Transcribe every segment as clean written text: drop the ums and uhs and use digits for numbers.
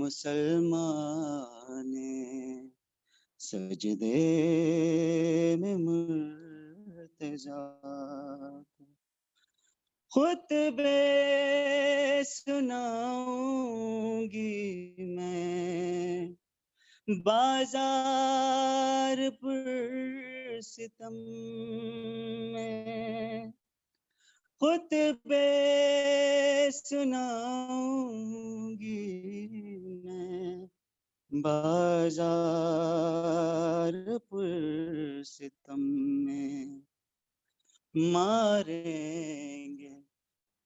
मुसलमाने सजदे में मुर्तज़ा खुतबे सुनाऊंगी मैं बाजार पर सितम में खुतबे सुनाऊंगी मैं बाजार पर सितम में मारेंगे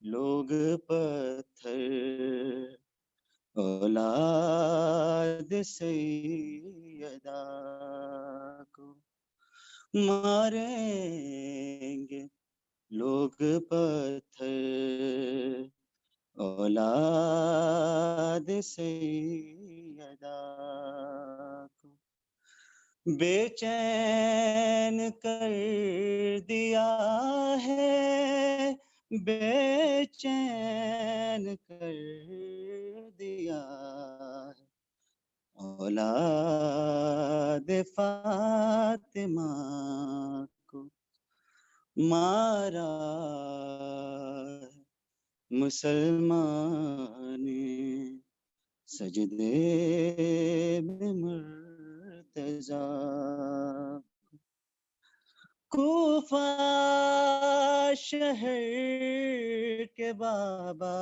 लोग पत्थर औलाद सैयदा को मारेंगे लोग पत्थर औलाद सैयदा को बेचैन कर दिया है बेचैन कर दिया है औलाद फातिमा को मारा मुसलमाने सजदे में मुर्तज़ा कूफा शहर के बाबा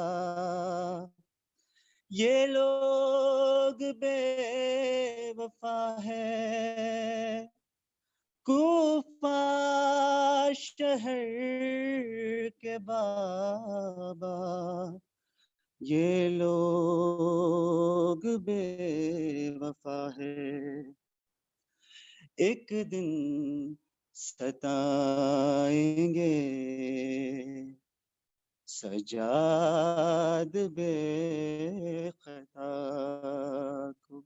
ये लोग बेवफा है कूफा शहर के बाबा ये लोग बेवफा है एक दिन सताएंगे सजाद बेखता को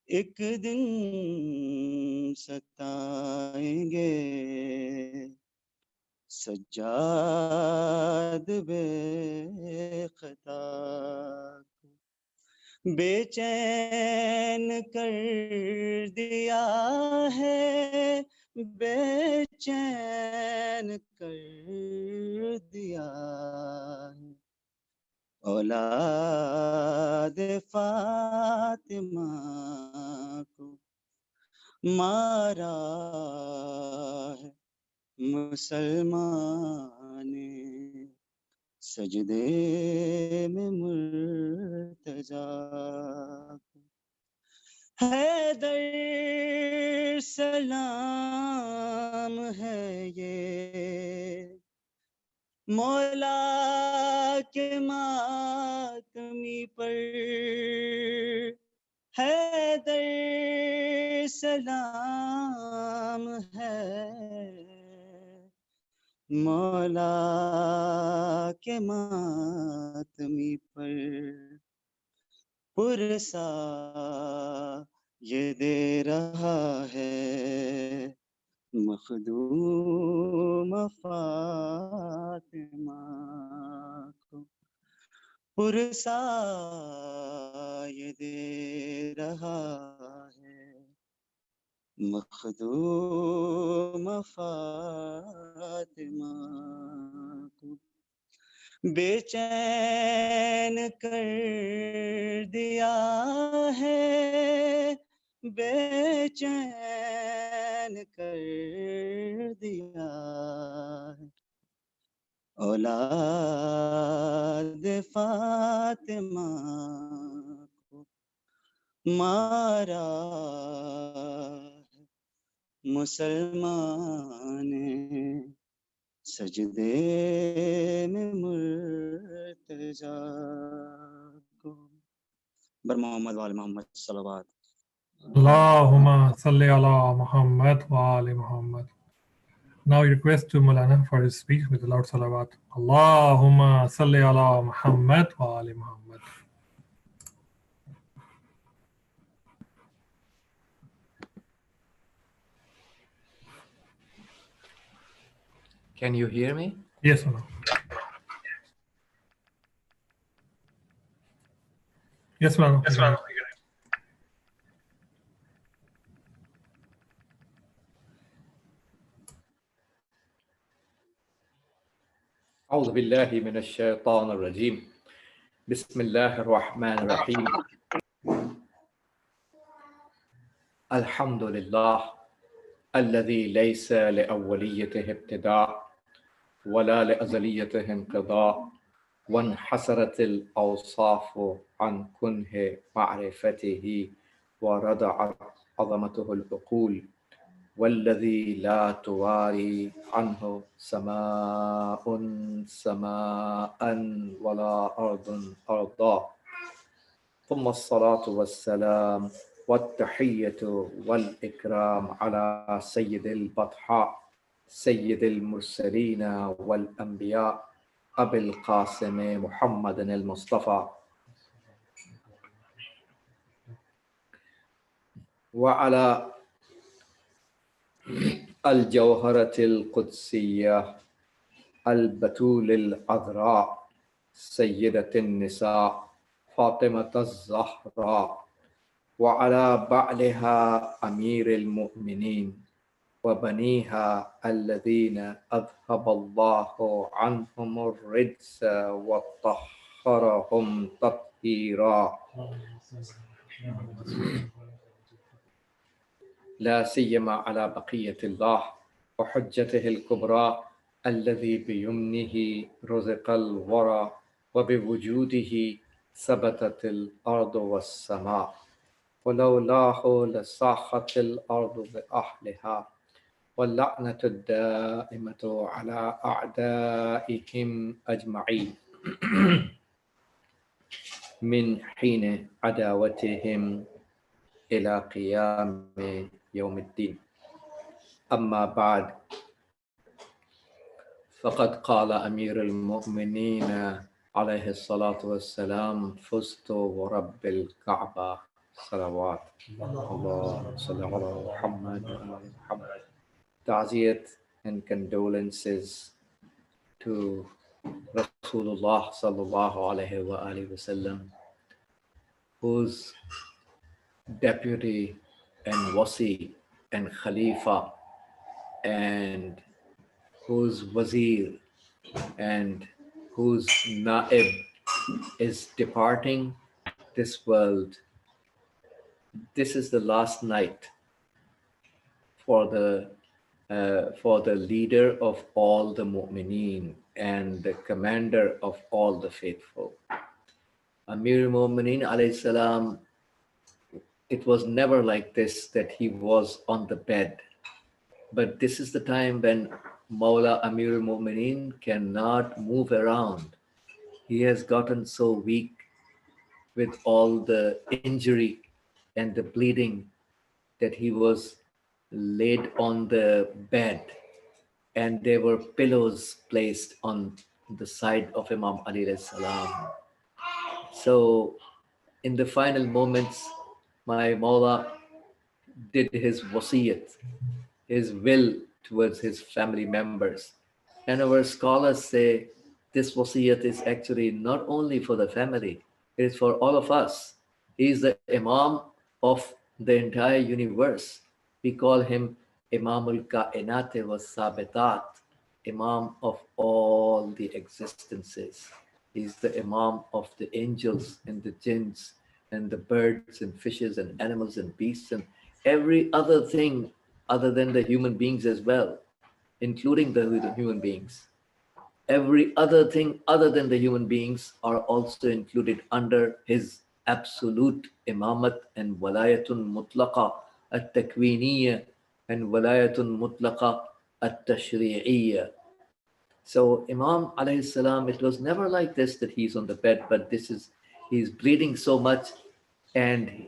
एक दिन सताएंगे सजाद बेखता को बेचैन कर दिया है बेचैन कर दिया है औलाद फातिमा को मारा है मुसलमाने सजदे में मुर्तज़ा हैदर सलाम है ये मौला के मातमी पर हैदर सलाम है मौला के मातमी पर पुरसा ये दे रहा है मखदूम फातिमा को पुरसा ये दे रहा है मखदूम फातिमा को बेचैन कर दिया है बेचैन कर दिया है औलाद फातिमा को मारा मुसलमाने सजदे में मुर्तज़ा को बर मोहम्मद वाले मोहम्मद सल्लल्लाहु Allahumma salli ala Muhammad wa ali Muhammad. Now we request to Maulana for his speech with a loud salawat. Allahumma salli ala Muhammad wa ali Muhammad. Can you hear me? Yes or no? Yes, ma'am. Yes, ma'am. أعوذ بالله من الشيطان الرجيم بسم الله الرحمن الرحيم الحمد لله الذي ليس لأوليته ابتداء ولا لأزليته انقضاء وانحسرت الأوصاف عن كنه معرفته وردعت عظمته العقول والذي لا تواري عنه سماء سماء ولا أرض أرضا ثم الصلاة والسلام والتحية والإكرام على سيد البطحاء سيد المرسلين والأنبياء أبي القاسم محمد المصطفى وعلى الجوهرة القدسية البتول العذراء سيدة النساء فاطمة الزهراء وعلى بعلها أمير المؤمنين وبنيها الذين أذهب الله عنهم الرجس وطهرهم تطهيرا لا سيما على بقية الله وحجته الكبرى الذي بيمنه رزق الورى وبوجوده ثبتت الأرض والسماء ولولاه لصاخت الأرض بأهلها واللعنة الدائمة على أعدائهم أجمعين من حين عداوتهم إلى قيام يوم الدين أما بعد فقد قال أمير المؤمنين عليه الصلاة والسلام فزت ورب الكعبة صلوات الله صلى على محمد وعلى محمد. Ta'ziyat and condolences to Rasulullah sallallahu alaihi wasallam, whose deputy and wasi and khalifa and whose wazir and whose naib is departing this world. This is the last night for the leader of all the mu'mineen and the commander of all the faithful. Amir al-Mu'mineen alayhi salam, it was never like this that he was on the bed. But this is the time when Mawla Amir al-Mu'mineen cannot move around. He has gotten so weak with all the injury and the bleeding that he was laid on the bed and there were pillows placed on the side of Imam Ali alayhi salam. So in the final moments, my Mawla did his wasiyat, his will towards his family members. And our scholars say this wasiyat is actually not only for the family, it is for all of us. He is the Imam of the entire universe. We call him Imamul Kainate was Sabitat, Imam of all the existences. He's the Imam of the angels and the jinns and the birds and fishes and animals and beasts and every other thing other than the human beings as well, including the human beings. Every other thing other than the human beings are also included under his absolute imamat and walayatun mutlaqa at-takwiniyya and walayatun mutlaqa at-tashri'iyya. So Imam alayhi salam, it was never like this that he's on the bed, but he's bleeding so much and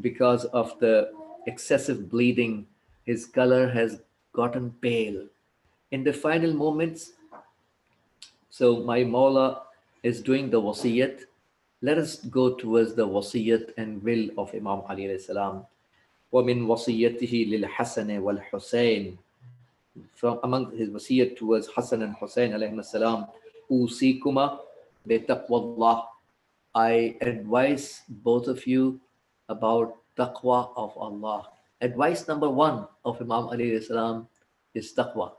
because of the excessive bleeding, his color has gotten pale. In the final moments, so my Mawla is doing the wasiyat. Let us go towards the wasiyat and will of Imam Ali alayhi salam. وَمِن وَصِيَّتِهِ لِلْحَسَنِ وَالْحُسَيْنِ. From among his wasiyat towards Hassan and Hussein alayhi salam, أُوصِيكُمَا بِتَقْوَى اللَّهِ I advise both of you about taqwa of Allah. Advice number one of Imam alayhi salam is taqwa,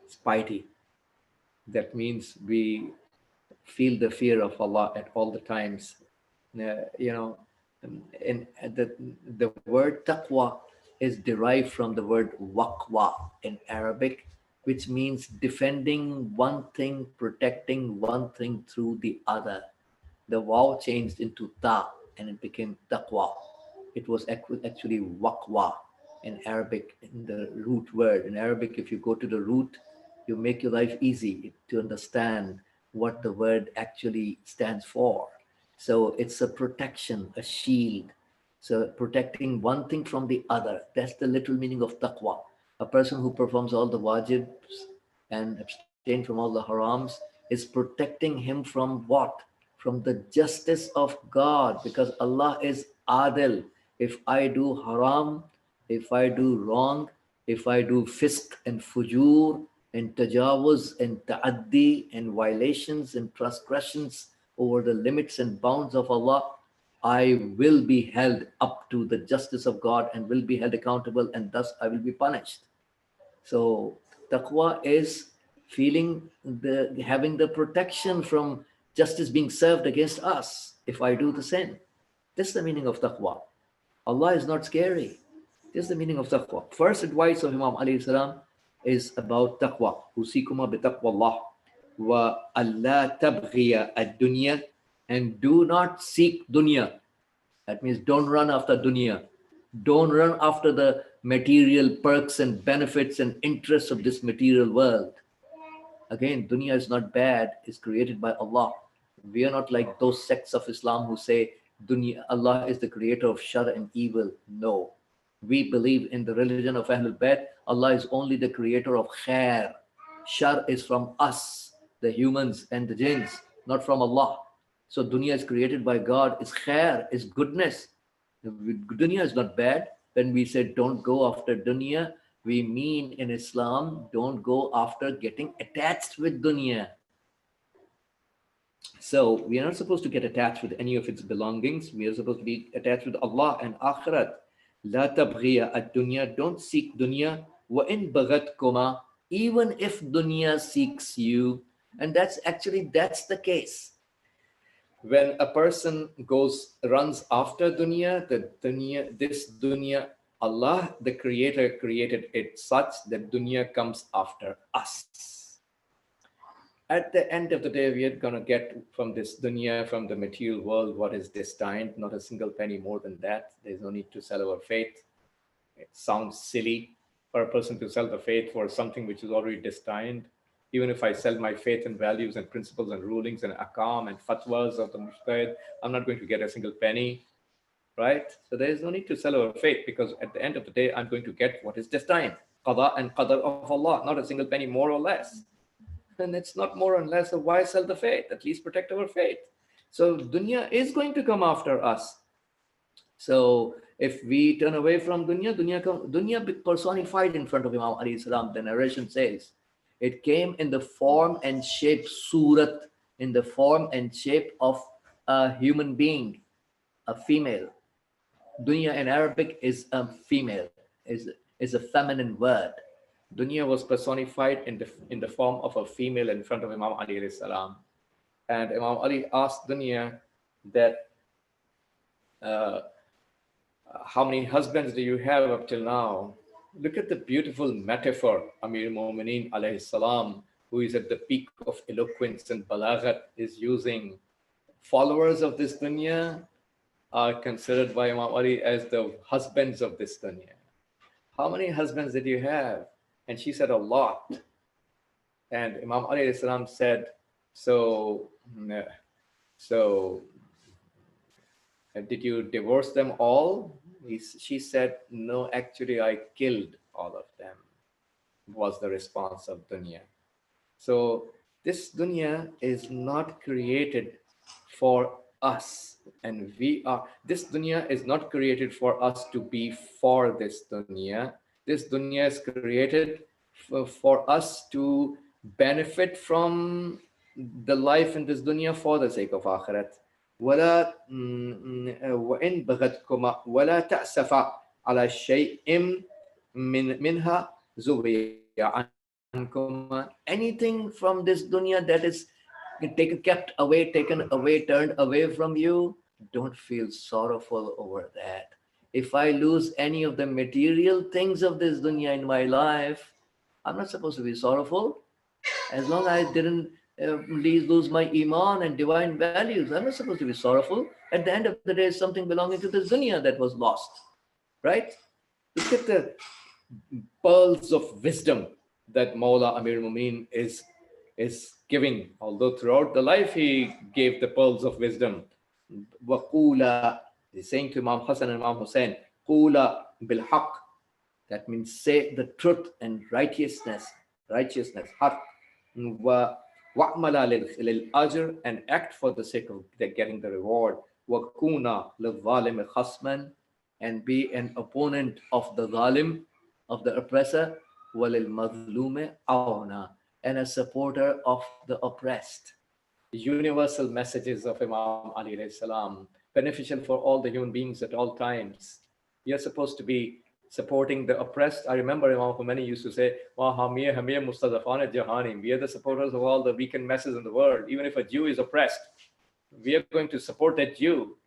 it's piety. That means we feel the fear of Allah at all the times. You know, and the word taqwa is derived from the word waqwa in Arabic, which means defending one thing, protecting one thing through the other. The waw changed into ta and it became taqwa. It was actually waqwa in Arabic, in the root word. In Arabic, if you go to the root, you make your life easy to understand what the word actually stands for. So it's a protection, a shield. So protecting one thing from the other. That's the literal meaning of taqwa. A person who performs all the wajibs and abstain from all the harams is protecting him from what? From the justice of God, because Allah is adil. If I do haram, if I do wrong, if I do fisk and fujur and tajawuz and ta'addi and violations and transgressions over the limits and bounds of Allah, I will be held up to the justice of God and will be held accountable, and thus I will be punished. So taqwa is having the protection from justice being served against us if I do the sin. This is the meaning of taqwa. Allah is not scary. This is the meaning of taqwa. First advice of Imam alayhi salam is about taqwa. Usikuma bi taqwallah wa alla tabghiya ad-dunya, and do not seek dunya. That means don't run after dunya. Don't run after the material perks and benefits and interests of this material world. Again, dunya is not bad, it's created by Allah. We are not like those sects of Islam who say dunya, Allah is the creator of shar and evil. No. We believe in the religion of Ahlul Bayt, Allah is only the creator of khair. Shar is from us, the humans and the jinns, not from Allah. So dunya is created by God, is khair, is goodness. Dunya is not bad. When we say don't go after dunya, we mean in Islam, don't go after getting attached with dunya. So we are not supposed to get attached with any of its belongings. We are supposed to be attached with Allah and Akhirat. La tabghiya ad-dunya, don't seek dunya. Wa in baghatkuma, even if dunya seeks you. And that's the case. When a person runs after dunya, this dunya, Allah, the creator, created it such that dunya comes after us. At the end of the day, we are going to get from this dunya, from the material world, what is destined, not a single penny more than that. There's no need to sell our faith. It sounds silly for a person to sell the faith for something which is already destined. Even if I sell my faith and values and principles and rulings and akam and fatwas of the mujtahid, I'm not going to get a single penny, right? So there is no need to sell our faith, because at the end of the day, I'm going to get what is destined. Qada and qadar of Allah, not a single penny more or less. And it's not more or less, so why sell the faith? At least protect our faith. So dunya is going to come after us. So if we turn away from dunya personified in front of Imam alayhi salam, the narration says, it came in the form and shape, surat, in the form and shape of a human being, a female. Dunya in Arabic is a female, is a feminine word. Dunya was personified in the form of a female in front of Imam Ali alayhi salam. And Imam Ali asked dunya that, how many husbands do you have up till now? Look at the beautiful metaphor Amir Mu'mineen alayhi salam, who is at the peak of eloquence and balaghat, is using. Followers of this dunya are considered by Imam Ali as the husbands of this dunya. How many husbands did you have? And she said, a lot. And Imam Ali alayhi salam said, so did you divorce them all? She said, no, actually I killed all of them, was the response of dunya. So this dunya is not created for us, and this dunya is not created for us to be for this dunya. This dunya is created for us to benefit from the life in this dunya for the sake of akhirat. ولا وإن بغتكما ولا تأسفا على شيء منها زوي عنكما. Anything from this dunya that is kept away, taken away, turned away from you, don't feel sorrowful over that. If I lose any of the material things of this dunya in my life, I'm not supposed to be sorrowful. As long as I didn't lose my iman and divine values, I'm not supposed to be sorrowful. At the end of the day, something belonging to the dunya that was lost, right? Look at the pearls of wisdom that Mawla Amir Mumin is giving. Although throughout the life he gave the pearls of wisdom. Waqula, he's saying to Imam Hassan and Imam Hussein, Qula bil haqq. That means say the truth and righteousness, haqq. Wa'mala lil ajr, and act for the sake of getting the reward. Waquna lil zalim khasman, and be an opponent of the zalim, of the oppressor. Walil madlume awna, and a supporter of the oppressed. Universal messages of Imam Ali alayhi salam, beneficial for all the human beings at all times. You're supposed to be supporting the oppressed. I remember Imam Khomeini used to say, we are the supporters of all the weakened masses in the world. Even if a Jew is oppressed, we are going to support that Jew.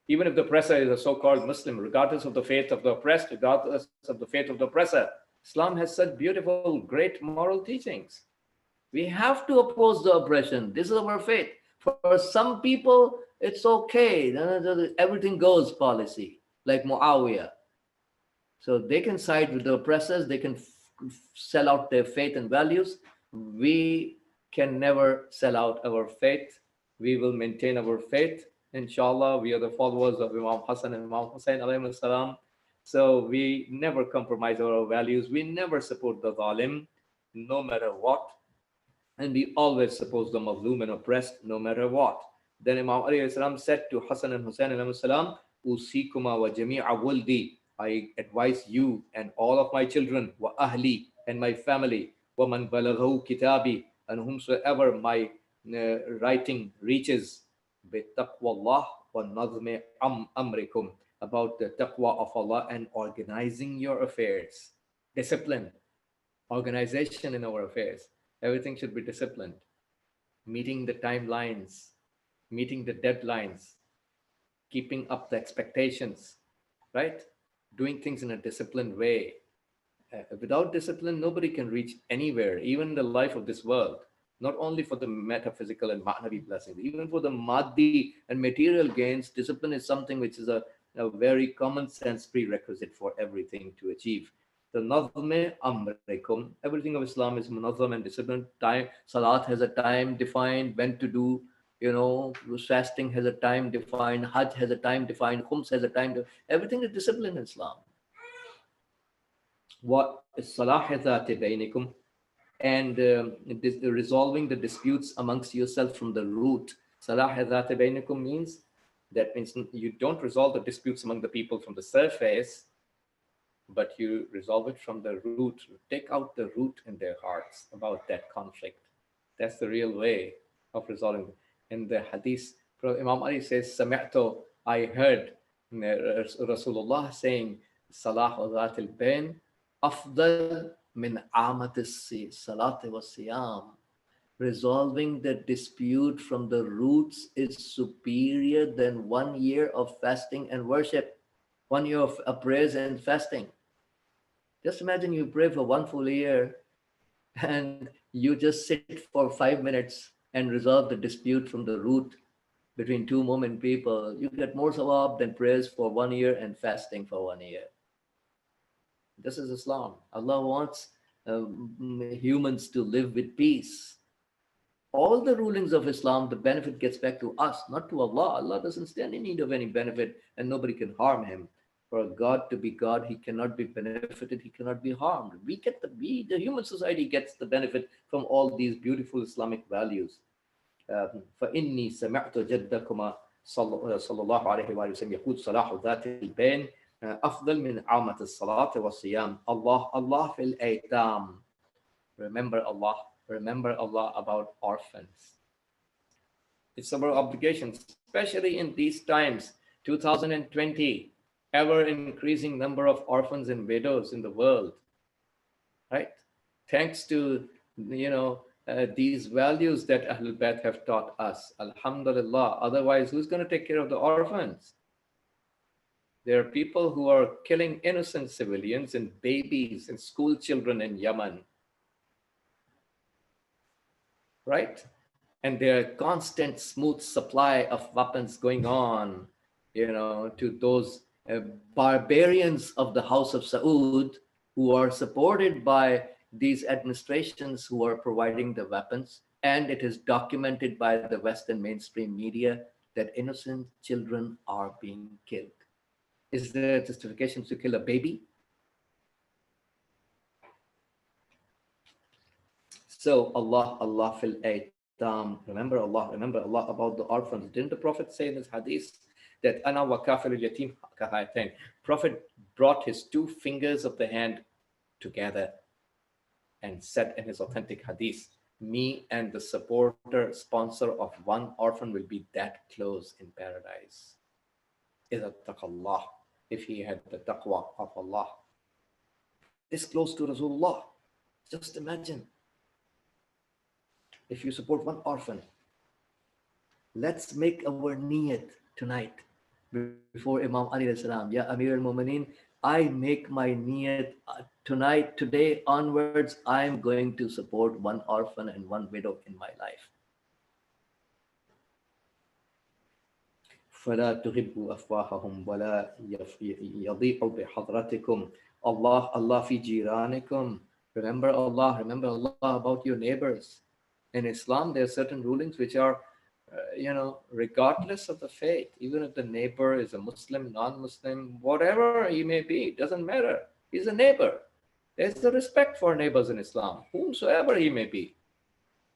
Even if the oppressor is a so-called Muslim, regardless of the faith of the oppressed, regardless of the faith of the oppressor. Islam has such beautiful, great moral teachings. We have to oppose the oppression. This is our faith. For some people, it's okay. Everything goes policy, like Muawiyah. So they can side with the oppressors. They can sell out their faith and values. We can never sell out our faith. We will maintain our faith. Inshallah, we are the followers of Imam Hassan and Imam Hussein alayhi salam. So we never compromise our values. We never support the zalim, no matter what. And we always support the mazloom and oppressed, no matter what. Then Imam Ali said to Hassan and Hussein salam, Usikuma wa jami'a wuldi, I advise you and all of my children, wa ahli, and my family, wa man balaghahu kitabi, and whomsoever my writing reaches, bi taqwallah wa nazmi amrikum, about the taqwa of Allah and organizing your affairs. Discipline, organization in our affairs. Everything should be disciplined. Meeting the timelines, meeting the deadlines, keeping up the expectations, right? Doing things in a disciplined way. Without discipline, nobody can reach anywhere, even in the life of this world. Not only for the metaphysical and ma'navi blessings, even for the maddi and material gains, discipline is something which is a very common sense prerequisite for everything to achieve. The nazme amrikum, everything of Islam is munazzam and disciplined. Time, salat has a time defined when to do, fasting has a time defined, hajj has a time defined, khums has a time, everything is disciplined in Islam. What is salah bainikum, and resolving the disputes amongst yourself from the root. Salah bainikum means you don't resolve the disputes among the people from the surface, but you resolve it from the root. Take out the root in their hearts about that conflict. That's the real way of resolving it. In the hadith, Imam Ali says, Sami'tu, I heard Rasulullah saying, Salah Zat al-Bain, Afdal min amat salati wa siyam. Resolving the dispute from the roots is superior than 1 year of fasting and worship. 1 year of prayers and fasting. Just imagine you pray for 1 full year and you just sit for 5 minutes and resolve the dispute from the root between two moment people. You get more sawab than prayers for 1 year and fasting for 1 year. This is Islam. Allah wants humans to live with peace. All the rulings of Islam, the benefit gets back to us, not to Allah. Allah doesn't stand in need of any benefit and nobody can harm him. For God to be God, he cannot be benefited, he cannot be harmed. The human society gets the benefit from all these beautiful Islamic values. فَإِنِّي سَمِعْتُ جَدَّكُمَا صلى الله عليه وسلم يقول صلاح ذات البين أفضل من عامة الصلاة والصيام. Allah fil aitam. Remember Allah about orphans. It's our obligation, especially in these times, 2020, ever increasing number of orphans and widows in the world, right? Thanks to, these values that Ahlul Bayt have taught us, alhamdulillah. Otherwise, who's going to take care of the orphans? There are people who are killing innocent civilians and babies and school children in Yemen, right? And there are constant smooth supply of weapons going on, to those barbarians of the House of Saud who are supported by these administrations who are providing the weapons. And it is documented by the Western mainstream media that innocent children are being killed. Is there a justification to kill a baby? So Allah fil aitam. Remember Allah about the orphans. Didn't the Prophet say in his hadith that ana wa kafilul yatim kahatain? Prophet brought his two fingers of the hand together and said in his authentic hadith, me and the sponsor of one orphan will be that close in paradise. إِذَا اتَّقَى اللَّهِ, if he had the taqwa of Allah. This close to Rasulullah. Just imagine. If you support one orphan, let's make our niyat tonight before Imam Ali salam. Ya Amir al-Mu'mineen, I make my niyat tonight, today onwards, I'm going to support one orphan and one widow in my life. فَلَا تُغِبُّوا أَفْوَاهَهُمْ وَلَا يَضِيعُوا بِحَضْرَتِكُمْ Allah fi jiranikum. Remember Allah about your neighbors. In Islam, there are certain rulings which are, regardless of the faith, even if the neighbor is a Muslim, non-Muslim, whatever he may be, it doesn't matter. He's a neighbor. There's the respect for neighbors in Islam, whomsoever he may be.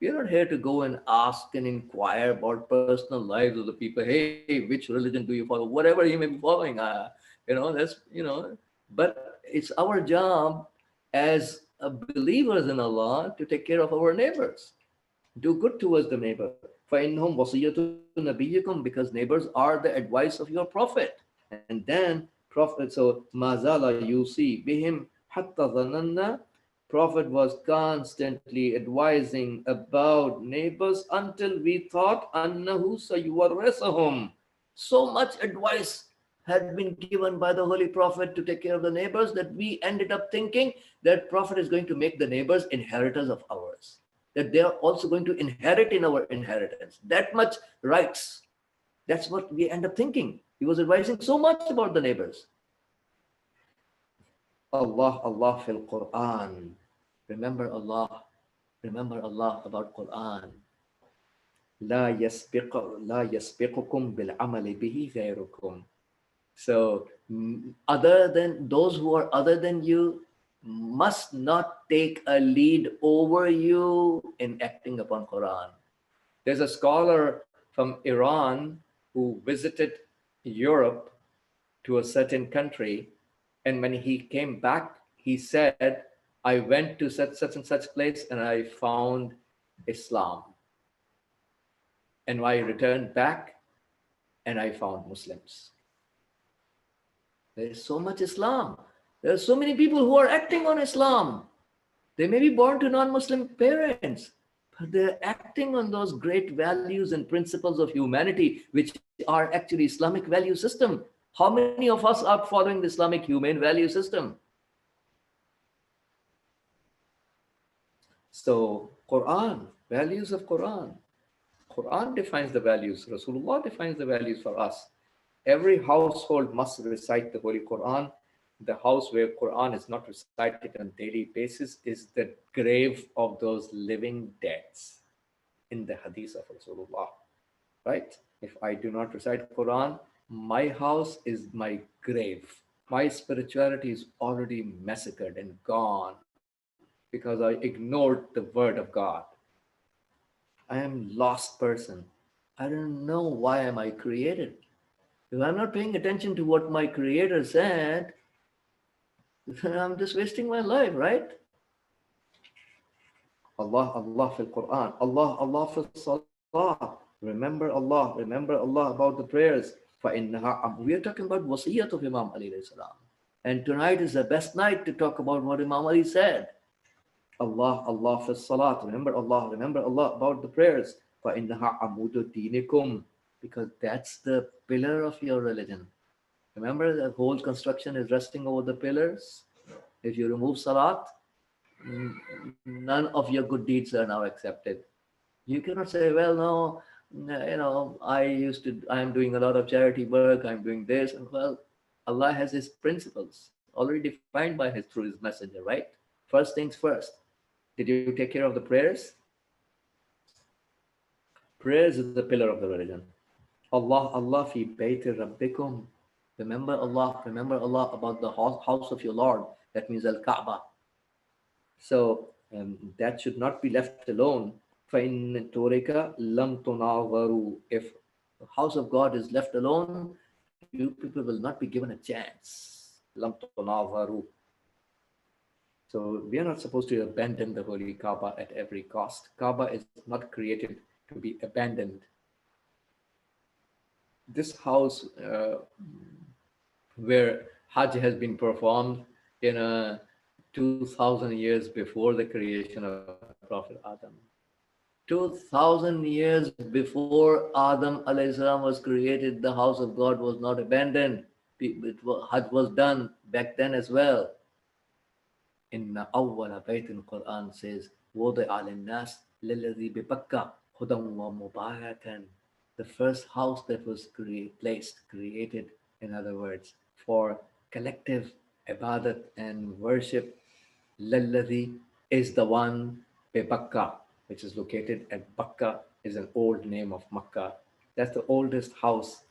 We're not here to go and ask and inquire about personal lives of the people. Hey, which religion do you follow? Whatever he may be following, but it's our job as believers in Allah to take care of our neighbors. Do good towards the neighbor. فَإِنَّهُمْ وَصِيَّةُ نَبِيِّكُمْ, because neighbors are the advice of your Prophet. And then Prophet, so مَا زَالَ يُوصِي بِهِمْ حَتَّى ظَنَنَّا, Prophet was constantly advising about neighbors until we thought أَنَّهُ سَيُوَرِّثُهُمْ. So much advice had been given by the Holy Prophet to take care of the neighbors that we ended up thinking that Prophet is going to make the neighbors inheritors of ours, that they are also going to inherit in our inheritance. That much rights. That's what we end up thinking. He was advising so much about the neighbors. Allah fil Quran. Remember Allah about Quran. La yasbiqukum bil amali bihi ghayrukum. So other than those who are other than you must not take a lead over you in acting upon Quran. There's a scholar from Iran who visited Europe to a certain country, and when he came back, he said, I went to such and such place and I found Islam. And I returned back and I found Muslims. There is so much Islam. There are so many people who are acting on Islam. They may be born to non-Muslim parents, but they're acting on those great values and principles of humanity, which are actually Islamic value system. How many of us are following the Islamic humane value system? So Quran, values of Quran. Quran defines the values. Rasulullah defines the values for us. Every household must recite the Holy Quran. The house where Quran is not recited on a daily basis is the grave of those living deads in the hadith of Rasulullah, right? If I do not recite Quran, my house is my grave. My spirituality is already massacred and gone because I ignored the word of God. I am lost person. I don't know why am I created. If I'm not paying attention to what my creator said, I'm just wasting my life, right? Allah fil Quran. Allah fil Salah. Remember Allah about the prayers. We are talking about wasiyat of Imam Ali alayhi salam. And tonight is the best night to talk about what Imam Ali said. Allah fi salat. Remember Allah about the prayers. فَإِنَّهَا عَمُودُ دِينِكُمْ. Because that's the pillar of your religion. Remember, the whole construction is resting over the pillars. If you remove salat, none of your good deeds are now accepted. You cannot say, well, no, I am doing a lot of charity work, I'm doing this. And well, Allah has His principles already defined by through His messenger, right? First things first. Did you take care of the prayers? Prayers is the pillar of the religion. Allah fi bayti rabbikum. Remember Allah about the house of your Lord. That means Al-Kaaba. So that should not be left alone. فَإِنَّ تُرِكَ لَمْ تُنَاظَرُوا. If the house of God is left alone, you people will not be given a chance. لَمْ تُنَاظَرُوا. So we are not supposed to abandon the holy Kaaba at every cost. Kaaba is not created to be abandoned. This house where Hajj has been performed in 2000 years before the creation of Prophet Adam. 2000 years before Adam alayhi salam was created, the house of God was not abandoned. Hajj was done back then as well. Inna awwala baytin Quran says, وَضِعَ لِلنَّاسِ لِلَّذِي بِبَكَّةَ هُدًى وَمُبَارَكًا. The first house that was created, in other words, for collective ibadat and worship, لَلَّذِي is the one بِبَكَّة, which is located at Bakka, is an old name of Makkah. That's the oldest house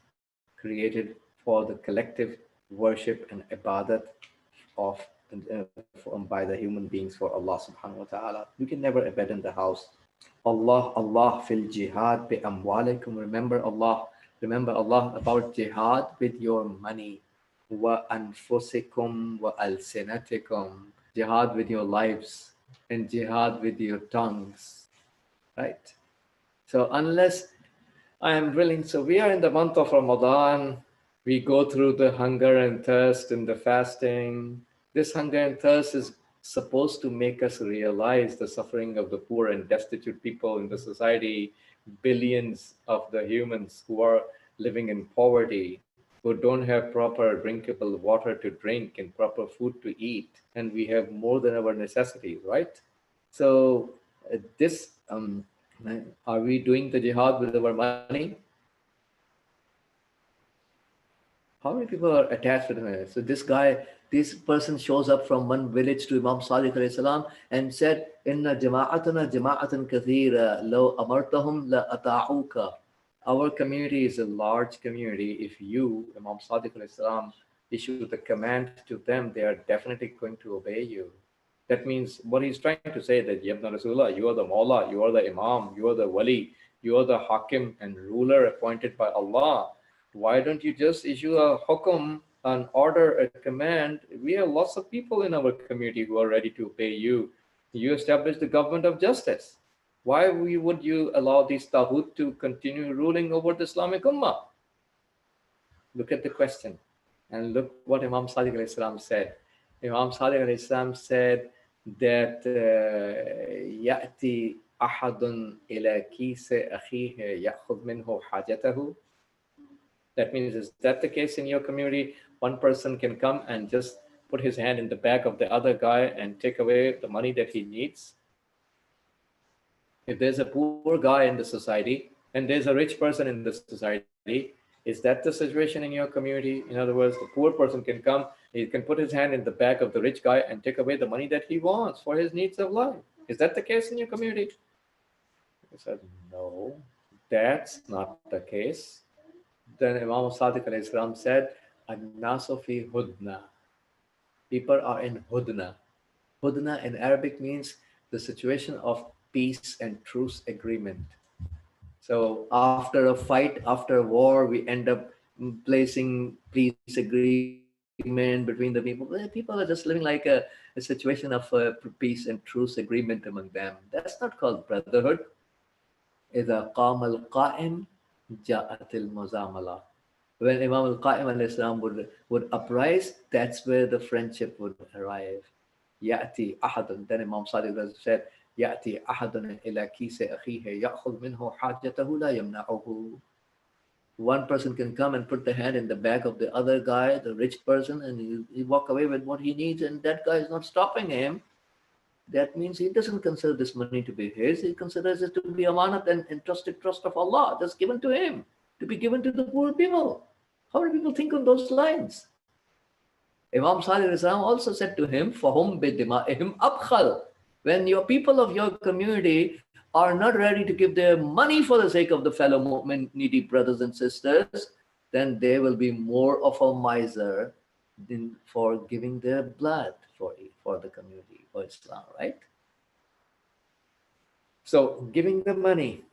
created for the collective worship and ibadat of by the human beings for Allah subhanahu wa ta'ala. You can never abandon the house. Allah fil jihad bi amwalikum. Remember Allah about jihad with your money. Wa anfusikum wa alsinatikum. Jihad with your lives and jihad with your tongues. Right? So unless I am willing, so we are in the month of Ramadan. We go through the hunger and thirst and the fasting. This hunger and thirst is supposed to make us realize the suffering of the poor and destitute people in the society, billions of the humans who are living in poverty, who don't have proper drinkable water to drink and proper food to eat, and we have more than our necessities, right? So this are we doing the jihad with our money? How many people are attached with him? So this person shows up from one village to Imam Sadiq alayhi salam and said, Inna jama'atana jama'atan kathira law amartahum la ata'uka. Our community is a large community. If you, Imam Sadiq alayhi salam, issue the command to them, they are definitely going to obey you. That means what he's trying to say that Yabna Rasulullah, you are the Mawla, you are the Imam, you are the Wali, you are the Hakim and ruler appointed by Allah. Why don't you just issue a hukum, an order, a command? We have lots of people in our community who are ready to obey you. You establish the government of justice. Why would you allow these Taghut to continue ruling over the Islamic Ummah? Look at the question. And look what Imam Sadiq alayhi salam said. Imam Sadiq alayhi salam said that يأتي أحد إلى كيس أخيه يأخذ منه حاجته. That means, is that the case in your community? One person can come and just put his hand in the bag of the other guy and take away the money that he needs? If there's a poor guy in the society and there's a rich person in the society, is that the situation in your community? In other words, the poor person can come, he can put his hand in the bag of the rich guy and take away the money that he wants for his needs of life. Is that the case in your community? He said, no, that's not the case. Then Imam Sadiq alayhi salam said, An-nasu fi hudna. People are in hudna. Hudna in Arabic means the situation of peace and truce agreement. So after a fight, after a war, we end up placing peace agreement between the people. People are just living like a situation of peace and truce agreement among them. That's not called brotherhood. إذا قام القائم جاءت المزاملة. When Imam al-Qa'im al-Islam would uprise, that's where the friendship would arrive. يأتي أحد, then Imam Sadiq said, يأتي أحد إلى كيس أخيه يأخذ منه حاجته لا يمنعه. One person can come and put the hand in the bag of the other guy, the rich person, and he walk away with what he needs, and that guy is not stopping him. That means he doesn't consider this money to be his. He considers it to be amanat and entrusted trust of Allah, that's given to him, to be given to the poor people. How many people think on those lines? Imam Salih Islam also said to him, فَهُمْ بِدِمَائِهِمْ أَبْخَلْ. When your people of your community are not ready to give their money for the sake of the fellow mu'min, needy brothers and sisters, then they will be more of a miser than for giving their blood for the community, for Islam, right? So giving the money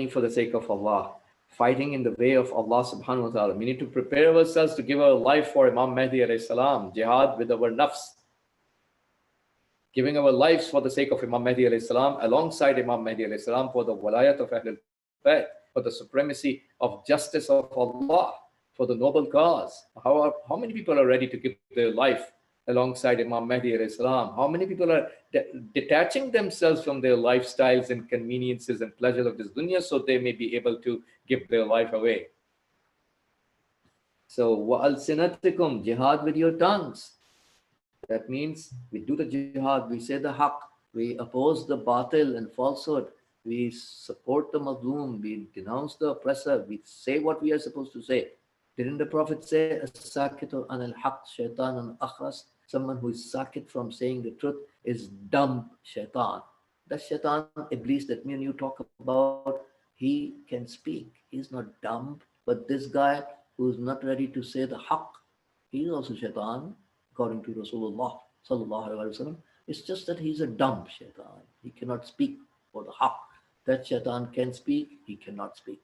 for the sake of Allah, fighting in the way of Allah subhanahu wa ta'ala. We need to prepare ourselves to give our life for Imam Mahdi alayhi salam, jihad with our nafs, giving our lives for the sake of Imam Mahdi alayhi salam, alongside Imam Mahdi alayhi salam, for the walayat of Ahlul Bayt, for the supremacy of justice of Allah, for the noble cause. How many people are ready to give their life alongside Imam Mahdi alayhi salam? How many people are detaching themselves from their lifestyles and conveniences and pleasures of this dunya so they may be able to give their life away? So, وَأَلْسِنَتِكُمْ, jihad with your tongues. That means we do the jihad, we say the haqq, we oppose the batil and falsehood, we support the mazloom, we denounce the oppressor, we say what we are supposed to say. Didn't the Prophet say, as-sakitu anil haqq shaitanun akhras? Someone who is sakit from saying the truth is dumb shaitan. That shaitan, Iblis, that me and you talk about, he can speak. He's not dumb. But this guy who's not ready to say the haqq, he's also shaitan, according to Rasulullah sallallahu alaihi wasallam. It's just that he's a dumb shaitan. He cannot speak for the haqq. That shaitan can speak, he cannot speak.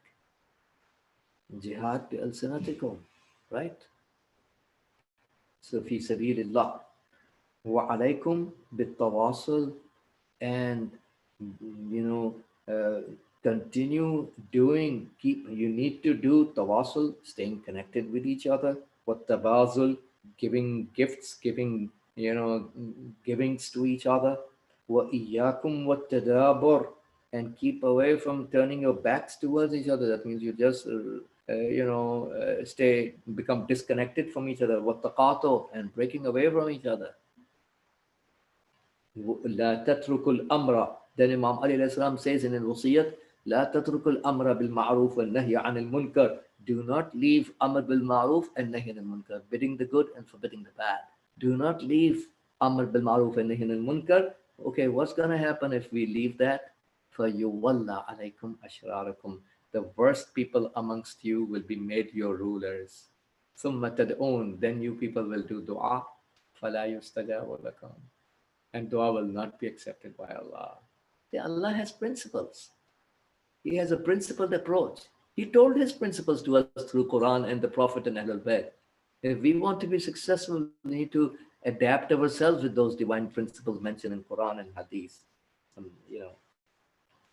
Jihad bi al-sinatikum, right? So fi sabilillah. Wa alaykum bit-tawasul, and continue doing, you need to do tawasul, staying connected with each other. What tabazul, giving gifts, givings to each other. Wa iyyakum wat tadabur, and keep away from turning your backs towards each other. That means you just become disconnected from each other. What taqatu, and breaking away from each other. La tatrukul amra. Then Imam Ali alayhi salam says in al-Wasiyat, La tatrukul amra bil ma'ruf wal nahya anil munkar. Do not leave amr bil ma'ruf and nahy anil munkar, bidding the good and forbidding the bad. Do not leave amr bil ma'ruf and nahy anil munkar. Okay, what's going to happen if we leave that? فَيُوَلَّى عَلَيْكُمْ أَشْرَارَكُمْ. The worst people amongst you will be made your rulers. ثُمَّ تَدْعُونَ. Then you people will do dua. فَلَا يُسْتَجَابُ لَكُمْ. And dua will not be accepted by Allah. Allah has principles. He has a principled approach. He told his principles to us through Quran and the Prophet and Ahlul Bayt. If we want to be successful, we need to adapt ourselves with those divine principles mentioned in Quran and Hadith.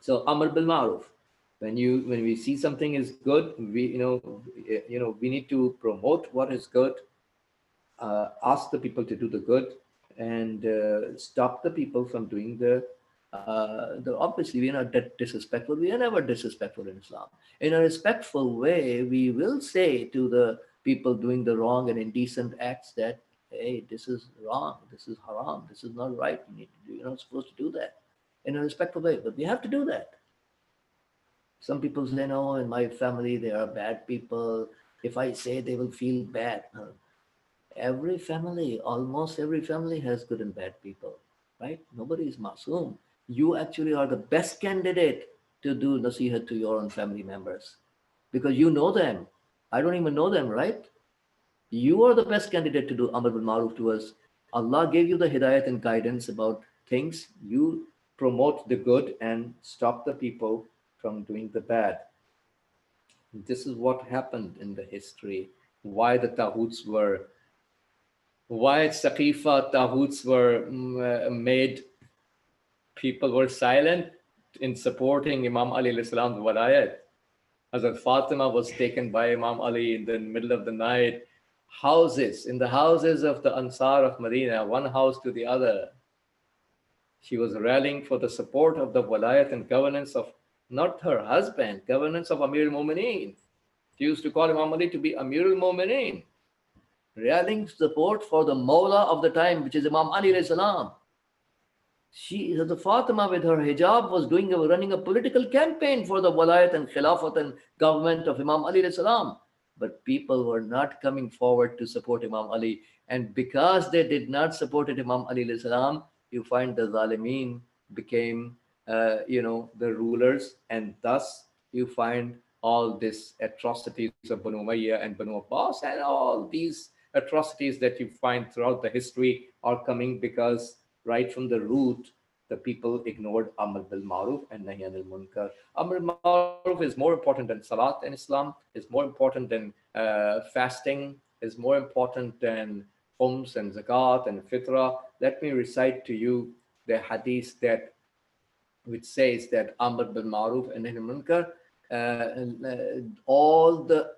So Amr bil Ma'ruf. When we see something is good, we need to promote what is good, ask the people to do the good, and stop the people from doing the obviously we are not disrespectful. We are never disrespectful in Islam. In a respectful way, we will say to the people doing the wrong and indecent acts that, hey, this is wrong, this is haram, this is not right. You're not supposed to do that in a respectful way, but we have to do that. Some people say, no, in my family there are bad people. If I say, they will feel bad. Every family, almost every family has good and bad people, right? Nobody is masoom. You actually are the best candidate to do nasihat to your own family members because you know them. I don't even know them, right? You are the best candidate to do Amr bil Ma'ruf to us. Allah gave you the hidayat and guidance about things. You promote the good and stop the people from doing the bad. This is what happened in the history. Why Saqifa Taghoots were made. People were silent in supporting Imam Ali alayhi salam's walayat. Hazrat Fatima was taken by Imam Ali in the middle of the night. In the houses of the Ansar of Medina, one house to the other. She was rallying for the support of the walayat and governance of not her husband, governance of Amir al-Mu'mineen. She used to call Imam Ali to be Amir al-Mu'mineen. Rallying support for the Mawla of the time, which is Imam Ali alayhi salam. The Fatima with her hijab was running a political campaign for the walayat and khilafat and government of Imam Ali alayhi salam. But people were not coming forward to support Imam Ali. And because they did not support Imam Ali alayhi salam, you find the Zalimeen became, the rulers. And thus you find all these atrocities of Banu Umayyah and Banu Abbas and all these atrocities that you find throughout the history are coming because right from the root, the people ignored Amr bil Maruf and Nahy anil Munkar. Amr bil Maruf is more important than Salat in Islam, is more important than fasting, is more important than Khums and Zakat and Fitrah. Let me recite to you the hadith which says that Amr bil Maruf and Nahy anil Munkar, all the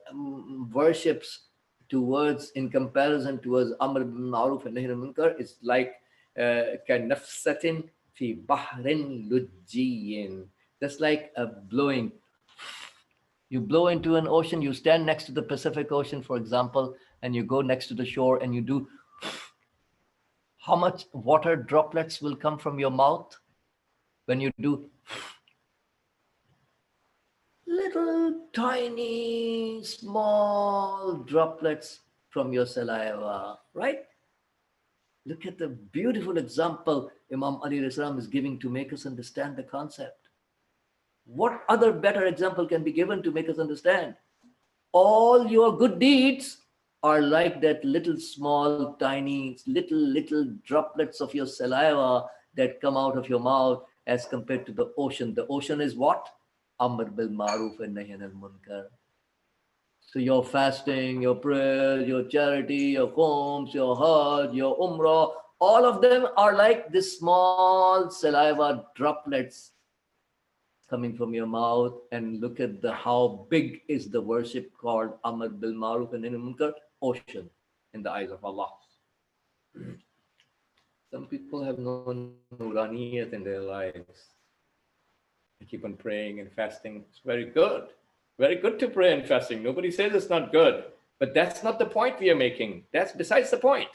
worships in comparison towards Amr bil Maruf and Nahy anil Munkar is like كَنَفْسَةٍ فِي بَحْرٍ لُجِّيٍّ. Just like a blowing. You blow into an ocean, you stand next to the Pacific Ocean, for example, and you go next to the shore and you do. How much water droplets will come from your mouth when you do? Little tiny, small droplets from your saliva, right? Look at the beautiful example Imam Ali is giving to make us understand the concept. What other better example can be given to make us understand? All your good deeds are like that little small, tiny, little droplets of your saliva that come out of your mouth as compared to the ocean. The ocean is what? Amr bil Maruf and Nahy anil Munkar. So your fasting, your prayer, your charity, your Khums, your Hajj, your Umrah, all of them are like this small saliva droplets coming from your mouth. And look at how big is the worship called Amr bil Maruf and Nahy anil Munkar, ocean in the eyes of Allah. Some people have no nuraniyat in their lives. They keep on praying and fasting. It's very good. Very good to pray and fasting. Nobody says it's not good. But that's not the point we are making. That's besides the point.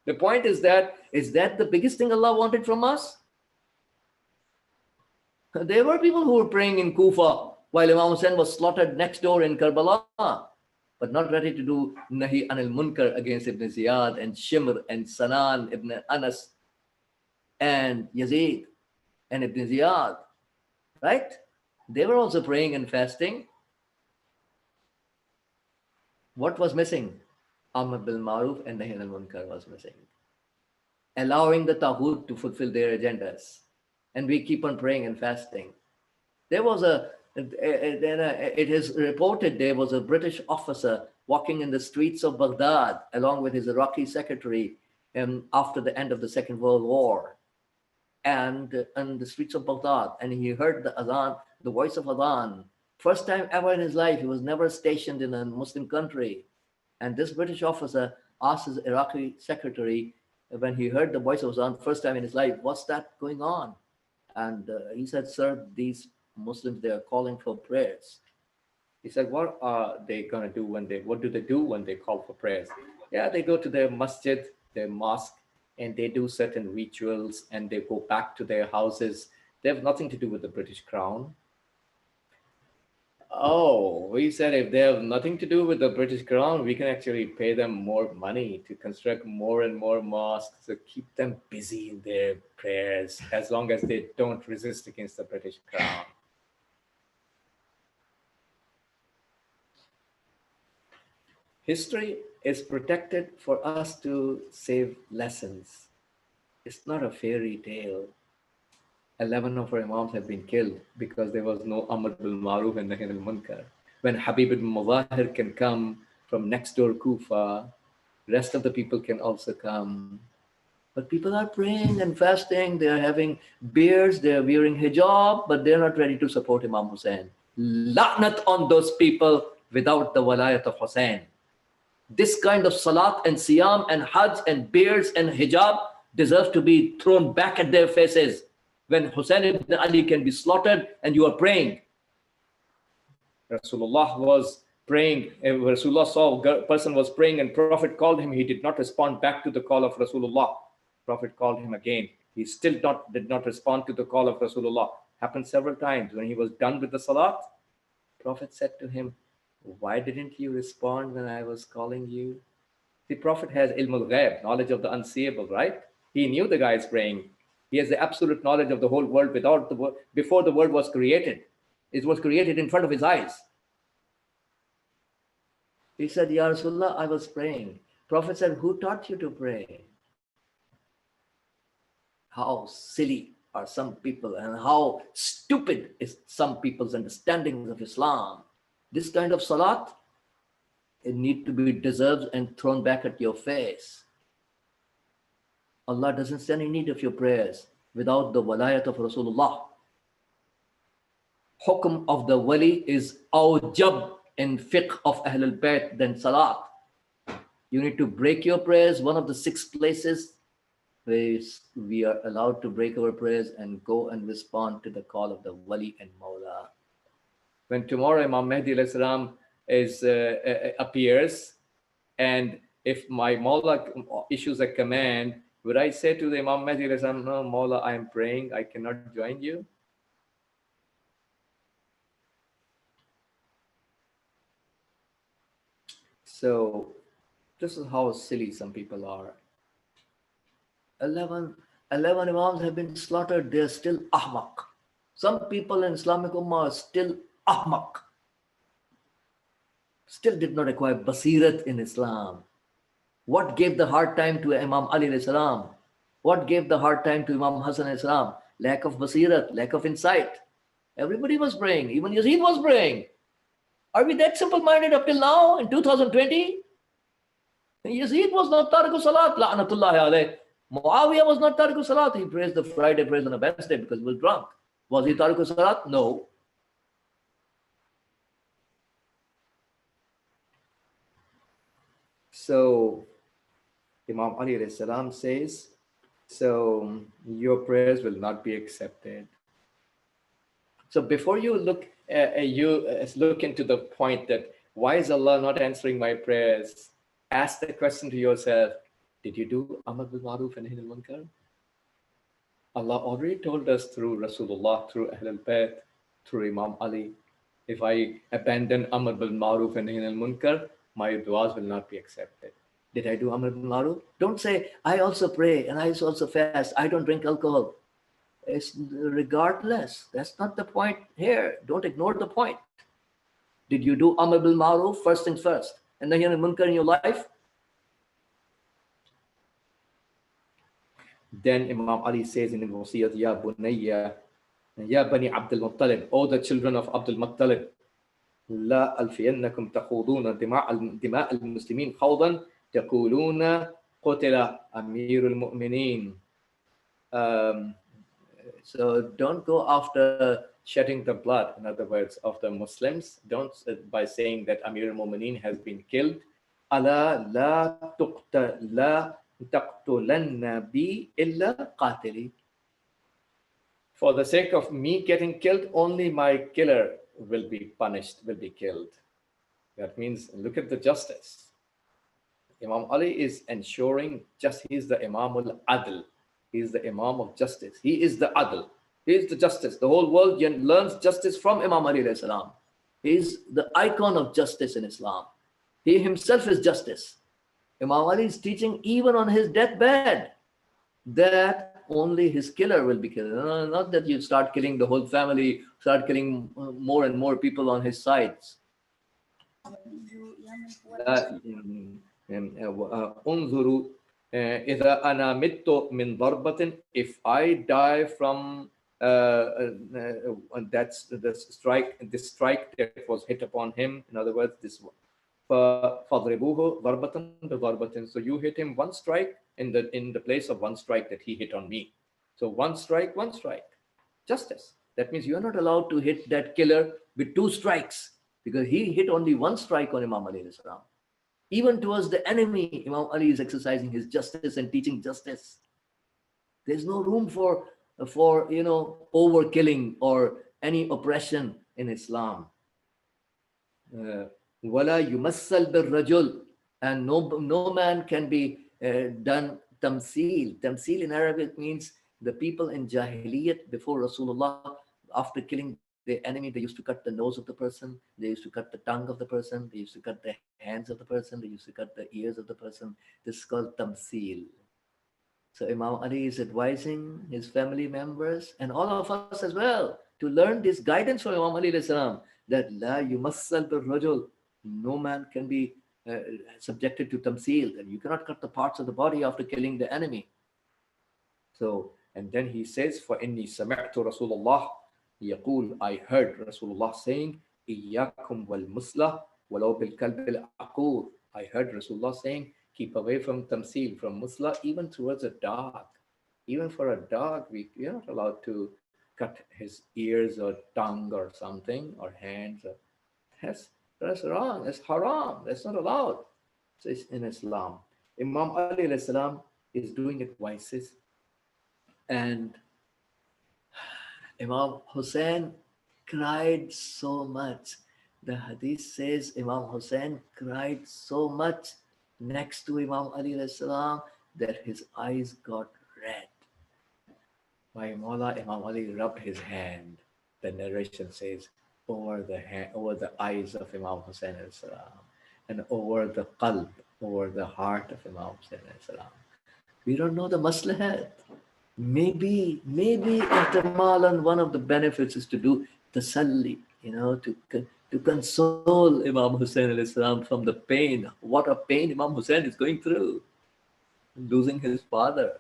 The point is that the biggest thing Allah wanted from us? There were people who were praying in Kufa while Imam Hussain was slaughtered next door in Karbala, but not ready to do Nahi anil Munkar against Ibn Ziyad and Shimr and Sanan ibn Anas and Yazid and Ibn Ziyad. Right? They were also praying and fasting. What was missing? Amr bil Maruf and Nahy anil Munkar was missing. Allowing the Taghut to fulfill their agendas. And we keep on praying and fasting. There was it is reported there was a British officer walking in the streets of Baghdad along with his Iraqi secretary after the end of the Second World War. And on the streets of Baghdad, and he heard the adhan, the voice of adhan. First time ever in his life, he was never stationed in a Muslim country. And this British officer asked his Iraqi secretary, when he heard the voice of adhan first time in his life, what's that going on? And he said, sir, these Muslims, they are calling for prayers. He said, what are they going to do what do they do when they call for prayers? Yeah, they go to their masjid, their mosque, and they do certain rituals and they go back to their houses. They have nothing to do with the British Crown. Oh, we said if they have nothing to do with the British Crown, we can actually pay them more money to construct more and more mosques to keep them busy in their prayers as long as they don't resist against the British Crown. History is protected for us to save lessons. It's not a fairy tale. 11 of our Imams have been killed because there was no Amr bil Maruf and Nahy anil Munkar. When Habib ibn Muzahir can come from next door Kufa, rest of the people can also come. But people are praying and fasting, they are having beards, they are wearing hijab, but they're not ready to support Imam Hussein. La'nat on those people without the walayat of Hussein. This kind of salat and siyam and hajj and beards and hijab deserve to be thrown back at their faces. When Hussein ibn Ali can be slaughtered and you are praying. Rasulullah was praying, Rasulullah saw a person was praying and Prophet called him, he did not respond back to the call of Rasulullah. Prophet called him again. He still did not respond to the call of Rasulullah. Happened several times. When he was done with the salat, Prophet said to him, why didn't you respond when I was calling you? The Prophet has ilmul ghaib, knowledge of the unseeable, right? He knew the guy is praying. He has the absolute knowledge of the whole world before the world was created. It was created in front of his eyes. He said, Ya Rasulullah, I was praying. Prophet said, who taught you to pray? How silly are some people and how stupid is some people's understandings of Islam. This kind of salat, it need to be deserved and thrown back at your face. Allah doesn't stand in need of your prayers without the walayat of Rasulullah. Hukm of the wali is awjab in fiqh of Ahlul Bayt than salat. You need to break your prayers. One of the 6 places where we are allowed to break our prayers and go and respond to the call of the wali and Mawla. When tomorrow Imam Mahdi appears, and if my Mawla issues a command, would I say to the Imam Mahdi, no, Mawla, I am praying, I cannot join you? So this is how silly some people are. 11 Imams have been slaughtered, they are still ahmaq. Some people in Islamic Ummah are still ahmaq. Still did not acquire basirat in Islam. What gave the hard time to Imam Ali alayhi salam? What gave the hard time to Imam Hassan alayhi salam? Lack of basirat, lack of insight. Everybody was praying, even Yazid was praying. Are we that simple-minded up till now in 2020? Yazid was not tariq salat, la'natullahi alayh. Muawiyah was not tariq salat. He prays the Friday, prays on a Wednesday because he was drunk. Was he tariq salat? No. So Imam Ali alayhi salam says, so your prayers will not be accepted. So before you look into the point that why is Allah not answering my prayers, ask the question to yourself, did you do Amr bil Maruf and Nahy anil Munkar? Allah already told us through Rasulullah, through Ahlul Bayt, through Imam Ali, if I abandon Amr bil Maruf and Nahy anil Munkar, my du'as will not be accepted. Did I do Amr bil Maruf? Don't say, I also pray and I also fast, I don't drink alcohol. It's regardless. That's not the point here. Don't ignore the point. Did you do Amr bil Maruf, first things first, and Nahy anil Munkar in your life? Then Imam Ali says in the Wasiyat, Ya Bunayya, Ya Bani Abdul Muttalib, O the children of Abdul Muttalib, La alfiyannakum takhuduna dima' al-muslimin khawdan taquluna qutila amirul mu'minin. So don't go after shedding the blood, in other words, of the Muslims. Don't by saying that Amir al-Mu'mineen has been killed. Ala la taqtulanna bi illa qatili. For the sake of me getting killed, only my killer will be punished, will be killed. That means look at the justice. Imam Ali is ensuring he is the Imam al-Adl. He is the Imam of justice. He is the Adl. He is the justice. The whole world learns justice from Imam Ali alayhi salam. He is the icon of justice in Islam. He himself is justice. Imam Ali is teaching even on his deathbed that only his killer will be killed. Not that you start killing the whole family, start killing more and more people on his sides. If I die from that's the strike that was hit upon him, in other words, this so you hit him one strike in the place of one strike that he hit on me. So one strike, justice. That means you are not allowed to hit that killer with two strikes, because he hit only one strike on Imam Ali alayhi salam. Even towards the enemy, Imam Ali is exercising his justice and teaching justice. There's no room for overkilling or any oppression in Islam. Wala yumassal bil rajul, and no man can be done tamsil. Tamsil in Arabic means the people in Jahiliyyat before Rasulullah, after killing the enemy, they used to cut the nose of the person, they used to cut the tongue of the person, they used to cut the hands of the person, they used to cut the ears of the person. This is called tamsil. So Imam Ali is advising his family members and all of us as well to learn this guidance from Imam Ali alayhi salam, that la yumassal bil rajul, no man can be subjected to tamsil, and you cannot cut the parts of the body after killing the enemy. So, and then he says, for inni sami'tu Rasulullah yaqul, I heard Rasulullah saying, iyyakum wal muslah walau bil kalb al aqur. I heard Rasulullah saying, keep away from tamsil, from muslah, even towards a dog. Even for a dog, we are not allowed to cut his ears or tongue or something, or hands. That's wrong. That's haram. That's not allowed. So it's in Islam. Imam Ali alayhi salam is doing advices, and Imam Hussein cried so much. The hadith says Imam Hussein cried so much next to Imam Ali alayhi salam that his eyes got red. My Mawla Imam Ali rubbed his hand, the narration says, over the eyes of Imam Hussein alayhi salam, and over the qalb, over the heart of Imam Hussein alayhi salam. We don't know the maslahat. Maybe ihtimalan, one of the benefits is to do tasalli, to console Imam Hussein alayhi salam from the pain. What a pain Imam Hussein is going through, losing his father.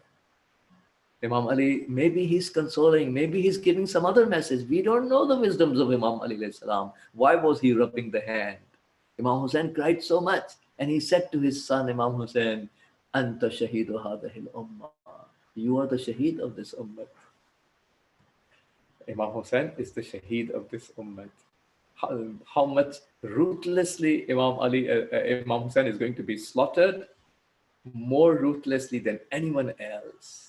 Imam Ali, maybe he's consoling, maybe he's giving some other message. We don't know the wisdoms of Imam Ali alayhi salam. Why was he rubbing the hand? Imam Hussein cried so much, and he said to his son Imam Hussein, Anta shaheedu hadhihi al-ummah. You are the shaheed of this ummah. Imam Hussein is the shaheed of this ummah. How much ruthlessly Imam Hussein is going to be slaughtered, more ruthlessly than anyone else.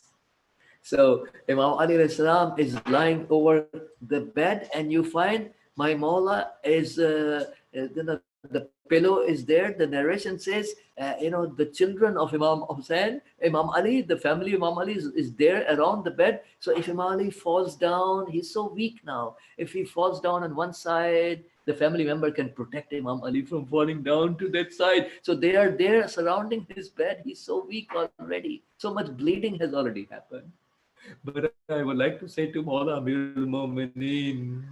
So Imam Ali alayhi salam is lying over the bed, and you find my Mawla is the pillow is there. The narration says, the children of Imam Hussein, Imam Ali, the family of Imam Ali is there around the bed. So if Imam Ali falls down, he's so weak now. If he falls down on one side, the family member can protect Imam Ali from falling down to that side. So they are there surrounding his bed. He's so weak already. So much bleeding has already happened. But I would like to say to Mawla Amir al-Mu'mineen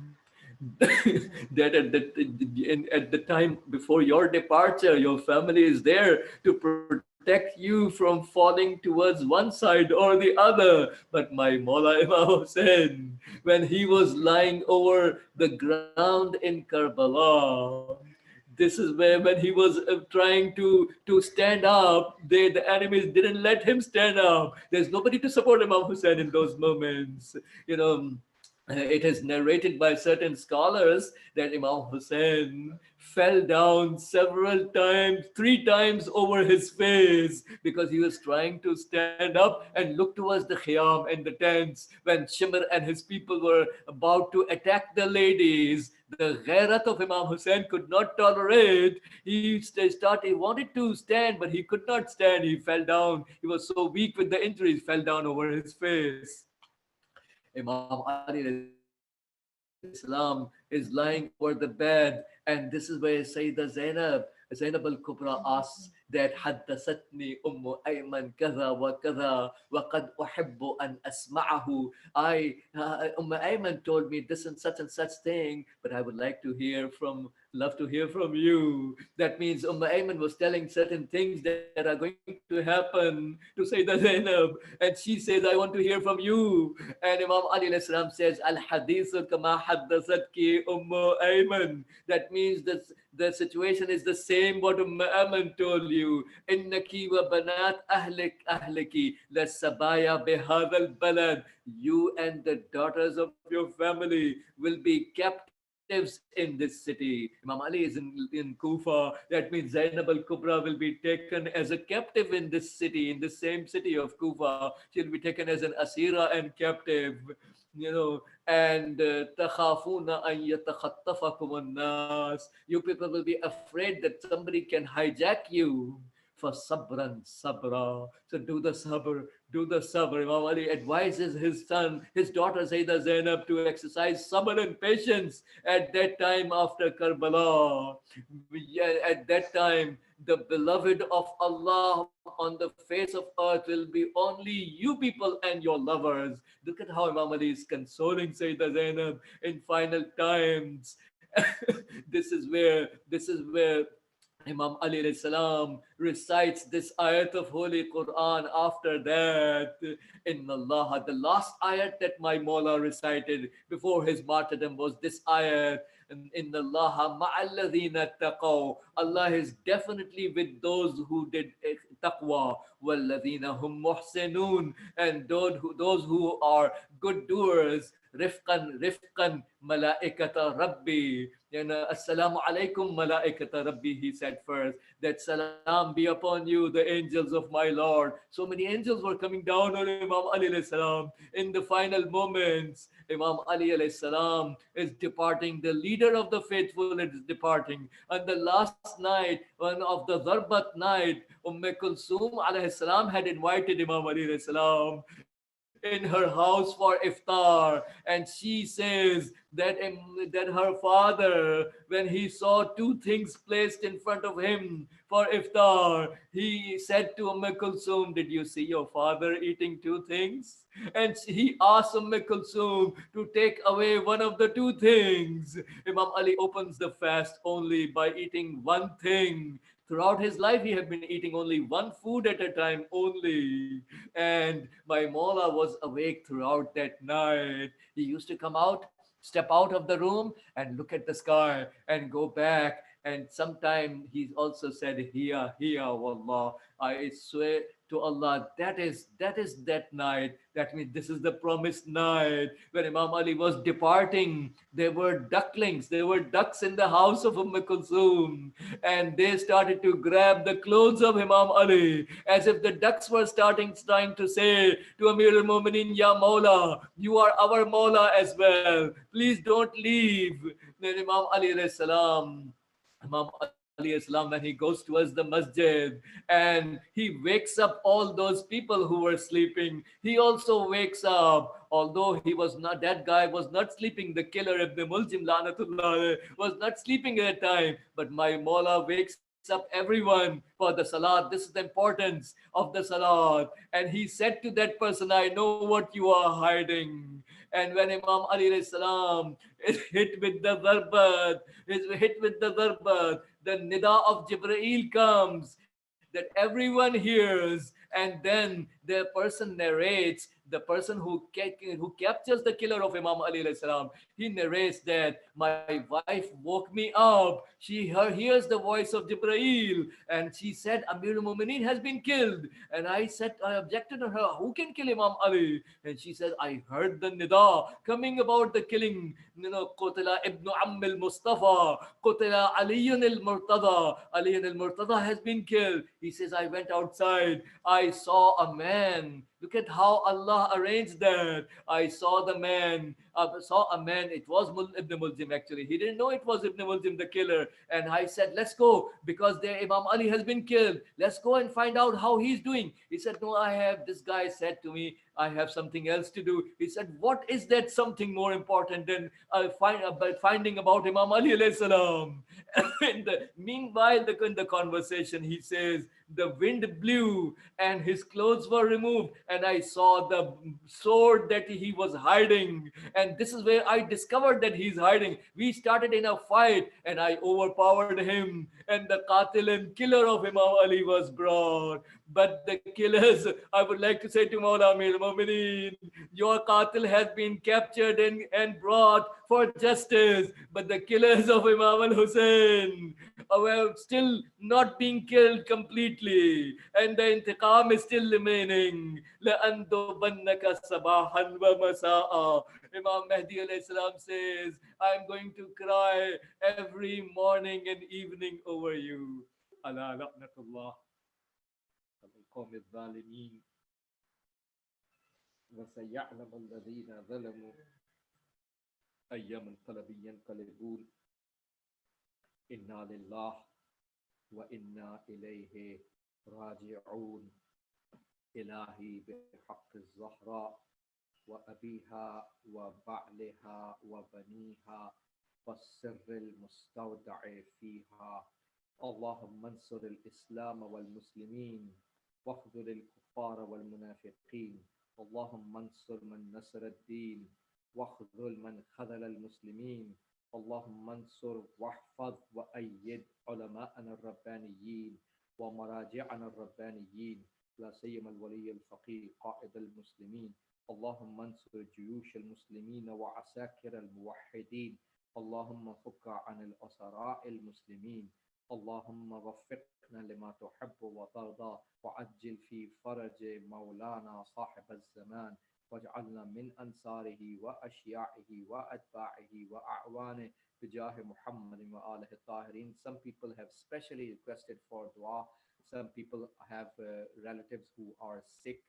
that at the time before your departure, your family is there to protect you from falling towards one side or the other. But my Mawla Imam Hussein, when he was lying over the ground in Karbala, this is where when he was trying to stand up, the enemies didn't let him stand up. There's nobody to support Imam Hussein in those moments. It is narrated by certain scholars that Imam Hussein fell down several times, 3 times over his face, because he was trying to stand up and look towards the khiyam and the tents when Shimr and his people were about to attack the ladies. The ghairat of Imam Hussein could not tolerate. He wanted to stand, but he could not stand. He fell down. He was so weak with the injuries, fell down over his face. Imam Ali Islam is lying over the bed, and this is where Sayyidah Zainab al-Kubra asks that حدثتني أم أيمن كذا وكذا وقد أحب أن أسمعه. Ayman told me this and such thing, but I would love to hear from you. That means Ayman was telling certain things that are going to happen to Sayyidah Zainab, and she says, I want to hear from you. And Imam Ali says, Al-Hadithu kama haddasatki Ayman. That means means that the situation is the same what Aman told you. Innaki wa banat ahliki la sabaya bihadal balad. You and the daughters of your family will be captives in this city. Imam Ali is in Kufa. That means Zainab al-Kubra will be taken as a captive in this city, in the same city of Kufa. She'll be taken as an asira and captive. And takhafuna an yatakhattafakum an-nas. You people will be afraid that somebody can hijack you. For sabran sabra. So do the sabr, do the sabr. Imam Ali advises his son, his daughter Sayyidah Zainab to exercise sabr and patience at that time after Karbala. At that time, the beloved of Allah on the face of earth will be only you people and your lovers. Look at how Imam Ali is consoling Sayyidah Zainab in final times. This is where Imam Ali alayhi salam recites this ayat of Holy Quran after that. Inna Allah, the last ayat that my Mawla recited before his martyrdom was this ayat. Inna Allah ma'alladhina taqaw. Allah is definitely with those who did taqwa. Walladhina hum muhsinun. And those who are good doers. Rifqan malaikata rabbi. Assalamu alaikum malaikata rabbi, he said first. That salam be upon you, the angels of my Lord. So many angels were coming down on Imam Ali alayhi salam. In the final moments, Imam Ali alayhi salam is departing. The leader of the faithful is departing. On the last night, one of the Darbat night, Kulsum alayhi salam had invited Imam Ali alayhi salam in her house for iftar, and she says that her father, when he saw two things placed in front of him for iftar, he said to Kulsum, did you see your father eating two things? And he asked Kulsum to take away one of the two things. Imam Ali opens the fast only by eating one thing. Throughout his life, he had been eating only one food at a time only. And my Mawla was awake throughout that night. He used to come out, step out of the room and look at the sky and go back. And sometime he also said, Hiya, wallah. I swear to Allah, that is that night. That means this is the promised night. When Imam Ali was departing, there were ducklings, there were ducks in the house of Kulsum, and they started to grab the clothes of Imam Ali, as if the ducks were trying to say to Amir al-Mu'minin, Ya Mawla, you are our Mawla as well. Please don't leave. Then Imam Ali Islam, when he goes towards the masjid and he wakes up all those people who were sleeping, he also wakes up. Although he was not, that guy was not sleeping, the killer Ibn Muljim Lanatullah was not sleeping at that time, but my Mawla wakes up everyone for the salat. This is the importance of the salat. And he said to that person, I know what you are hiding. And when Imam Ali salam is hit with the darbat, the nida of Jibreel comes, that everyone hears, and then the person narrates, the person who captures the killer of Imam Ali salam, he narrates that my wife woke me up. She hears the voice of Jibreel, and she said Amir al-Mu'minin has been killed. And I objected to her, who can kill Imam Ali? And she said, I heard the nida coming about the killing. Qutila ibn Amm al-Mustafa, Qutila Aliyun al-Murtada. Aliyun al-Murtada has been killed. He says, I went outside. I saw a man. Look at how Allah arranged that. I saw a man. It was Ibn Muljim actually. He didn't know it was Ibn Muljim, the killer. And I said, let's go, because their Imam Ali has been killed. Let's go and find out how he's doing. He said, no, this guy said to me, I have something else to do. He said, what is that something more important than finding about Imam Ali alayhi salam? Meanwhile, in the conversation, he says, the wind blew and his clothes were removed, and I saw the sword that he was hiding. And this is where I discovered that he's hiding. We started in a fight and I overpowered him, and the qatil and killer of Imam Ali was brought. But the killers, I would like to say to Mawla Amir al-mu'mineen. Your qatil has been captured and brought for justice, but the killers of Imam al-Hussein were still not being killed completely, and the intiqam is still remaining. لَأَنْدُبَنَّكَ صَبَاحًا وَمَسَاءً. Imam Mahdi alayhi salam says, I am going to cry every morning and evening over you. Ala la'natullah al-qawm al-zalimin wa saya'lam alladhina zalamu ayyam al-qalbi yanqalibun. Inna lillah wa inna ilayhi raji'un. Ilahi bihaqq az-zahra وأبيها وبعلها وبنيها والسر المستودع فيها. اللهم انصر الإسلام والمسلمين واخذل الكفار والمنافقين. اللهم انصر من نصر الدين واخذل من خذل المسلمين. اللهم انصر واحفظ وأيد علماءنا الربانيين ومراجعنا الربانيين، لا سيما الولي الفقيه قائد المسلمين. اللهم انصر جيوش المسلمين وعساكر الموحدين. اللهم فك عن الأسراء المسلمين. اللهم وفقنا لما تحب وترضى، وعجل في فرج مولانا صاحب الزمان، واجعلنا من أنصاره وأشياعه وأتباعه وأعوانه بجاه محمد وآله الطاهرين. Some people have specially requested for dua. Some people have relatives who are sick.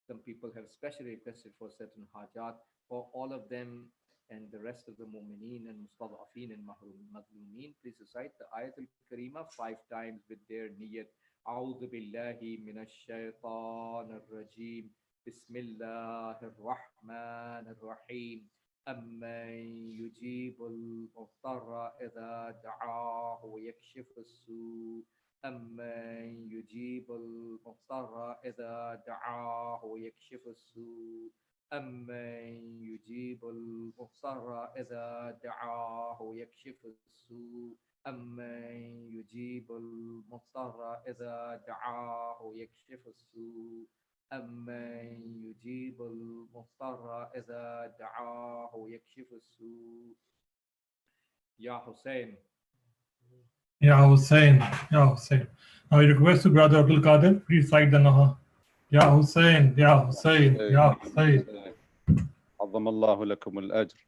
Some people have specially requested for certain hajat. For all of them and the rest of the mu'mineen and mustadafeen and mazlumeen, please recite the Ayatul Karima 5 times with their niyat. A'udhu billahi minash shaitanir rajim. Bismillahir rahmanir rahim. Amman yujibul muhtarra idha da'ahu wa yakshifu as-su'. أمن يجيب المضطر إذا دعاه ويكشف السوء. أمن يجيب المضطر إذا دعاه ويكشف السوء. أمن يجيب المضطر إذا دعاه ويكشف السوء. أمن يجيب المضطر إذا دعاه ويكشف السوء. يا حسين. Ya Hussein, Ya Hussein. Now I request to Brother Abdul Qadir, please cite the Naha. Ya Hussein, Ya Hussein, Ya Hussein. عظم الله لكم الأجر.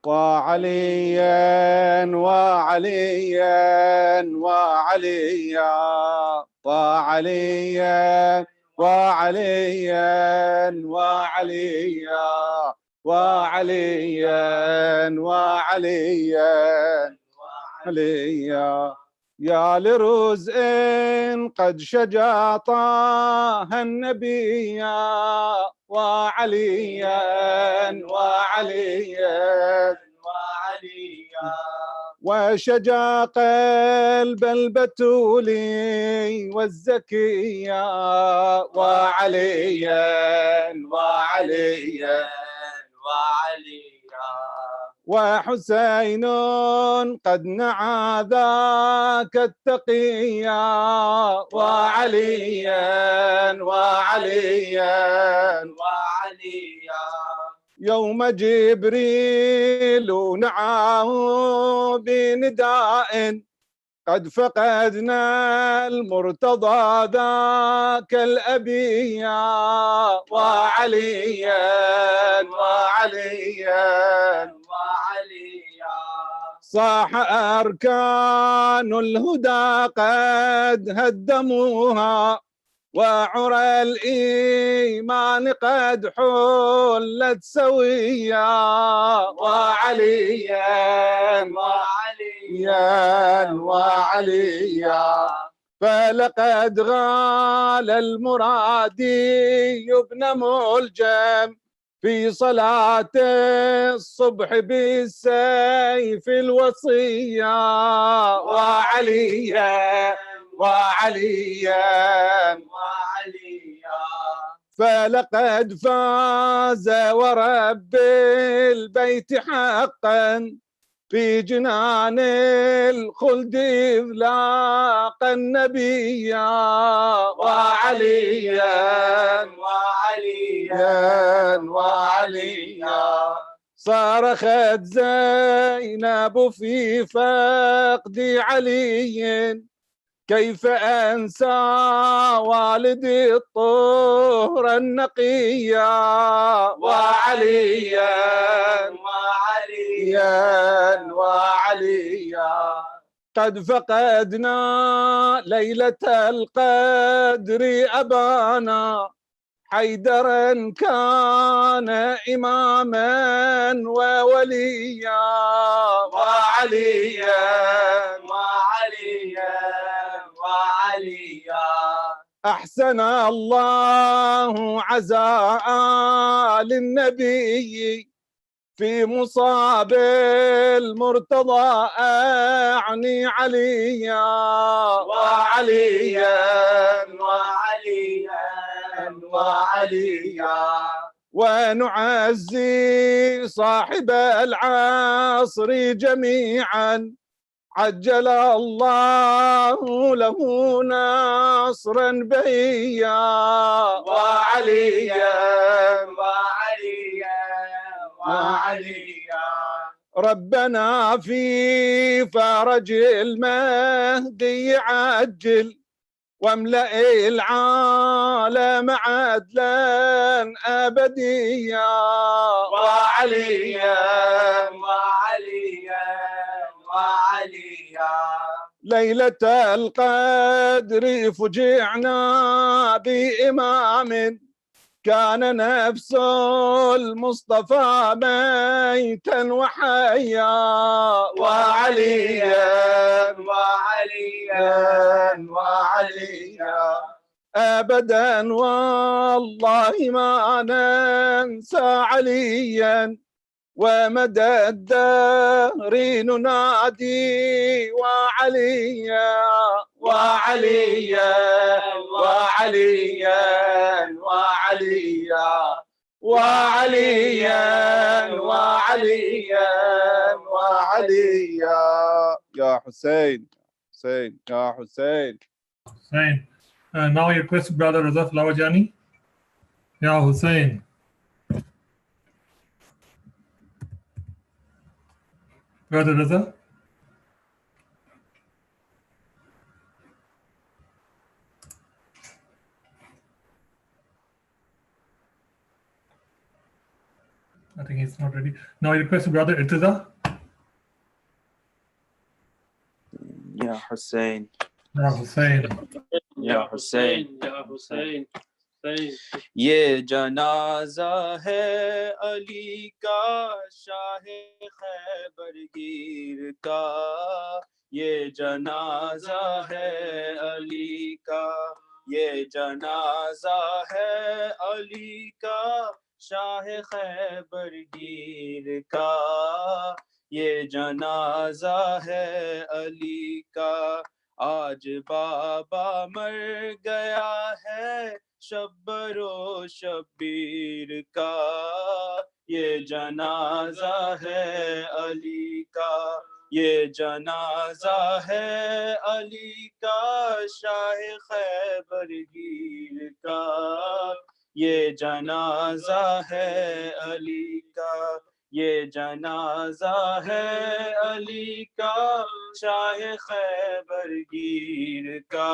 وعليا وعليا وعليا وعليا وعليا وعليا وعليا وعليا عليا. يا لرزء قد شجع طه النبي وعليا وعليا وعليا. وشجع قلب البتول والزكية وعليا وعليا وعليا. وحسين قد نعى ذاك التقيا وعليا وعليا وعليا. يوم جبريل نعاه بنداء قد فقدنا المرتضى ذاك الأبيا وعليا وعليا وعليا. صاح أركان الهدى قد هدموها وعرى الإيمان قد حلت سويا وعليا وعليا وعليا. فلقد غال المرادي ابن ملجم في صلاة الصبح بالسيف الوصية وعليا وعليا وعليا. فلقد فاز ورب البيت حقا في جنان الخلد إذ لاقى النبي وعليا وعليا صرخت زينب في فقد علي كيف أنسى والدي الطهر النقيا وعليا قد فقدنا ليلة القدر أبانا حيدرا كان إماما ووليا وعليا أحسن الله عزاء للنبي في مصاب المرتضى أعني عليا وعليا ونعزي صاحب العصر جميعا عجل الله له نصرا بهيا وعليا ربنا في فرج المهدي عجل واملأ العالم عدلا أبديا وعليا ليلة القدر فجعنا بإمام كان نفس المصطفى ميتا وحيا وعليا أبدا والله ما ننسى عليا ومدى الدهر ننادي وعليا يا حسين يا حسين. Hussein. Now I request Brother Raza Flawajani. Ya Hussein. Brother Raza. I think he's not ready. Now I request Brother Irtiza. Ya Hussein. Ya Hussein. Ya Hussein. ये जनाजा है अली का शाह खैबर गिर का ये जनाजा है अली का ये जनाजा है अली का शाह खैबर गिर का ये जनाजा है अली का आज बाबा मर गया है शब्बरो शब्बीर का ये जनाजा है अली का ये जनाजा है अली का शाह खैबर गिर का ये जनाजा है अली का ये जनाजा है अली का शाह खैबर गिर का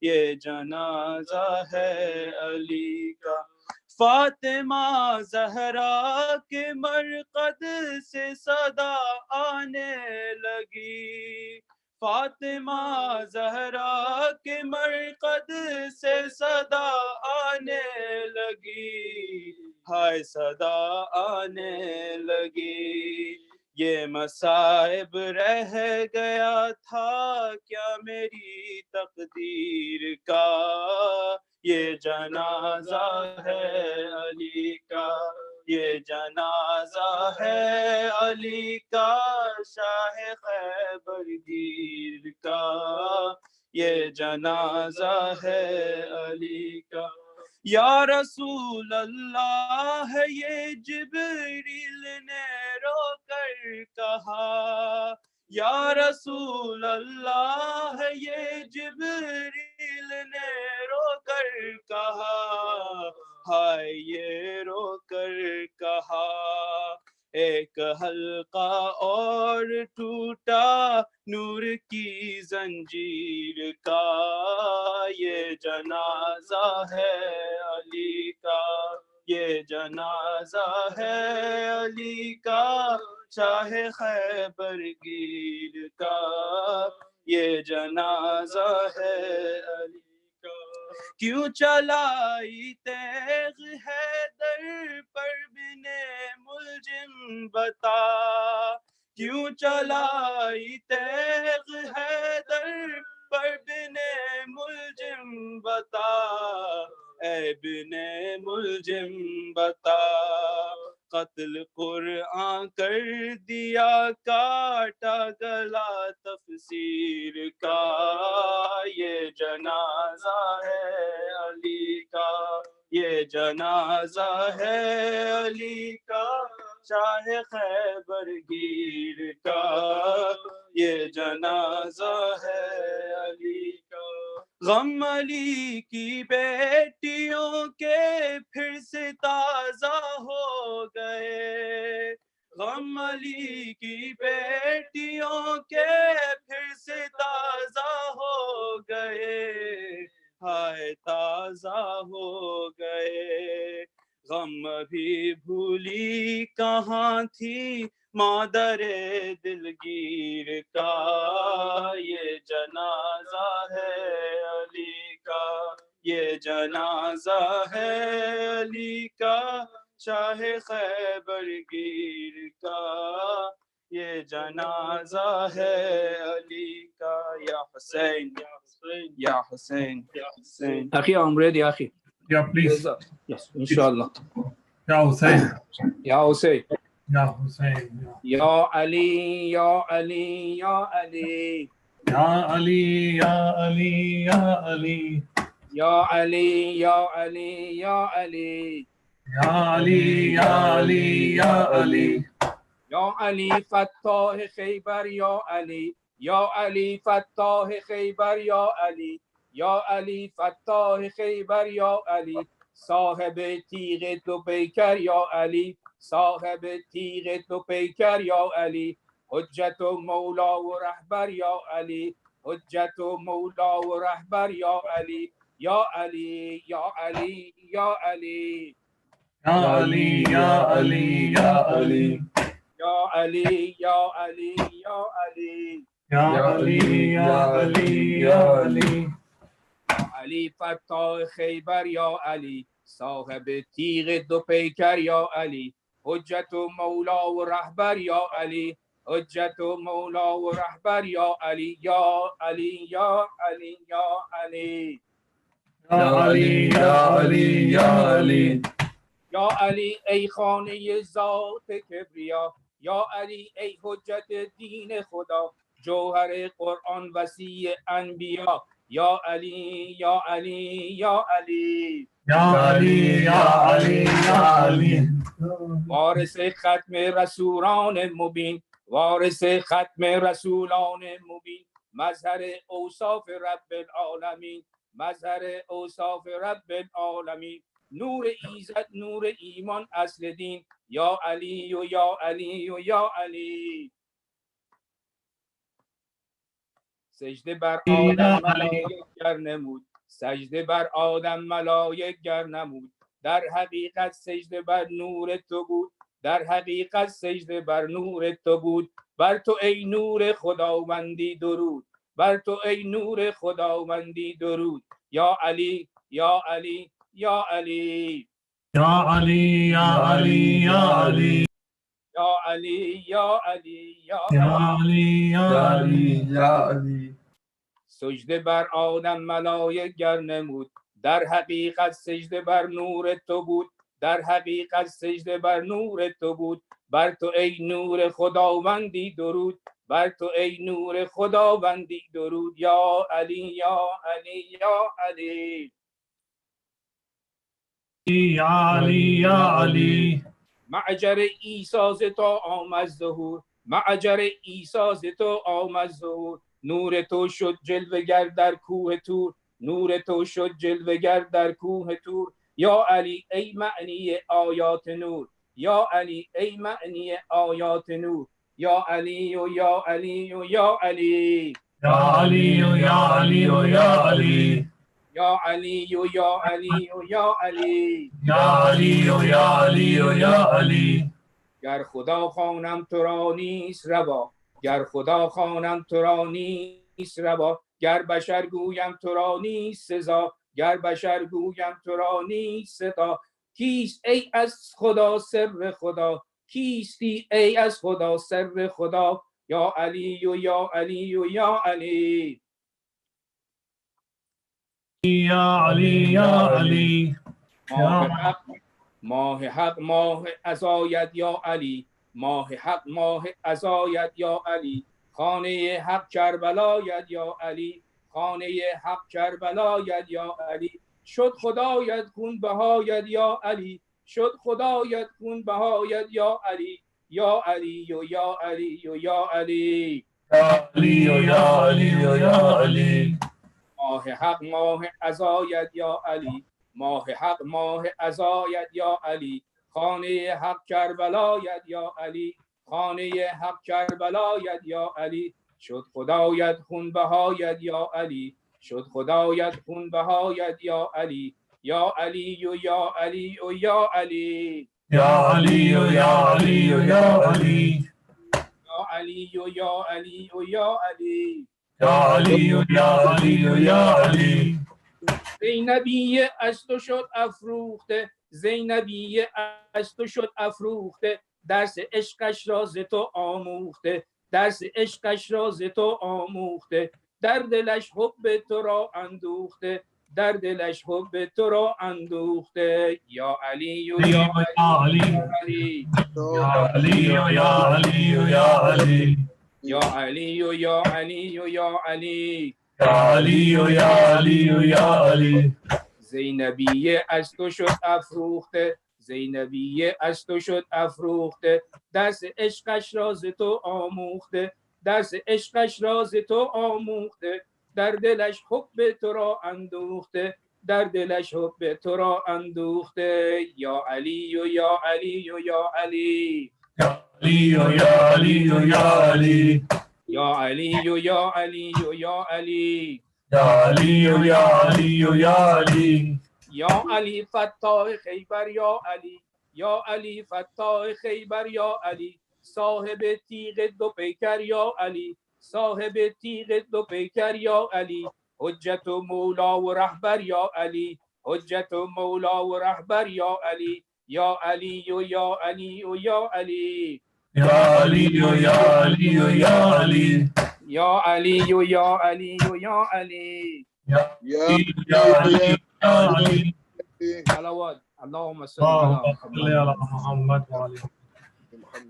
ये जनाजा है अली का फातिमा ज़हरा के मरकद से सदा आने लगी फातिमा ज़हरा के मरकद से सदा आने लगी हाय सदा आने लगी ये मसाइब रह गया था क्या मेरी तकदीर का ये जनाजा है अली का ये जनाजा है अली का शाह खैबर गिर का ये जनाजा है अली का या रसूल अल्लाह ये जिब्रील ने रो कर कहा या रसूल अल्लाह ये जिब्रील ने रो कर कहा हाय ये रो कर कहा एक हल्का और टूटा नूर की जंजीर का ये जनाजा है अली का ये जनाजा है अली का चाहे खैबर गिर का ये जनाजा है अली का क्यों चलाई तेग है दर पर बिने मुलजिम बता क्यों चलाई तेग है दर पर बिने मुलजिम बता ऐ बिने मुलजिम बता कत्ल कुरआन कर दिया काटा गला तफसीर का ये जनाजा है अली का ये जनाजा है अली का चाहे खैबर गिर का ये जनाजा है अली का गम अली की बेटियों के फिर से ताजा हो गए गम अली की बेटियों के फिर से ताजा हो गए हाय ताजा हो गए गम भी भूली कहाँ थी मादरे दिलगीर का ये जनाजा है अली का ये जनाजा है अली का चाहे खैबर गिर का ये जनाजा है अली का या हुसैन या हुसैन या हुसैन या Hussain Akhi, I'm ready, Akhi. Yeah, please. Yes, inshallah. Ya Hussein. Ya Hussein. Ya Hussein. Ya Ali, Ya Ali, Ya Ali. Ya Ali, Ya Ali, Ya Ali. Ya Ali, Ya Ali, Ya Ali. Ya Ali, Ya Ali, Ya Ali. Ya Ali, Fattah Khaybar, Ya Ali. Ya Ali, Fattah Khaybar, Ya Ali. Ya Ali, Fattah Khaybar, Ya Ali. صاحب تیغ تو پیکر یا علی صاحب تیغ تو پیکر یا علی حجت و مولا و رهبر یا علی حجت و مولا و رهبر یا علی یا علی یا علی یا علی Ya Ali, Ya Ali, Ya Ali. یا علی یا علی یا علی Ya Ali, Ya Ali, Ya Ali. علی فتاح خیبر یا علی صاحب تیغ دو پیکر یا علی حجت و مولا و رهبر یا علی حجت و مولا و رهبر یا علی یا علی یا علی یا علی Ya Ali, Ya Ali, Ya Ali. یا علی ای خانه ذات کبریا یا علی ای حجت دین خدا جوهر قرآن وسیع انبیا یا علی یا علی یا علی Ya Ali, Ya Ali, Ya Ali. وارث ختم رسولان مبین وارث ختم رسولان مبین مظهر اوصاف رب العالمین مظهر اوصاف رب العالمین نور ایزد نور ایمان اصل دین یا علی و یا علی و یا علی سجده بر آدم ملائک گر نمود سجده بر آدم ملائک گر نمود در حقیقت سجده بر نور تو بود در حقیقت سجده بر نور تو بود بر تو ای نور خداوندی درود بر تو ای نور خداوندی درود یا علی یا علی یا علی Ya Ali, Ya Ali, Ya Ali. یا علی یا علی یا Ya Ali, Ya Ali, Ya Ali. سجده بر آدم ملائک گر نمود در حقیقت سجده بر نور تو بود در حقیقت سجده بر نور تو بود بر تو ای نور خداوندی درود بر تو ای نور خداوندی درود یا علی یا علی یا علی Ya Ali, Ya Ali. معجر عیسی ز تو آمد ظهور، معجر عیسی ز تو آمد ظهور. نور تو شد جلوه گر در کوه طور، نور تو شد جلوه گر در کوه طور. یا علی ای معنی آیات نور، یا علی ای معنی آیات نور. یا علی و یا علی و یا علی، یا علی و یا علی و یا علی، یا علی و یا علی و یا علی. یا علی و یا علی و یا علی. گر خدا خوانم تو را نیست روا، گر خدا خوانم تو را نیست روا. گر بشر گویم تو را نیست سزا، گر بشر گویم تو را نیست سزا. کیست ای از خدا سر خدا، کیستی ای از خدا سر خدا. یا علی و یا علی و یا علی. یا علی یا علی. ماه حق ماه حق ماه عزایت یا علی، ماه حق ماه عزایت یا علی. خانه حق کربلایت یا علی، خانه حق کربلایت یا علی. شد خدایت خون بهایت یا علی، شد خدایت خون بهایت یا علی. یا علی و یا علی و یا علی. یا علی و یا علی و یا علی. ماه حق ماه عزایت یا علی، ماه حق ماه عزایت یا علی. خانه حق کربلایت یا علی، خانه حق کربلایت یا علی. شد خدایت خون بهایت یا علی، شد خدایت خون بهایت یا علی. یا علی و یا علی و یا علی. یا علی و یا علی و یا علی. یا علی و یا علی و یا علی. یا علی و یا علی و یا علی. زینبی از تو شد افروخته، زینبی از تو شد افروخته. درس عشقش را ز تو آموخته، درس عشقش را ز تو آموخته. در دلش حب تو را اندوخته، در دلش حب تو را اندوخته. یا علی و یا علی، یا علی و یا علی و یا علی. یا علی و یا علی و یا علی. یا علی و یا علی و یا علی. زینبی از تو شد افروخته، زینبی از تو شد افروخته. درس عشقش را ز تو آموخته، درس عشقش را ز تو آموخته. در دلش حب تو را اندوخته، در دلش حب تو را اندوخته. یا علی و یا علی و یا علی. یا علی و یا علی و یا علی. یا علی و یا علی و یا علی. یا علی و یا علی و یا علی. یا علی فتاح خیبر یا علی، یا علی فتاح خیبر یا علی. صاحب تیغ دو پیکر یا علی، صاحب تیغ دو پیکر یا علی. حجت و مولا و رهبر یا علی، حجت و مولا و رهبر یا علی. یا علی و یا علی و یا علی. یا علی و یا علی و یا علی. یا علی و یا علی و یا علی. یا علی و یا علی. صلوات. اللهم صل علی Muhammad wa ali.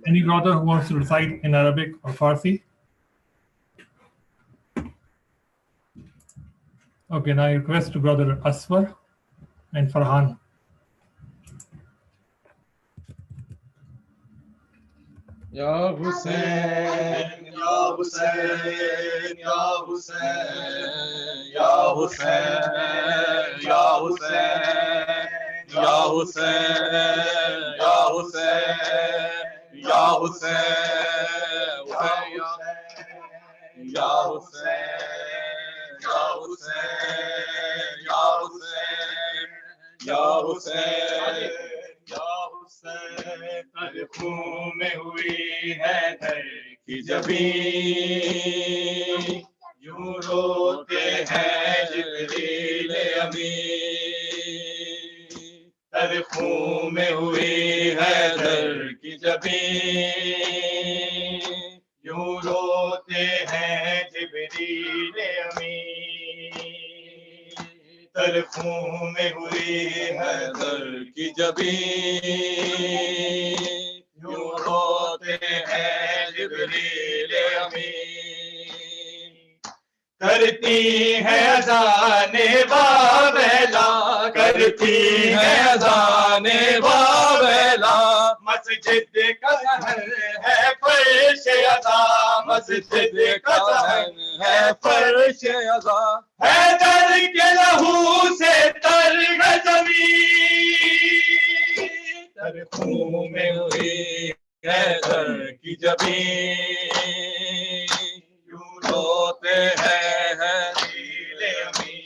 Any brother who wants to recite in Arabic or Farsi? Okay, now I request to brother Aswar and Farhan. Ya Hussein, Ya Hussein, Ya Hussein, Ya Hussein, Ya Hussein, Ya Hussein, Ya Hussein, Ya Hussein, Ya Hussein, Ya Hussein, Ya Hussein, Ya Hussein, Ya Hussein. खून में हुई है दर की जबीं, यूं रोते हैं जिब्रील अमीन। दर खून में हुई है दर की जबीं, यूं रोते हैं जिब्रील अमीन। दर खून में हुई है दर की जबीं, यूं रोते हैं जिब्रील अमीन। करती है अज़ाने बाबेला, करती है अज़ाने बाबेला, मस्जिद का सहन है फर्श अज़ा, मस्जिद का सहन है फर्श अज़ा। हैदर के लहू से तर है ज़मीन, तर खून में हुई हैदर की जबीन, यूं रोते हैं दिले अमीन।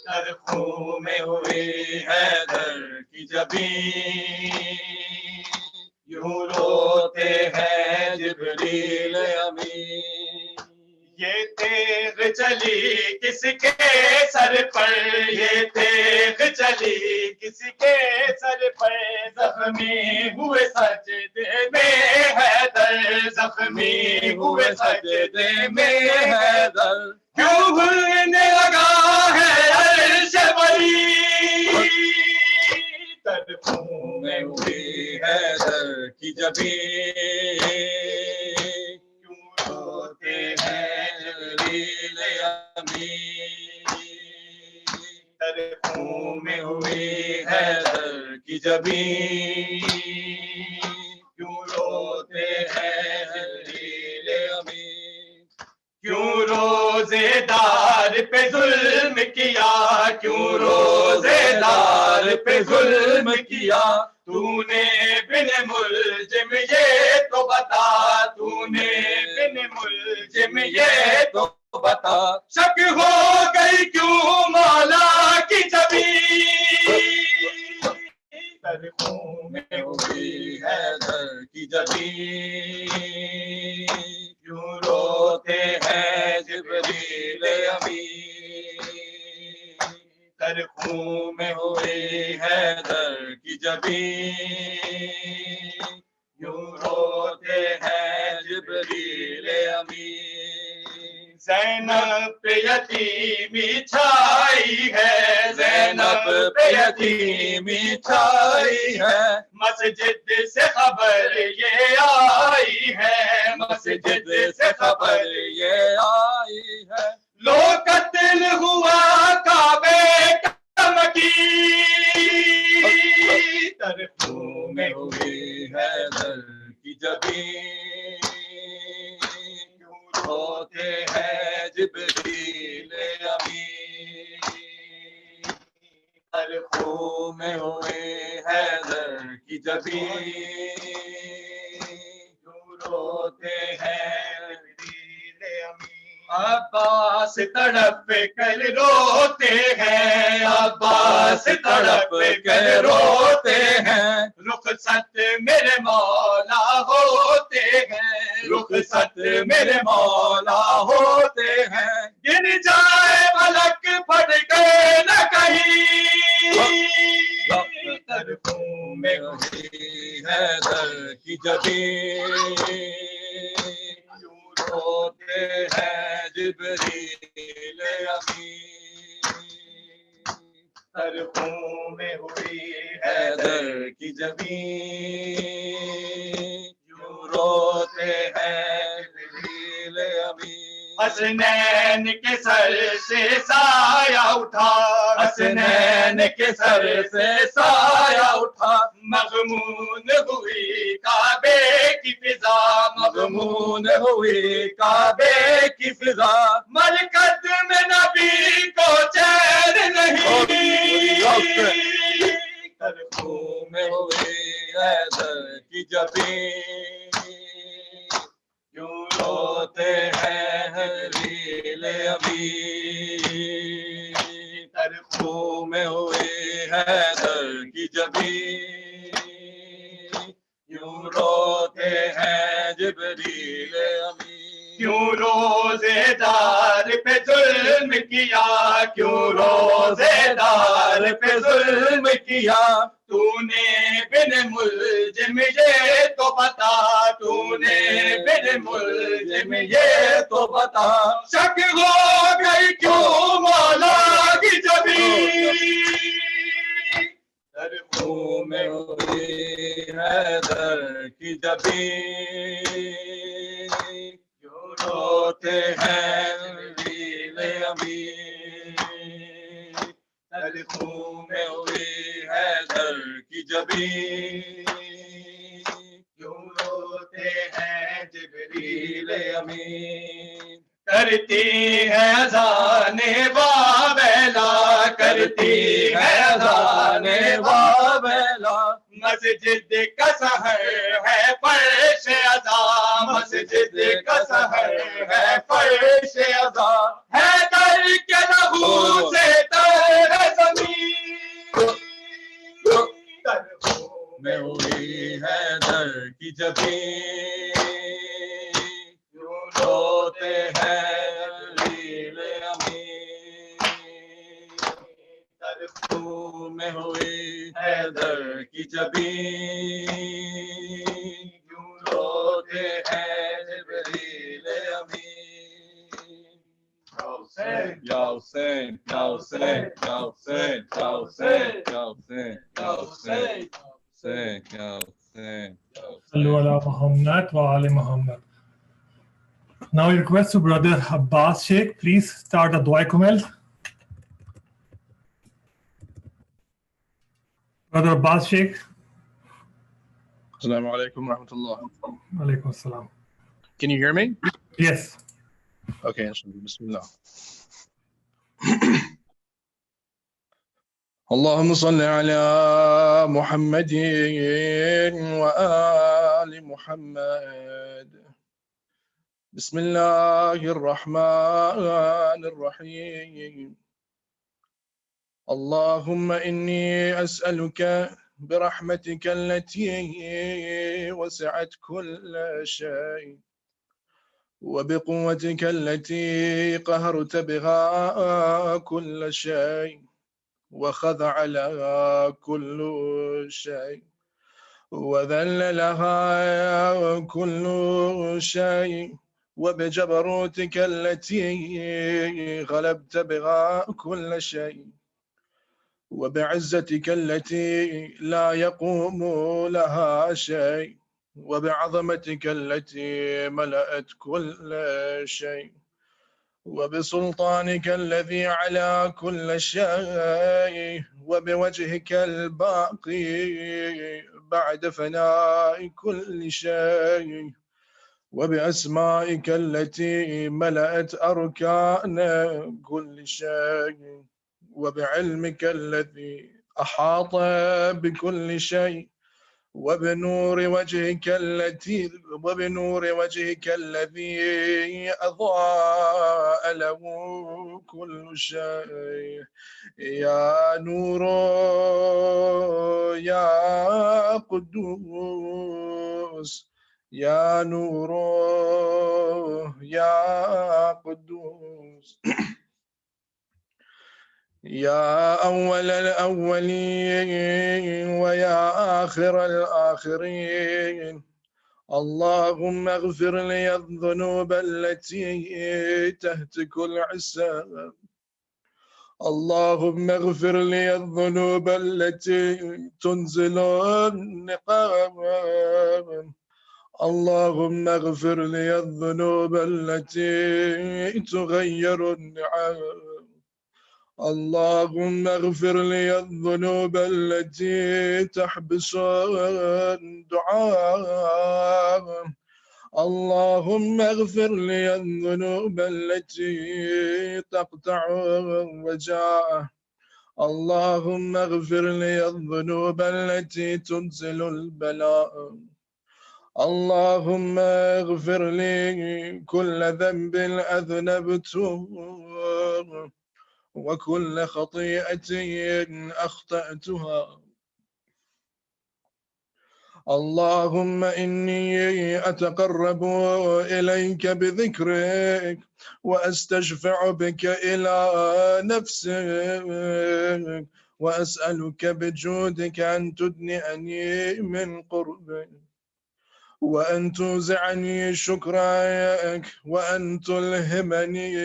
तर खून में हुई हैदर की जबीन, यूं रोते हैं जिब्रील अमीन। ये तेग चली किसके सर पर, ये तेग चली किसके सर पर, जख्मी हुए सजदे में हैदर, जख्मी हुए सजदे में हैदर। क्यों भूलने लगा है अर्श वली, तर खून में हुई हैदर की जबीन, क्यों रोते हैं जिब्रील अमीन। तर खून में हुई हैदर की जबीन, क्यों रोते हैं जिब्रील अमीन। क्यों रोजेदार पे जुल्म किया, क्यों रोजेदार पे जुल्म किया, तूने बिन मुल्जिम ये तो बता, तूने बिन मुल्जिम ये तो बता। शक हो गई क्यों मौला की जबीन, तर खून में हुई हैदर की जबीन, क्यों रोते हैं जिब्रील अमीन। तर खून में हुई हैदर की जबीन, क्यों रोते हैं जिब्रील अमीन। ज़ैनब पे यतीमी छाई है, ज़ैनब पे यतीमी छाई है, मस्जिद से खबर ये आई है, मस्जिद से खबर ये आई है। लो कत्ल हुआ काबे का मकीन, तर खून में हुई हैदर की जबीन, क्यों रोते हैं जिब्रील अमीन। तर खून में हुई हैदर की जबीन, क्यों रोते हैं जिब्रील अमीन। अब्बास तड़प कर रोते हैं, अब्बास तड़प कर रोते हैं, रुखसत मेरे मौला होते हैं, रुखसत मेरे मौला होते हैं। गिर जाए फलक फट गए न कहीं, तर खून में हुई हैदर की जबीन, रोते हैं जिब्रील अमीन। तर खून में हुई हैदर की जबीन, यूं रोते हैं जिब्रील अमीन। हसनैन के सर से साया उठा, हसनैन के सर से साया उठा, मगमून हुई काबे की फिजा, मगमून हुई काबे की फिजा। मरकज में नबी को चैन नहीं, तर खून में हुई हैदर की जबीन, क्यों रोते हैं जिब्रील अमीन। तर खून में हुई हैदर की जबीन, क्यों रोते हैं जिब्रील अमीन। क्यों रोजेदार पे जुल्म किया, क्यों रोजेदार पे जुल्म किया, तूने बिन मुल्जिम ये तो बता, तूने बिन मुल्जिम ये तो बता। शक हो गई क्यों मौला की जबीन, तर खून में हुई हैदर की जबीन, क्यों रोते हैं जिब्रील अमीन। तर खून में हुई हैदर की जबीं क्यों रोते हैं जिब्रील अमीन। करती है अज़ाने बाबेला, करती है अज़ाने बाबेला, मस्जिद का सहर है फर्श अज़ा, मस्जिद का सहर है फर्श अज़ा, है दर के लहू से तर ज़मीन, में हुई है दर की जबीं क्यों रोते हैं जिब्रील अमीन। तरफू में हुई है दर की जबीं क्यों रोते हैं जिब्रील अमीन। Ya Hussein, Ya Hussein, Ya Hussein, Ya Hussein, Ya Hussein, Ya Hussein, Ya Hussein, Sallu ala Muhammad wa ali Muhammad. Now I request to Brother Abbas Sheikh, please start the dua kumel. Brother Abbas Sheikh. Assalamu alaikum warahmatullah. Alaikum assalam. Can you hear me? Yes. Okay, bismillah. اللهم صل على محمد وآل محمد. بسم الله الرحمن الرحيم. اللهم إني أسألك برحمتك التي وسعت كل شيء وبقوتك التي قهرت بها كل شيء وخضع لها كل شيء وذل لها كل شيء وبجبروتك التي غلبت بها كل شيء وبعزتك التي لا يقوم لها شيء وبعظمتك التي ملأت كل شيء وبسلطانك الذي على كل شيء وبوجهك الباقي بعد فناء كل شيء وبأسمائك التي ملأت أركان كل شيء وبعلمك الذي أحاط بكل شيء وبنور وجهك الذي أضاء له كل شيء. يا نور يا قدوس، يا نور يا قدوس، يا أول الأولين ويا آخر الآخرين. اللهم اغفر لي الذنوب التي تهتك العسام، اللهم اغفر لي الذنوب التي تنزل النقام، اللهم اغفر لي الذنوب التي تغير النعم، اللهم اغفر لي الذنوب التي تحبس الدعاء، اللهم اغفر لي الذنوب التي تقطع الرجاء، اللهم اغفر لي الذنوب التي تنزل البلاء، اللهم اغفر لي كل ذنب أذنبته وكل خطيئة أخطأتها. اللهم إني أتقرب إليك بذكرك وأستشفع بك إلى نفسك وأسألك بجودك أن تدنئني من قربك وأن توزعني شكرك وأن تلهمني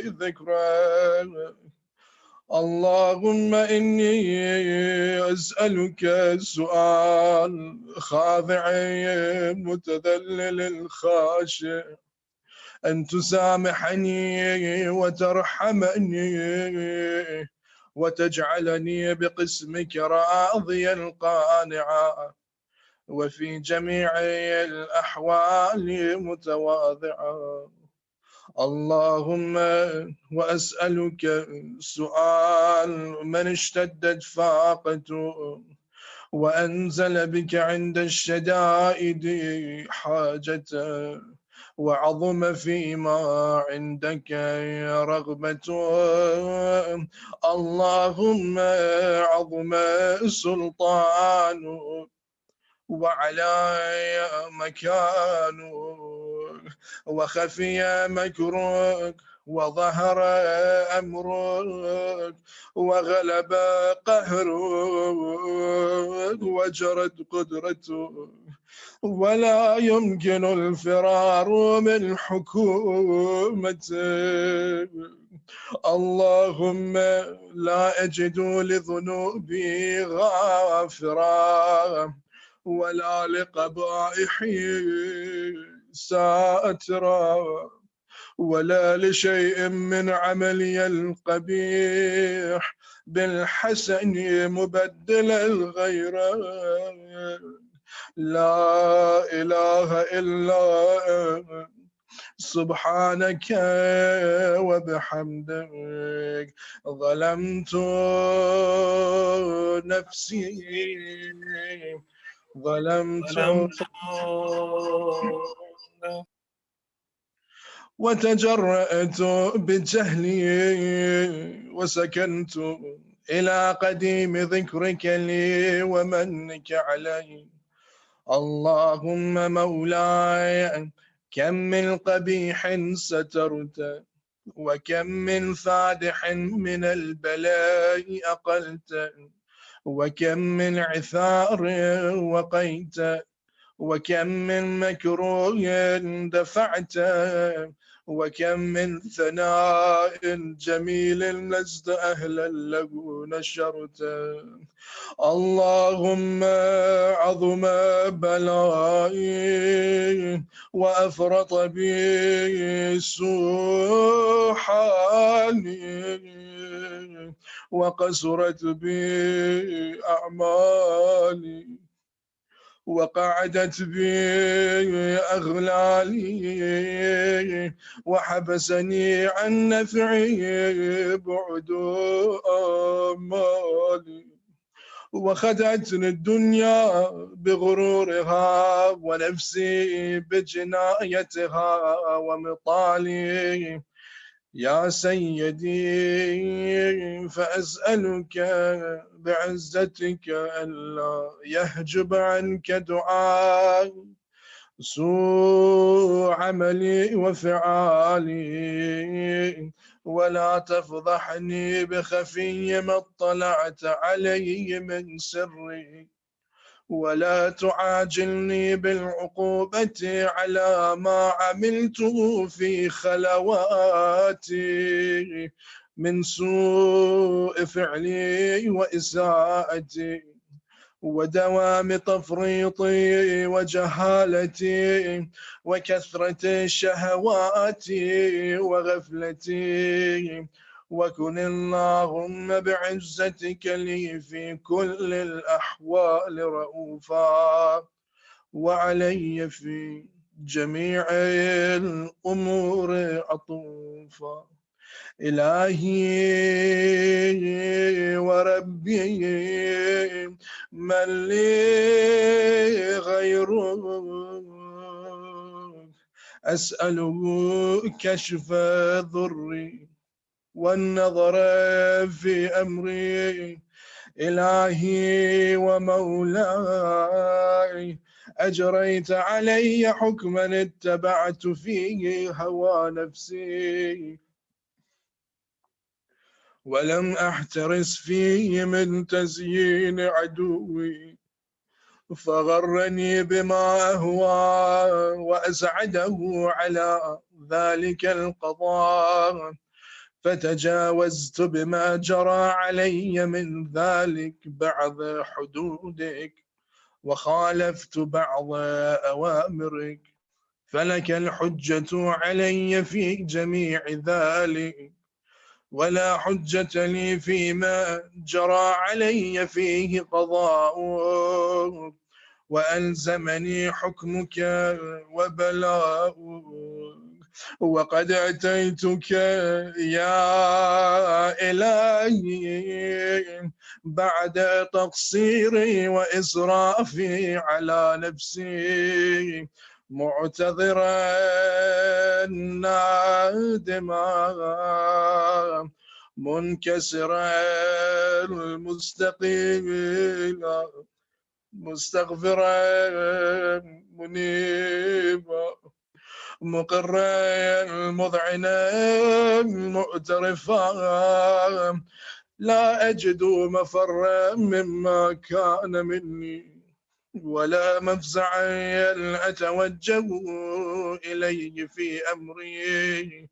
ذكرك. اللهم إني أسألك سؤال خاضع متذلل خاشع أن تسامحني وترحمني وتجعلني بقسمك راضيا قانعا، وفي جميع الأحوال متواضعا. اللهم وأسألك سؤال من اشتدت فاقته وأنزل بك عند الشدائد حاجته، وعظم فيما عندك رغبته. اللهم عظم سلطانه وعلى مكانه، وخفي مكرك، وظهر أمرك، وغلب قهرك، وجرت قدرتك، ولا يمكن الفرار من حكومتك. اللهم لا أجد لذنوبي غافرا، ولا لقبائحي ساترا، ولا لشيء من عملي القبيح بالحسن مبدل الغير. لا إله إلا أنت سبحانك وبحمدك ظلمت نفسي، وتجرأت بجهلي، وسكنت إلى قديم ذكرك لي ومنك علي. اللهم مولاي، كم من قبيح سترت، وكم من فادح من البلاء أقلت، وكم من عثار وقيت، وكم من مكروه دفعت، وكم من ثناء جميل لست أهلا له نشرت. اللهم عظم بلائي، وأفرط بي سوء حالي، وقسرت بي أعمالي، وقعدت بي أغلالي، وحبسني عن نفعي بعد آمالي، وخدعتني الدنيا بغرورها، ونفسي بجنايتها ومطالي. يا سيدي، فأسألك بعزتك ألا يحجب عنك دعاء سوء عملي وفعالي، ولا تفضحني بخفي ما اطلعت عليه من سري، ولا تعاجلني بالعقوبة على ما عملته في خلواتي من سوء فعلي وإساءتي، ودوام تفريطي وجهالتي، وكثرة شهواتي وغفلتي. وكن اللهم بعزتك لي في كل الأحوال رؤوفا، وعلي في جميع الأمور عطوفا. إلهي وربي، من لي غيرك؟ أسأله كشف ضري والنظر في أمري. إلهي ومولاي، أجريت علي حكما اتبعت فيه هوى نفسي، ولم أحترس فيه من تزيين عدوي، فغرني بما أهوى وأسعده على ذلك القضاء، فتجاوزت بما جرى علي من ذلك بعض حدودك، وخالفت بعض أوامرك، فلك الحجة علي في جميع ذلك. ولا حجة لي فيما جرى علي فيه قضاؤك، وألزمني حكمك وبلاؤك. وقد أتيتك يا إلهي بعد تقصيري وإسرافي على نفسي، معتذرا نادما منكسرا مستقيلا مستغفرا منيبا مقرا مذعنا مؤترفا، لا أجد مفرا مما كان مني، ولا مفزعا أتوجه إليه في أمري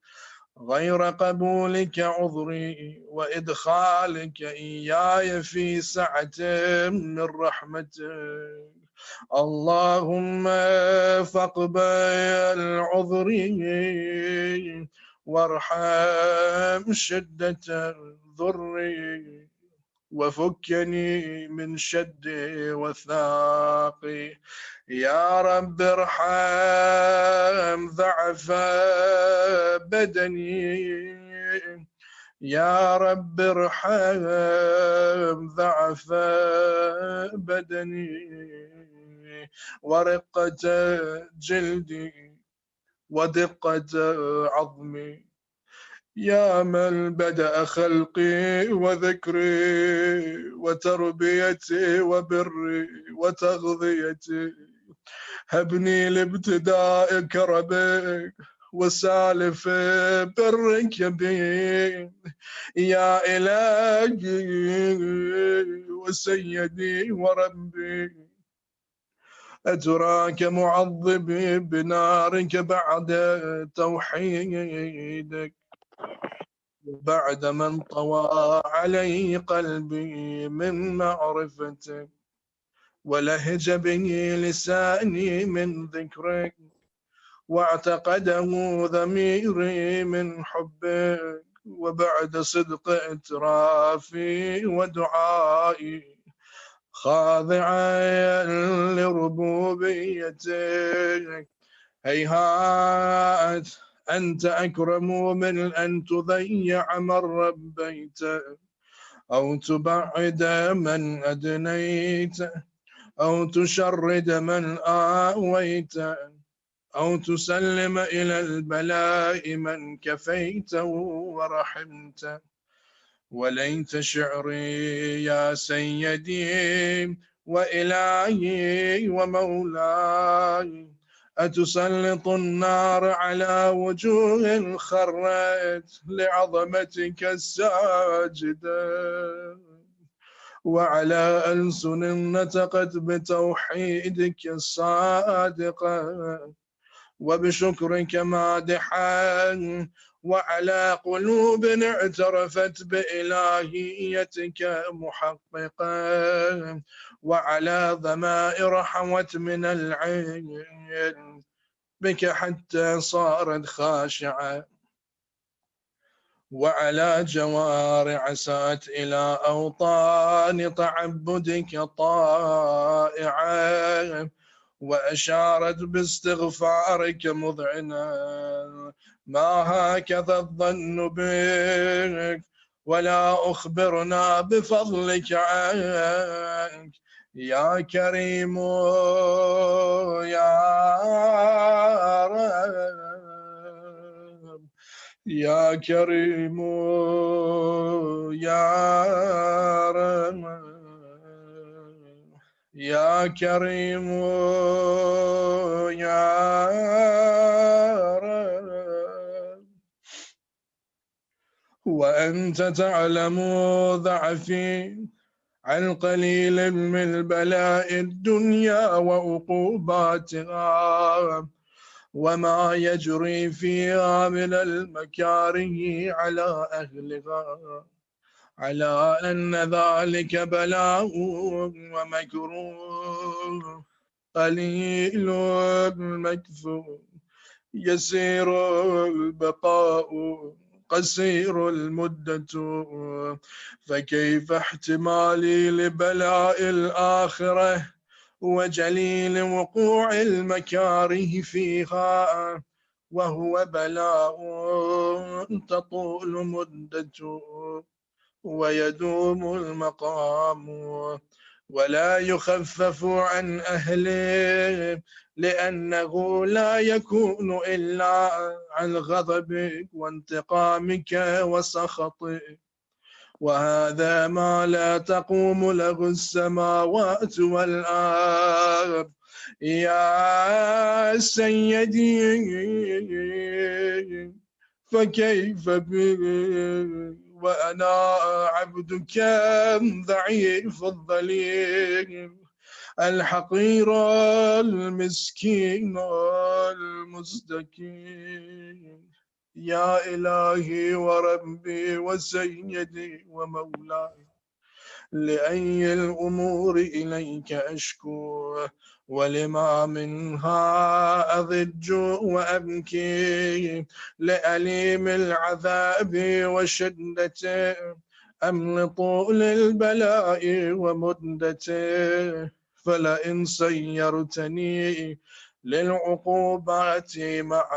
غير قبولك عذري وإدخالك إياي في سعة من رحمتك. اللهم فاقبل عذري وارحم شدة ضري، وفكني من شد وثاقي. يا رب ارحم ضعف بدني، يا رب ارحم ضعف بدني ورقة جلدي ودقة عظمي. يا من بدأ خلقي وذكري وتربيتي وبري وتغذيتي، هبني لابتداء كربك وسالف برك بي يا إلهي وسيدي وربي. أتراك معذبي بنارك بعد توحيدك، بعد من طوى علي قلبي من معرفتك، ولهج به لساني من ذكرك، واعتقده ضميري من حبك، وبعد صدق اعترافي ودعائي خاضعا لربوبيتك. هيهات أنت أكرم من أن تضيع من ربيت، أو تبعد من أدنيت، أو تشرد من آويت، أو تسلم إلى البلاء من كفيت ورحمت. وليت شعري يا سيدي وإلهي ومولاي، أتسلط النار على وجوه خرت لعظمتك الساجدة، وعلى ألسن نطقت بتوحيدك الصادقة وبشكرك مادحا، وعلى قلوب اعترفت بإلهيتك محققا، وعلى ضمائر حوت من العين بك حتى صارت خاشعة، وعلى جوارع سات إلى أوطان تعبدك طائعة، وأشارت باستغفارك مذعنا. ما هكذا الظن بك، ولا أخبرنا بفضلك عنك. يا كريم يا رب، يا كريم يا رب، يا كريم يا رب. وأنت تعلم ضعفي عن قليل من بلاء الدنيا وعقوباتها، وما يجري فيها من المكاره على أهلها، على أن ذلك بلاء ومكروه قليل المكثور يسير البقاء قصير المدة، فكيف احتمالي لبلاء الآخرة وجليل وقوع المكاره فيها، وهو بلاء تطول مدته ويدوم المقام، ولا يخفف عن أهله، لأنه لا يكون إلا عن غضبك وانتقامك وسخطك، وهذا ما لا تقوم له السماوات والأرض. يا سيدي فكيف بي وأنا عبدك ضعيف الضليل الحقير المسكين المستكين. يا إلهي وربي وسيدي ومولاي، لأي الأمور إليك أشكو، ولما منها أضج وأبكي، لأليم العذاب وشدته أم لطول البلاء ومدته؟ فلئن سيرتني للعقوبات مع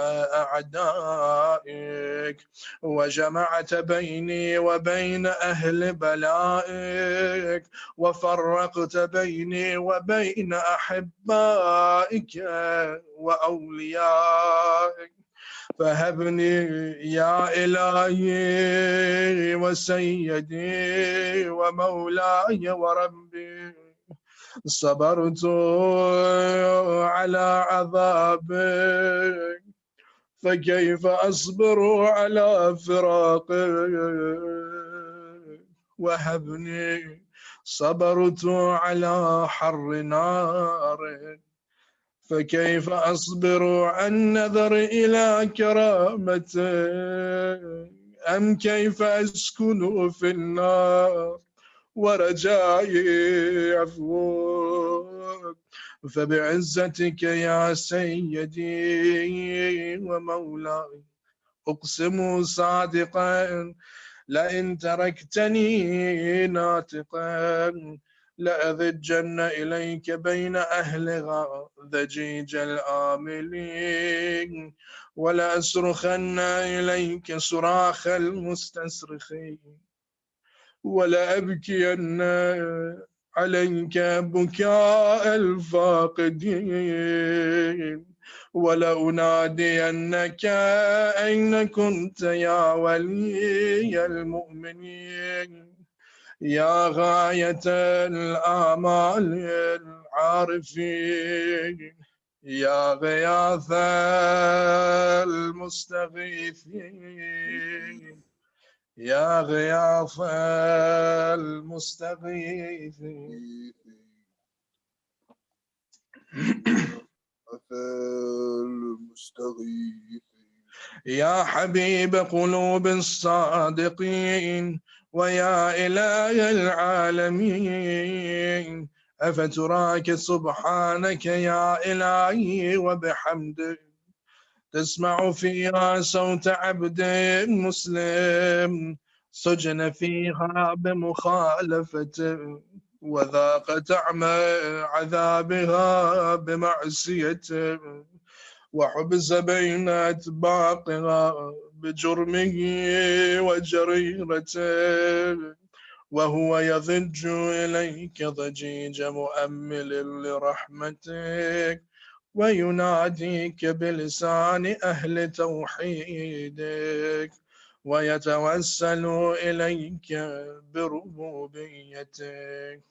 أعدائك وجمعت بيني وبين أهل بلائك وفرقت بيني وبين أحبائك وأوليائك، فهبني يا إلهي وسيدي ومولاي وربي، صبرت على عذابك فكيف أصبر على فراقك، وهبني صبرت على حر نارك فكيف أصبر عن نظر إلى كرامتك، أم كيف أسكن في النار ورجائي عفوك. فبعزتك يا سيدي ومولاي أقسم صادقا، لئن تركتني ناطقا لأذجن إليك بين أهلها ذجيج الآملين، ولأصرخن إليك صراخ المستصرخين، ولأبكين عليك بكاء الفاقدين، ولأنادينك أين كنت يا ولي المؤمنين، يا غاية الآمال العارفين، يا غياث المستغيثين، يا غياث المستغيثين. يا حبيب قلوب الصادقين، ويا إله العالمين، أفتراك سبحانك يا إلهي وبحمدك تسمع فيها صوت عبد مسلم سجن فيها بمخالفته، وذاق طعم عذابها بمعصيته، وحبس بين أتباقها بجرمه وجريرته، وهو يضج إليك ضجيج مؤمل لرحمتك، ويناديك بلسان أهل توحيدك، ويتوسل إليك بربوبيتك.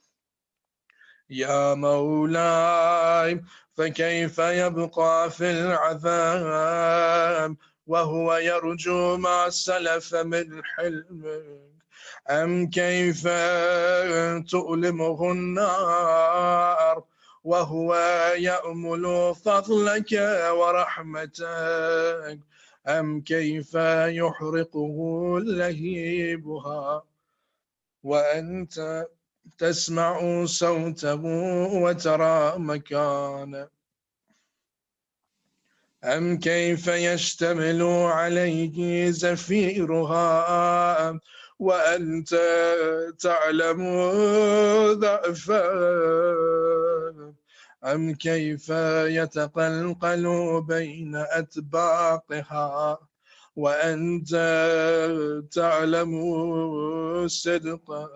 يا مولاي فكيف يبقى في العذاب وهو يرجو ما سلف من حلمك، أم كيف تؤلمه النار وهو يأمل فضلك ورحمتك، أم كيف يحرقه لهيبها وأنت تسمع صوته وترى مكانه. أم كيف يشتمل عليه زفيرها وأنت تعلم ضعفا أم كيف يتقلقل بين أطباقها وأنت تعلم صدقا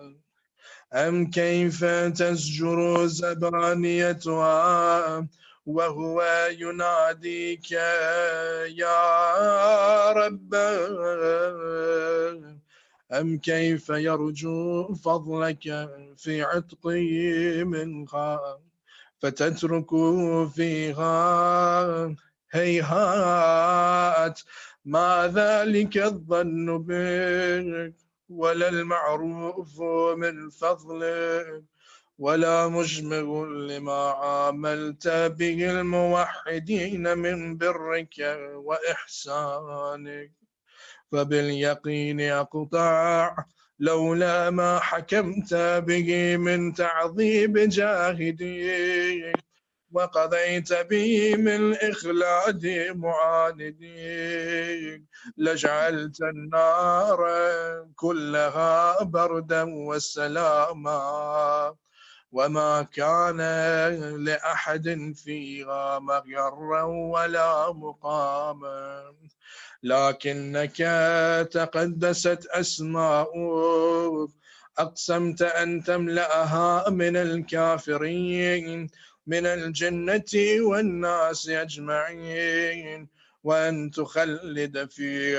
أم كيف تزجر زبانيتها وهو يناديك يا رب أم كيف يرجو فضلك في عتقه منها فتترك فيها هيهات ما ذلك الظن بك ولا المعروف من فضلك ولا مشمر لما عاملت به الموحدين من برك وإحسانك فباليقين أقطع لولا ما حكمت به من تعظيم جاهدي وقضيت به من إخلاد معاندي لجعلت النار كلها بردا وسلاما وما كان لأحد فيها مغرا ولا مقاما لكنك تقدست أسماؤك أقسمت أن تملأها من الكافرين من الجنة والناس أجمعين وأن تخلد في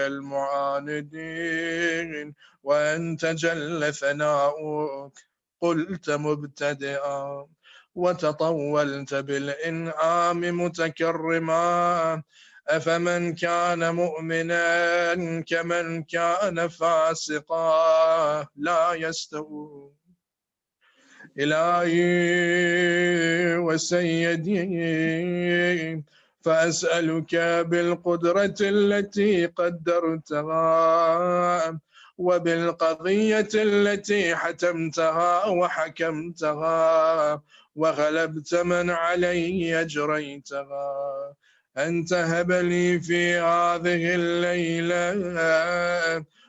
المعاندين وأن تجل ثناؤك قلت مبتدئا وتطولت بالإنعام متكرما أفمن كان مؤمنا كمن كان فاسقا لا يستوون إلهي وسيدي فأسألك بالقدرة التي قدرتها وبالقضية التي حتمتها وحكمتها وغلبت من علي أجريتها أن تهب لي في هذه الليلة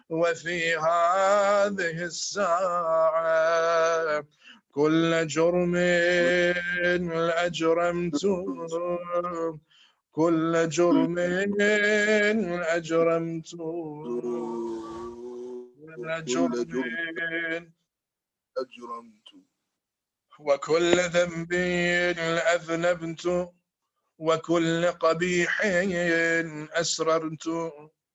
وفي هذه الساعة كل جرم أجرمته كل جرم أجرمته كل جرم أجرمت وكل ذنب أذنبت وكل قبيح أسررت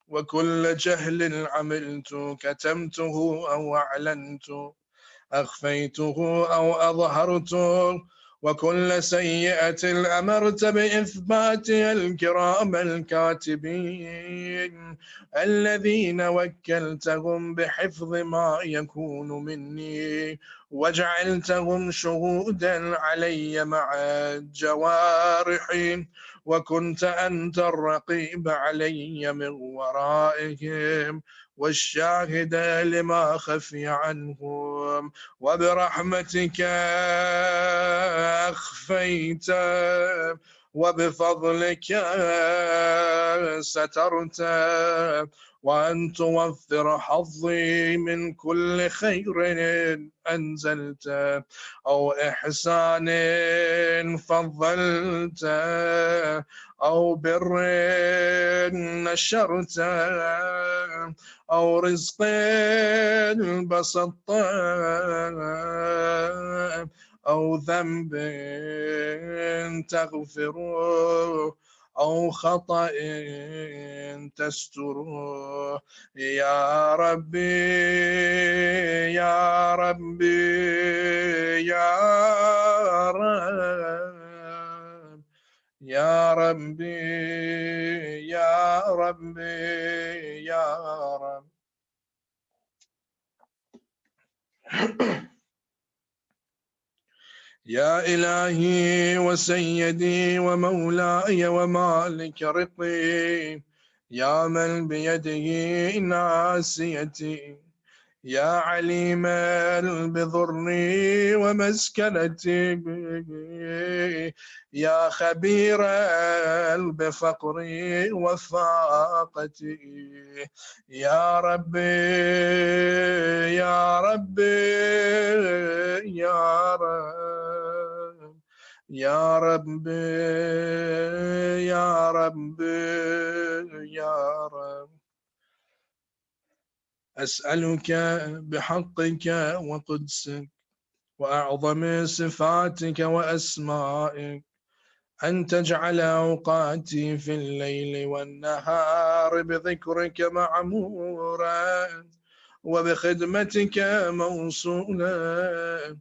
وكل جهل عملت كتمته أو أعلنت أخفيته أو أظهرت وكل سيئة أمرت بإثباتها الكرام الكاتبين الذين وكلتهم بحفظ ما يكون مني وجعلتهم شهودا علي مع الجوارح وكنت أنت الرقيب علي من ورائهم والشاهد لما خفي عنهم وبرحمتك أخفيت وبفضلك سترت وأن توفر حظي من كل خير أنزلت أو إحسان فضلت أو بر نشرت أو رزق بسطت أو ذنب تغفر أو خطأ تستر يا ربي يا ربي يا رب يا ربي يا ربي يا رب يا إلهي وسيدي ومولاي ومالك رقي يا من بيده ناسيتي يا عليما بضري ومسكنتي، يا خبيرا بفقري وفاقتي، يا ربي يا ربي يا رب يا ربي يا ربي يا رب. أسألك بحقك وقدسك وأعظم صفاتك وأسمائك أن تجعل أوقاتي في الليل والنهار بذكرك معمورا وبخدمتك موصولا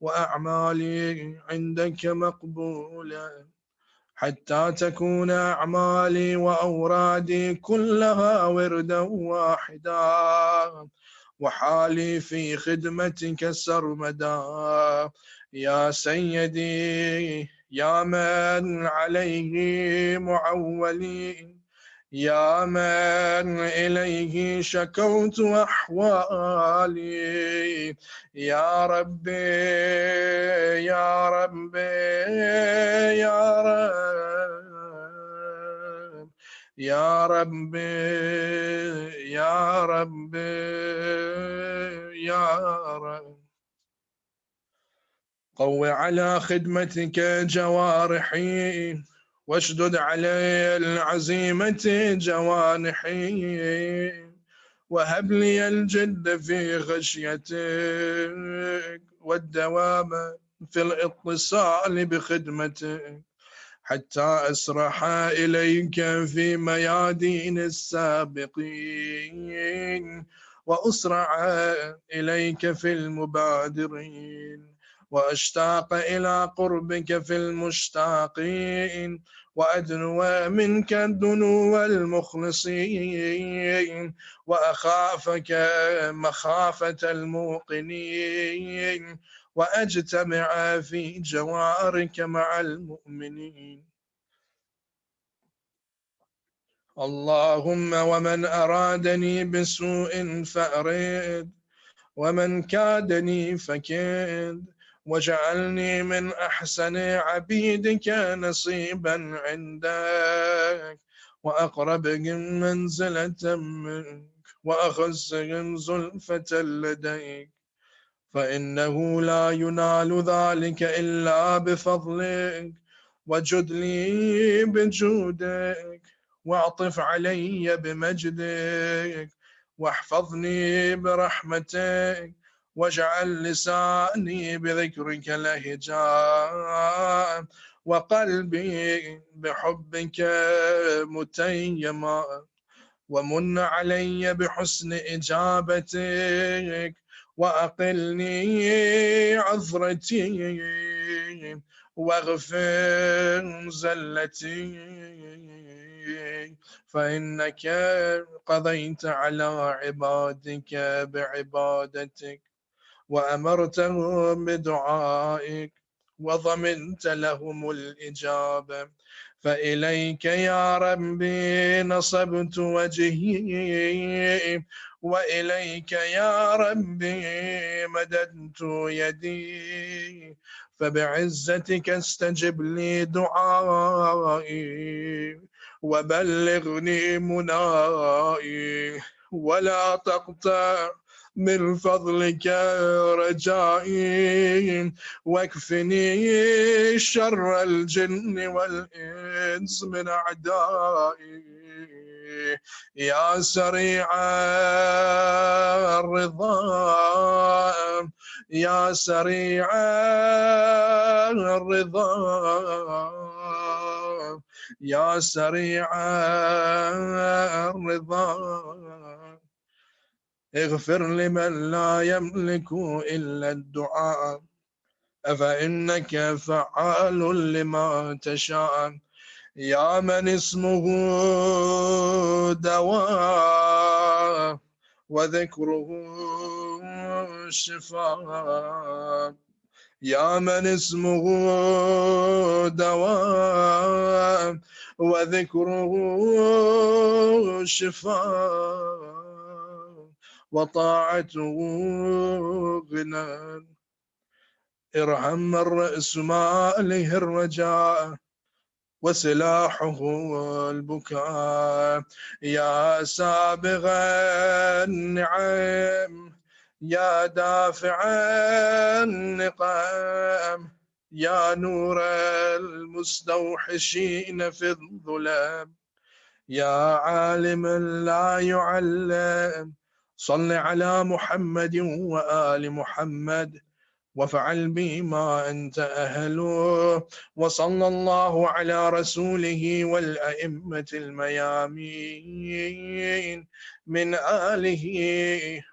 وأعمالي عندك مقبولا، حتى تكون أعمالي وأورادي كلها وردا واحدا، وحالي في خدمتك سرمدا. يا سيدي يا من عليه معولي، يا من إليه شكوت أحوالي، يا ربي يا ربي يا رب يا ربي يا ربي يا رب. قو على خدمتك جوارحي واشدد علي العزيمة جوانحي، وهب لي الجد في خشيتك والدوام في الاتصال بخدمتك، حتى أسرح إليك في ميادين السابقين وأسرع إليك في المبادرين، وأشتاق إلى قربك في المشتاقين، وأدنو منك الدنو المخلصين، وأخافك مخافة الموقنين، وأجتمع في جوارك مع المؤمنين. اللهم ومن أرادني بسوء فأرد، ومن كادني فكد، واجعلني من أحسن عبيدك نصيبا عندك، وأقربهم منزلة منك، وأخصهم زلفة لديك، فإنه لا ينال ذلك إلا بفضلك، وجد لي بجودك، واعطف علي بمجدك، واحفظني برحمتك، واجعل لساني بذكرك لهجا، وقلبي بحبك متيما، ومن علي بحسن إجابتك، وأقلني عثرتي، واغفر زلتي، فإنك قضيت على عبادك بعبادتك، وأمرتهم بدعائك، وضمنت لهم الإجابة، فإليك يا ربي نصبت وجهي، وإليك يا ربي مددت يدي، فبعزتك استجب لي دعائي، وبلغني منائي، ولا تقطع من فضلك رجائي، واكفني شر الجن والإنس من أعدائي، يا سريع الرضا يا سريع الرضا يا سريع الرضا، اغفر لمن لا يملك إلا الدعاء، أفإنك فعال لما تشاء، يا من اسمه دواء وذكره شفاء، يا من اسمه دواء وذكره شفاء، وطاعته غنى. ارحم من رأس ماله الرجاء وسلاحه البكاء. يا سابغ النعم يا دافع النقم يا نور المستوحشين في الظلام يا عالما لا يعلم صل على محمد وآل محمد وافعل بما أنت أهله. وصلى الله على رسوله والأئمة الميامين من آله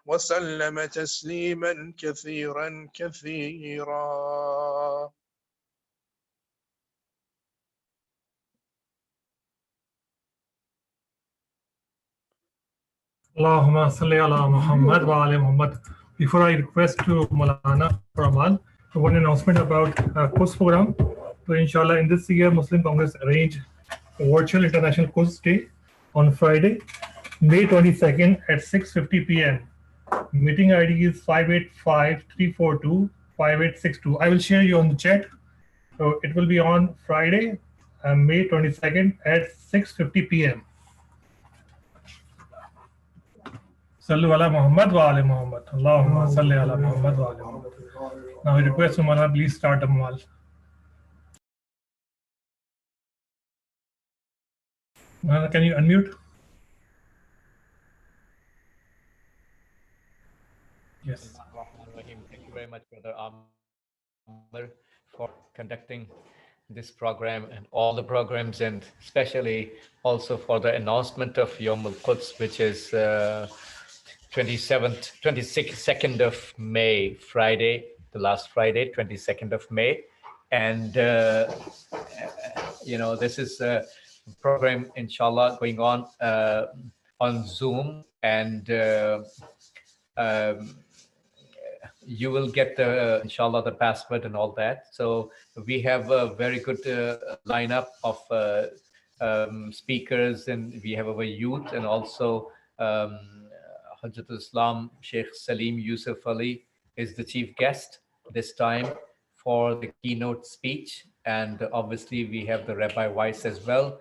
وسلم تسليما كثيرا كثيرا. Allahumma salli ala Muhammad wa ali Muhammad. Before I request to Maulana for Amal, one announcement about course program. So inshallah, in this year, Muslim Congress arranged a virtual international course day on Friday, May 22nd at 6:50 p.m. Meeting ID is 585-342-5862. I will share you on the chat. So it will be on Friday, May 22nd at 6:50 p.m. Sallu ala Muhammad wa ali Muhammad. Allahumma salli ala Muhammad wa ali Muhammad. Now I request Umar, please start the Amal. Can you unmute? Yes. Thank you very much, Brother Amr, for conducting this program and all the programs, and especially also for the announcement of Yom Al-Quds, which is 22nd of May, Friday, the last Friday, 22nd of May. And, this is a program, inshallah, going on Zoom, and you will get the, inshallah, the password and all that. So we have a very good lineup of speakers, and we have our youth, and also Hajjat Islam Sheikh Salim Yusuf Ali is the chief guest this time for the keynote speech. And obviously we have the Rabbi Weiss as well.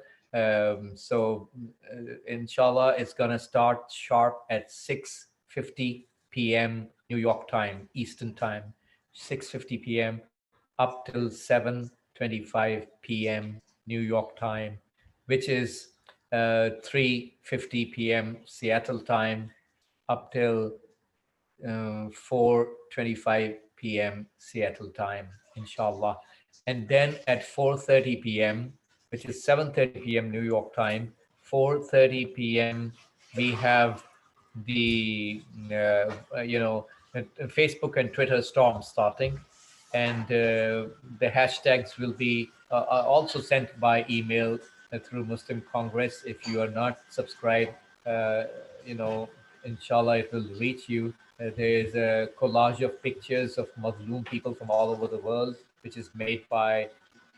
Inshallah, it's going to start sharp at 6:50 p.m. New York time, Eastern time, 6:50 p.m. up till 7:25 p.m. New York time, which is 3:50 p.m. Seattle time, up till 4:25 p.m. Seattle time, inshallah. And then at 4:30 p.m., which is 7:30 p.m. New York time, 4:30 p.m., we have the, Facebook and Twitter storm starting. And the hashtags will be also sent by email through Muslim Congress. If you are not subscribed, inshallah, it will reach you. There is a collage of pictures of Muslim people from all over the world, which is made by,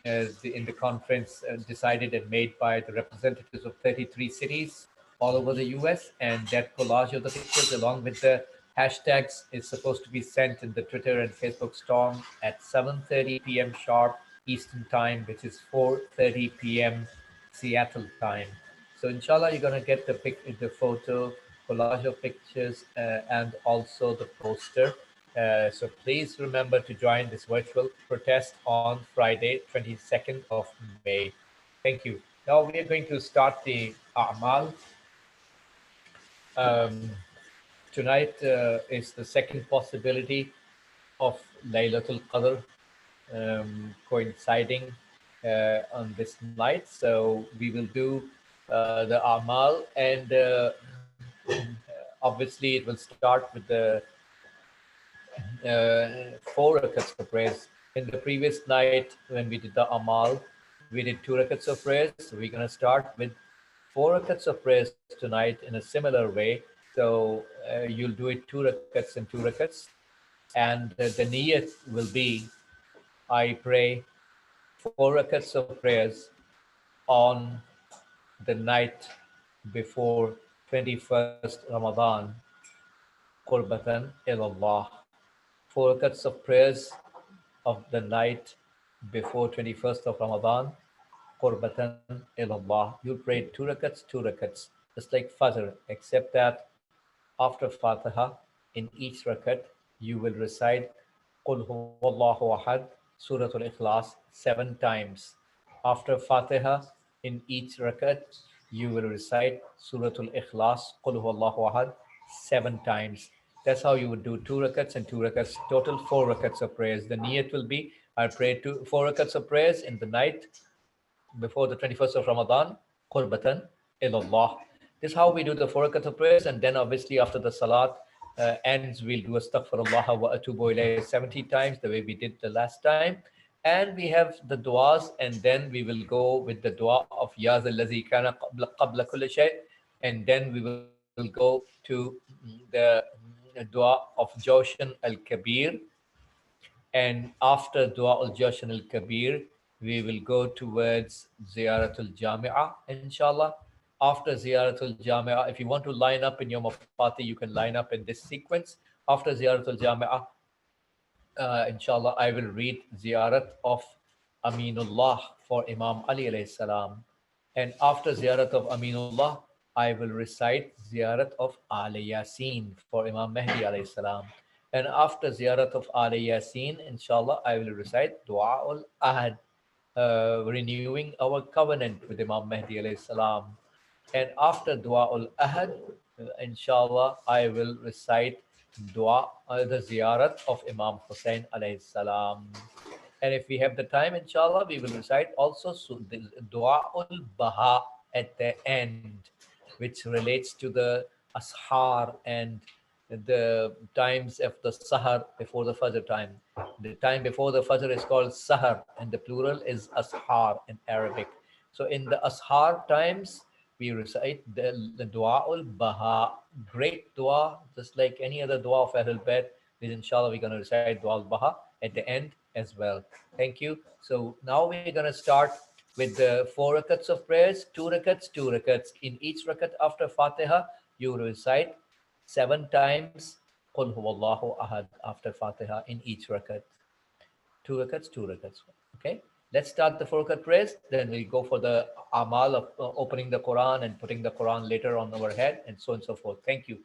in the conference, decided and made by the representatives of 33 cities all over the US. And that collage of the pictures, along with the hashtags, is supposed to be sent in the Twitter and Facebook storm at 7:30 p.m. sharp Eastern time, which is 4:30 p.m. Seattle time. So inshallah, you're going to get the photo, collage of pictures, and also the poster. So please remember to join this virtual protest on Friday, 22nd of May. Thank you. Now we are going to start the A'mal. Tonight is the second possibility of Laylatul Qadr coinciding on this night. So we will do the A'mal, and obviously it will start with the 4 rakats of prayers. In the previous night, when we did the Amal, we did 2 rakats of prayers. So we're going to start with 4 rakats of prayers tonight in a similar way. So you'll do it 2 rakats and 2 rakats. And the niyat will be, I pray 4 rakats of prayers on the night before 21st Ramadan, qurbatan ilallah. 4 rakats of prayers of the night before 21st of Ramadan, qurbatan ilallah. You'll pray 2 rakats, just like Fajr, except that after Fatiha, in each rakat, you will recite Qul huwallahu ahad, Surah Al-Ikhlas 7 times. After Fatiha, in each rakat, you will recite Surah Al-Ikhlas, Qul huwallahu ahad 7 times. That's how you would do 2 rakats and 2 rakats, total 4 rakats of prayers. The niyat will be, I pray 4 rakats of prayers in the night before the 21st of Ramadan, qurbatan ilallah. This is how we do the 4 rakats of prayers, and then obviously after the salat ends, we'll do astaghfirullah wa atubu ilayhi 70 times, the way we did the last time. And we have the du'as, and then we will go with the dua of Ya Zal Lazi Kana Qabla Kulli Shay, and then we will go to the dua of Joshan al Kabir. And after Dua al Jashan al Kabir, we will go towards Ziyaratul Jami'ah, inshallah. After Ziyaratul Jami'ah, if you want to line up in your Mafati, you can line up in this sequence. After Ziyaratul Jami'ah, inshallah, I will read Ziyarat of Aminullah for Imam Ali alayhi salam. And after Ziyarat of Aminullah, I will recite Ziyarat of Ali Yasin for Imam Mahdi alayhi salam. And after Ziyarat of Ali Yasin, inshallah, I will recite Dua ul Ahad, renewing our covenant with Imam Mahdi alayhi salam. And after Dua ul Ahad, inshallah, I will recite Dua, the Ziyarat of Imam Hussein alayhi salam. And if we have the time, inshallah, we will recite also the Dua ul Baha at the end, which relates to the Ashar and the times of the Sahar before the Fajr time. The time before the Fajr is called Sahar, and the plural is Ashar in Arabic. So in the Ashar times, we recite the Dua ul Baha, great dua, just like any other dua of Ahlul Bayt. Inshallah, we're going to recite Dua ul Baha at the end as well. Thank you. So now we're going to start with the 4 rakats of prayers, 2 rakats, 2 rakats. In each rakat after Fatiha, you recite 7 times Qul huwallahu ahad after Fatiha in each rakat. 2 rakats, 2 rakats. Okay, let's start the 4 rakat prayers. Then we'll go for the amal of opening the Quran and putting the Quran later on our head, and so on and so forth. Thank you.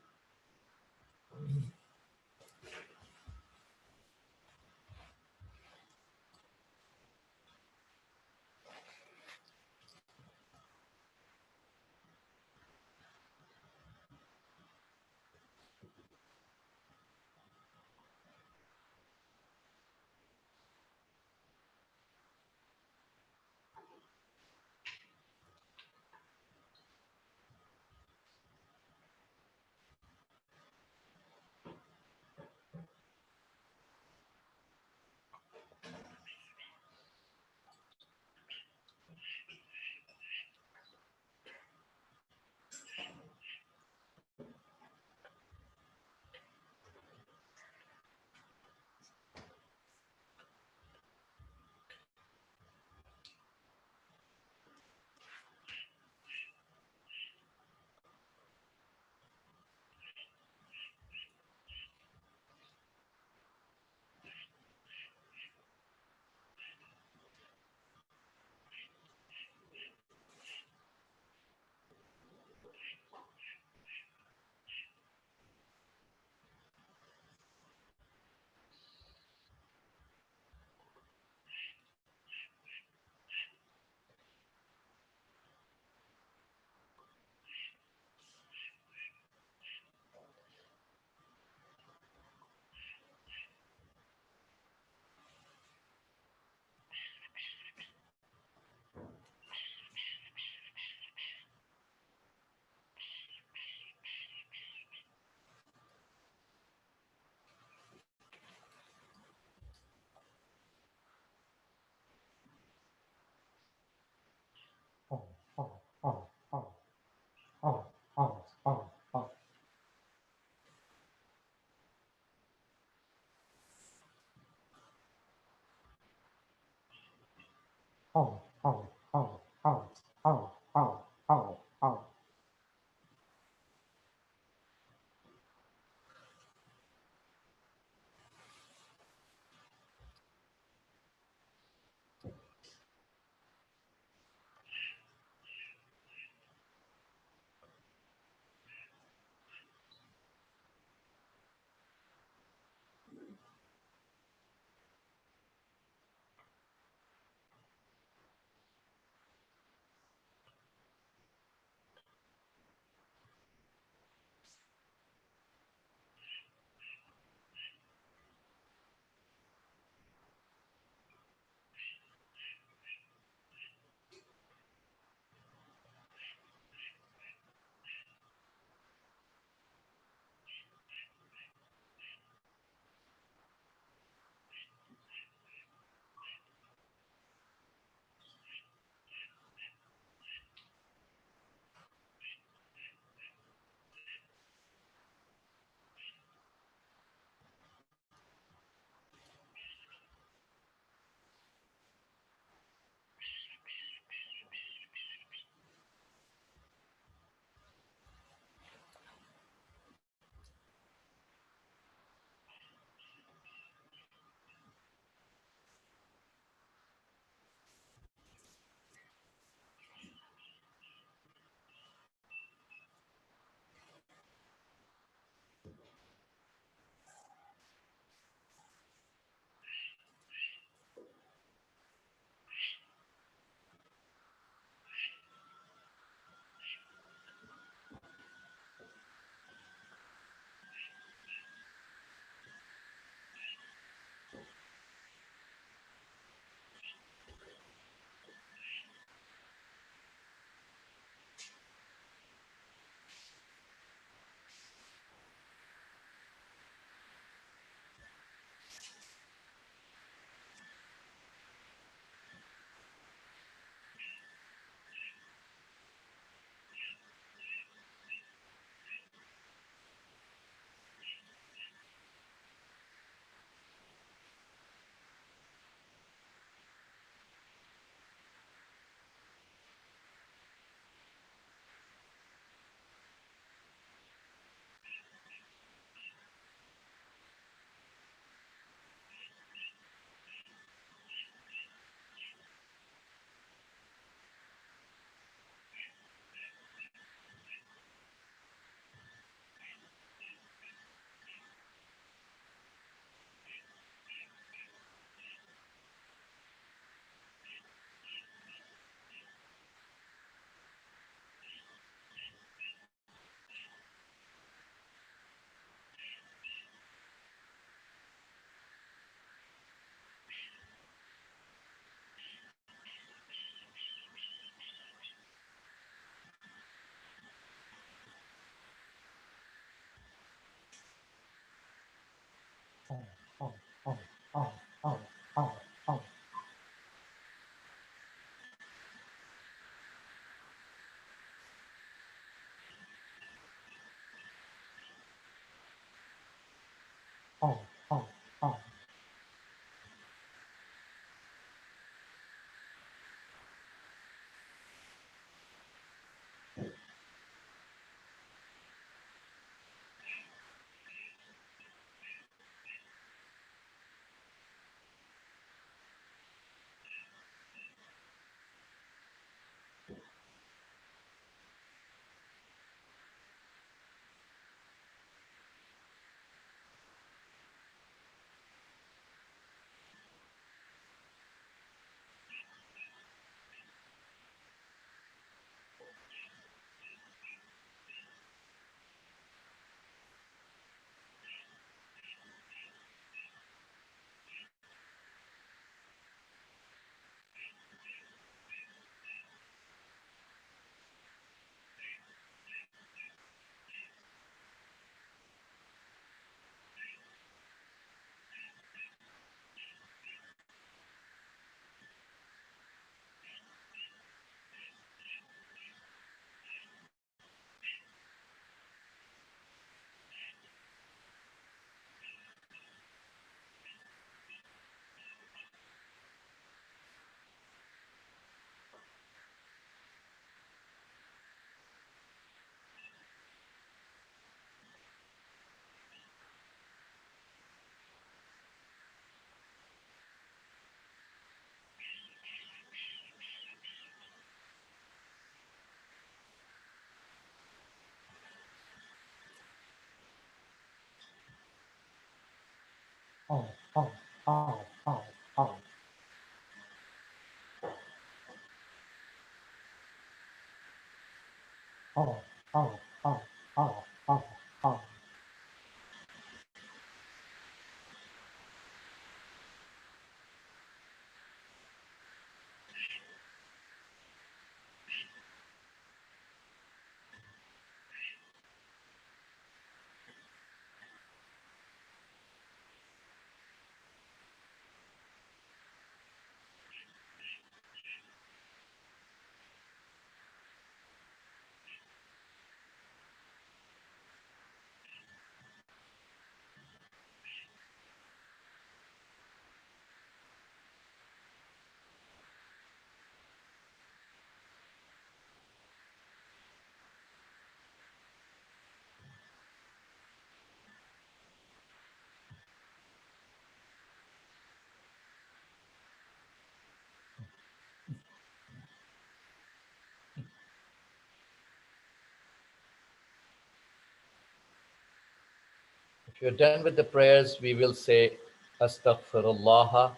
If you're done with the prayers, we will say Astaghfirullah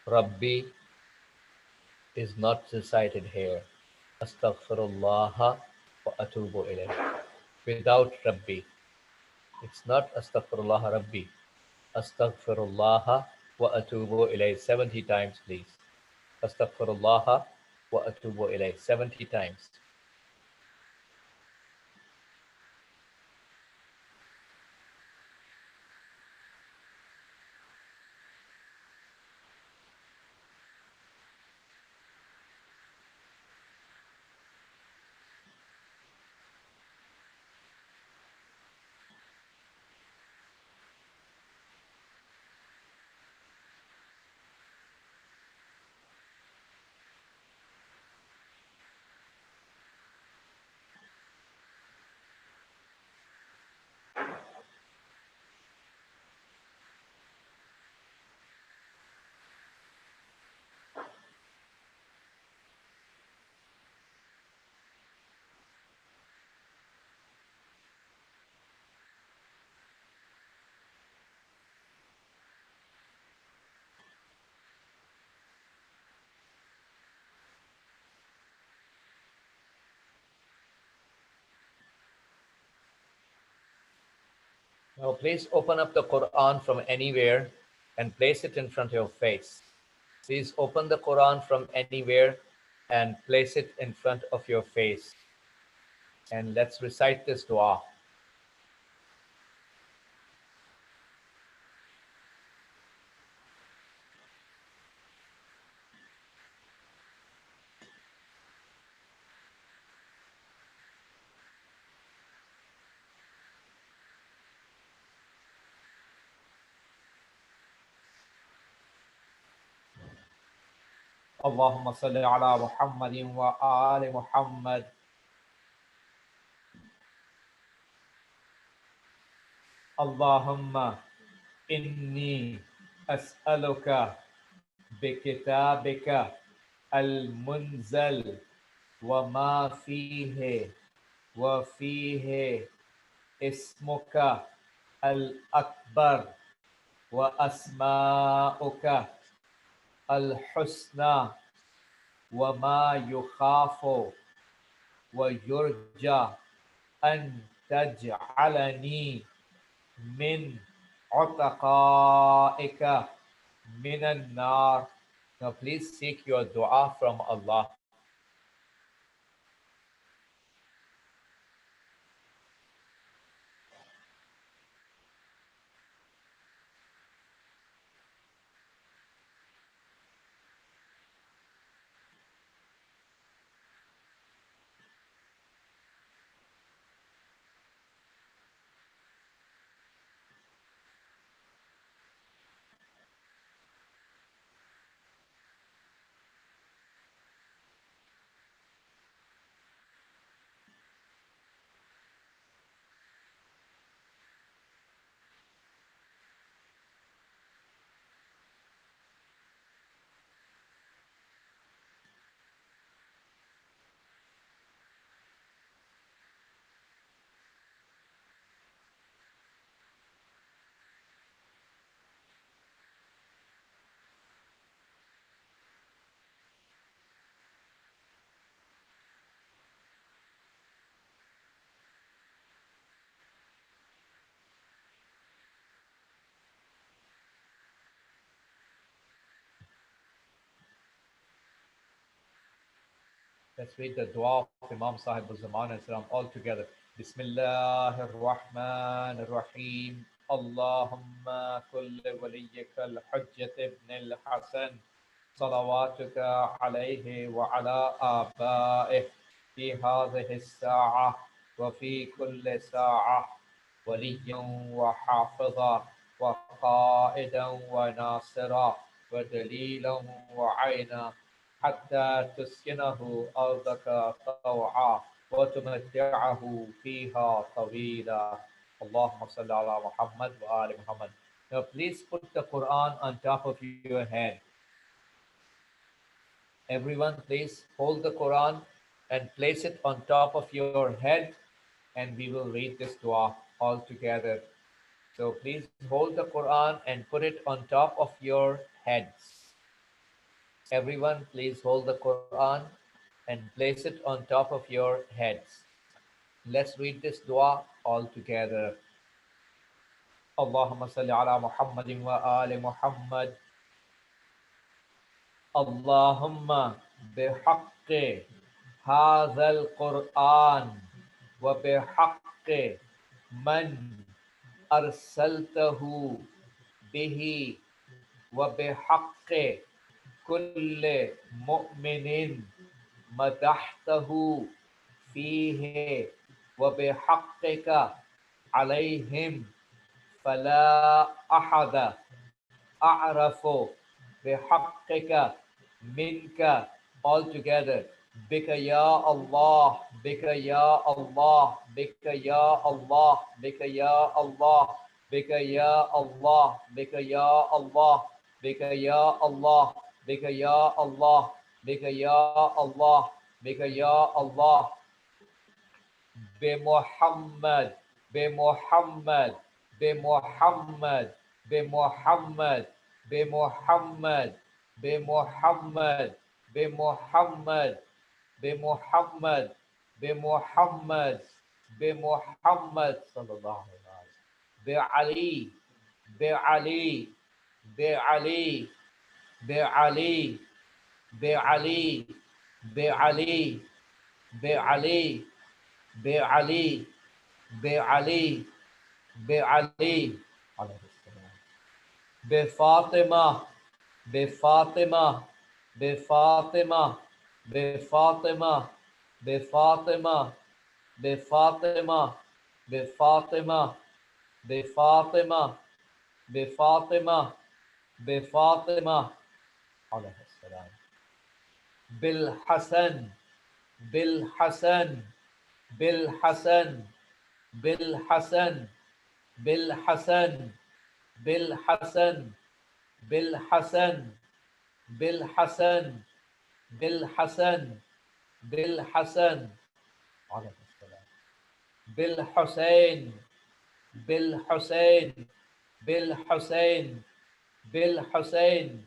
Rabbi is not recited here. Astaghfirullah wa atubu ilayh. Without Rabbi. It's not Astaghfirullah Rabbi. Astaghfirullah wa atubu ilayh 70 times, please. Astaghfirullah wa atubu ilayh 70 times. Now please open up the Quran from anywhere and place it in front of your face. Please open the Quran from anywhere and place it in front of your face. And let's recite this dua. Allahumma salli ala Muhammadin wa ali Muhammad. Allahumma inni as'aluka بكتابك المنزل وما فيه وفيه اسمك الأكبر وأسماؤك الحسنى وما يخاف ويرجى أن تجعلني من عتقائك من النار. Now please seek your dua from Allah. Let's read the dua of Imam Sahib al-Zaman al-Salam all together. Bismillah ar-Rahman ar-Rahim. Allahumma kulli waliyika al-Hujjat ibn al-Hasan. صلواتك عليه وعلى آبائه في هذه الساعة وفي كل ساعة وليا وحافظا وقائدا وناصرا ودليلا وعينا حتى تسكنه أرضك طوعا وتمتعه فيها طويلا. اللهم صل على محمد وآل Muhammad. Now please put the Quran on top of your head. Everyone, please hold the Quran and place it on top of your head, and we will read this dua all together. So please hold the Quran and put it on top of your heads. Everyone, please hold the Quran and place it on top of your heads. Let's read this dua all together. Allahumma salli ala Muhammadin wa ali Muhammad. Allahumma bihaqqi هذا القرآن وبحق من أرسلته به وبحق كل مؤمن مدحته فيه وبحقك عليهم فلا أحد أعرف بحقك منك. All together. بك يا الله بك يا الله بك يا الله بك يا الله بك يا الله بك يا الله بك يا الله بك يا الله بك يا الله بك يا الله بمحمد بمحمد بمحمد بمحمد بمحمد بمحمد بمحمد بمحمد بمحمد بمحمد صلى الله عليه وسلم بعلي بعلي بعلي بعلي بعلي بعلي بعلي بعلي بعلي بعلي عليه السلام بفاطمة بفاطمة بفاطمة بفاطمة بفاطمة بفاطمة بفاطمة بفاطمة بفاطمة بفاطمة عليه السلام بالحسن بالحسن بالحسن بالحسن بالحسن بالحسن بالحسن بالحسن بالحسن بالحسن عليكم السلام بالحسين بالحسين بالحسين بالحسين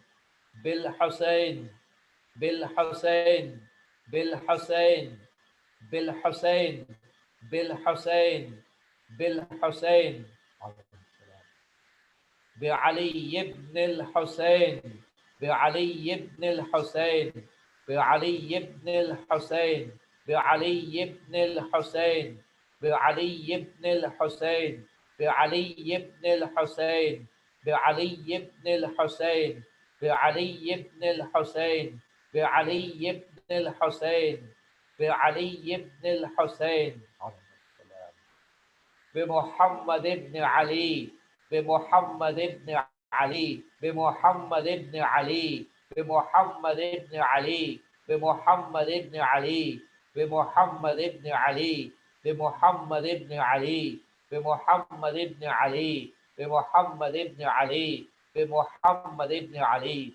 بالحسين بالحسين بالحسين بالحسين بالحسين بالحسين بعلي بن الحسين بعلي بن الحسين بعلي بن الحسين بعلي بن الحسين بعلي بن الحسين بعلي بن الحسين بعلي بن الحسين بعلي بن الحسين بعلي بن الحسين بعلي بن الحسين بمحمد بن علي بمحمد بن علي بمحمد بن علي بمحمد بن علي بمحمد بن علي بمحمد بن علي بمحمد بن علي بمحمد بن علي بمحمد بن علي بمحمد بن علي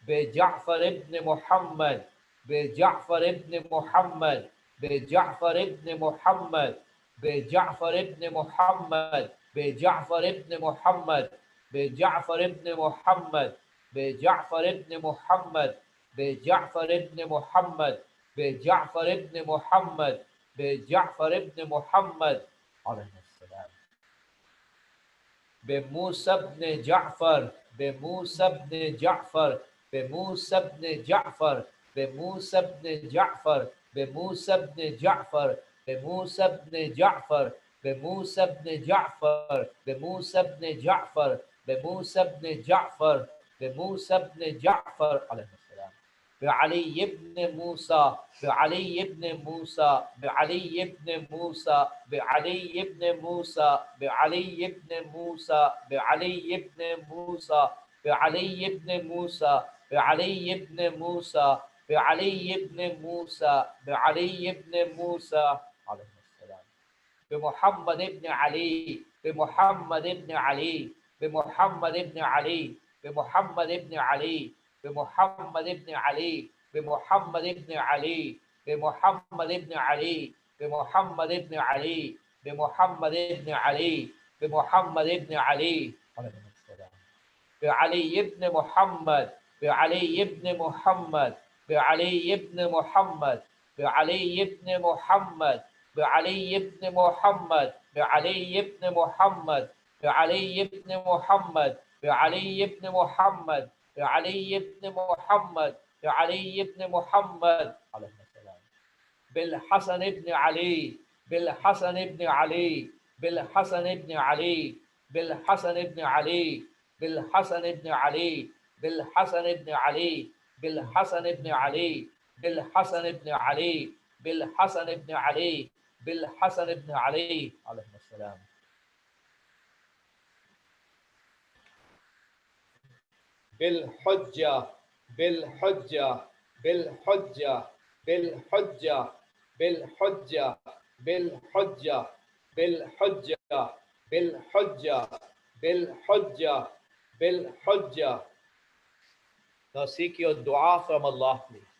بجعفر بن محمد بجعفر بن محمد بجعفر بن محمد بجعفر بن محمد بجعفر بن محمد بجعفر بن محمد بجعفر بن محمد بجعفر بن محمد بجعفر بن محمد بجعفر بن محمد عليه السلام بموسى بن جعفر بموسى بن جعفر بموسى بن جعفر بموسى بن جعفر بموسى بن جعفر بموسى بن جعفر بموسى بن جعفر بموسى بن جعفر بموسى بن جعفر بموسى بن جعفر عليه السلام بعلي بن موسى بعلي بن موسى بعلي بن موسى بعلي بن موسى بعلي بن موسى بعلي بن موسى بعلي بن موسى بعلي بن موسى بعلي بن موسى بعلي بن موسى عليه السلام بمحمد بن علي بمحمد بن علي بمحمد بن علي بمحمد بن علي بمحمد بن علي بمحمد بن علي بمحمد بن علي بمحمد بن علي بمحمد بن علي بمحمد بن علي بعلي بن محمد بعلي بن محمد بعلي بن محمد بعلي بن محمد بعلي بن محمد بعلي بن محمد بعلي بن محمد بعلي بن محمد بعلي بن محمد بعلي بن محمد عليه السلام بالحسن بن علي بالحسن بن علي بالحسن بن علي بالحسن بن علي بالحسن بن علي بالحسن بن علي بالحسن بن علي بالحسن بن علي بالحسن بن علي بالحسن بن علي عليه السلام بالحجة بالحجة بالحجة بالحجة بالحجة بالحجة بالحجة بالحجة بالحجة بالحجة. Now seek your dua from Allah, please.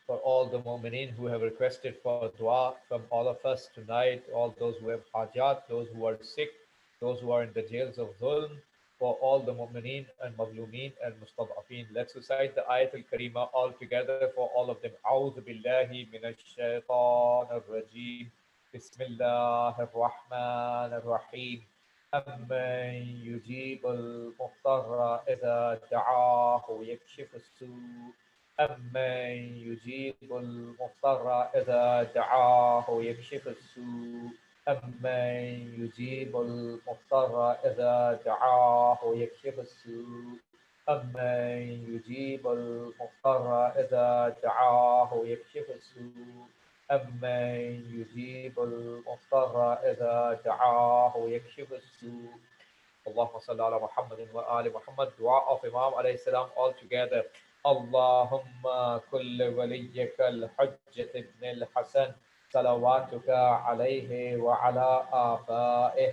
for all the mu'mineen who have requested for dua from all of us tonight, all those who have hajat, those who are sick, those who are in the jails of dhulm, for all the mu'mineen and mazlumeen and mustad'afeen. Let's recite the ayat al-karima all together for all of them. A'udhu billahi minash shaitanir rajim. Bismillahir rahmanir rahim. أمن يجيب المضطر إذا دعاه ويكشف السوء أمن يجيب المضطر إذا دعاه ويكشف السوء أمن يجيب المضطر إذا دعاه ويكشف السوء أمن يجيب المضطر إذا دعاه ويكشف السوء أمن يجيب المضطر إذا دعاه ويكشف السوء. اللهم صل على محمد وآل محمد. Dua of Imam alayhi salam all together. اللهم كل وليك الحجة ابن الحسن صلواتك عليه وعلى آبائه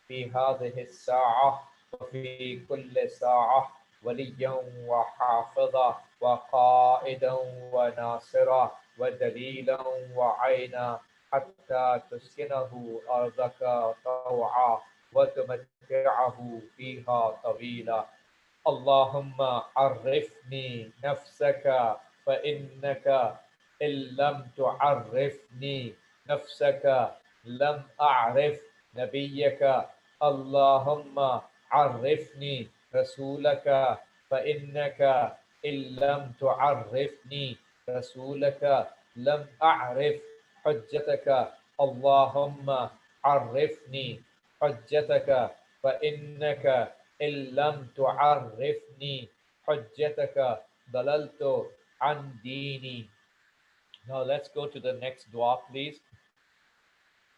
في هذه الساعة وفي كل ساعة وليا وحافظا وقائدا وناصرا ودليلا وعينا حتى تسكنه أرضك طوعا وتمتعه فيها طويلا. اللهم عرفني نفسك فإنك إن لم تعرفني نفسك لم أعرف نبيك. اللهم عرفني رسولك فإنك إن لم تعرفني رسولك لم أعرف حجتك. اللهم عرفني حجتك فإنك إن لم تعرفني حجتك ضللت عن ديني. Now let's go to the next dua, please.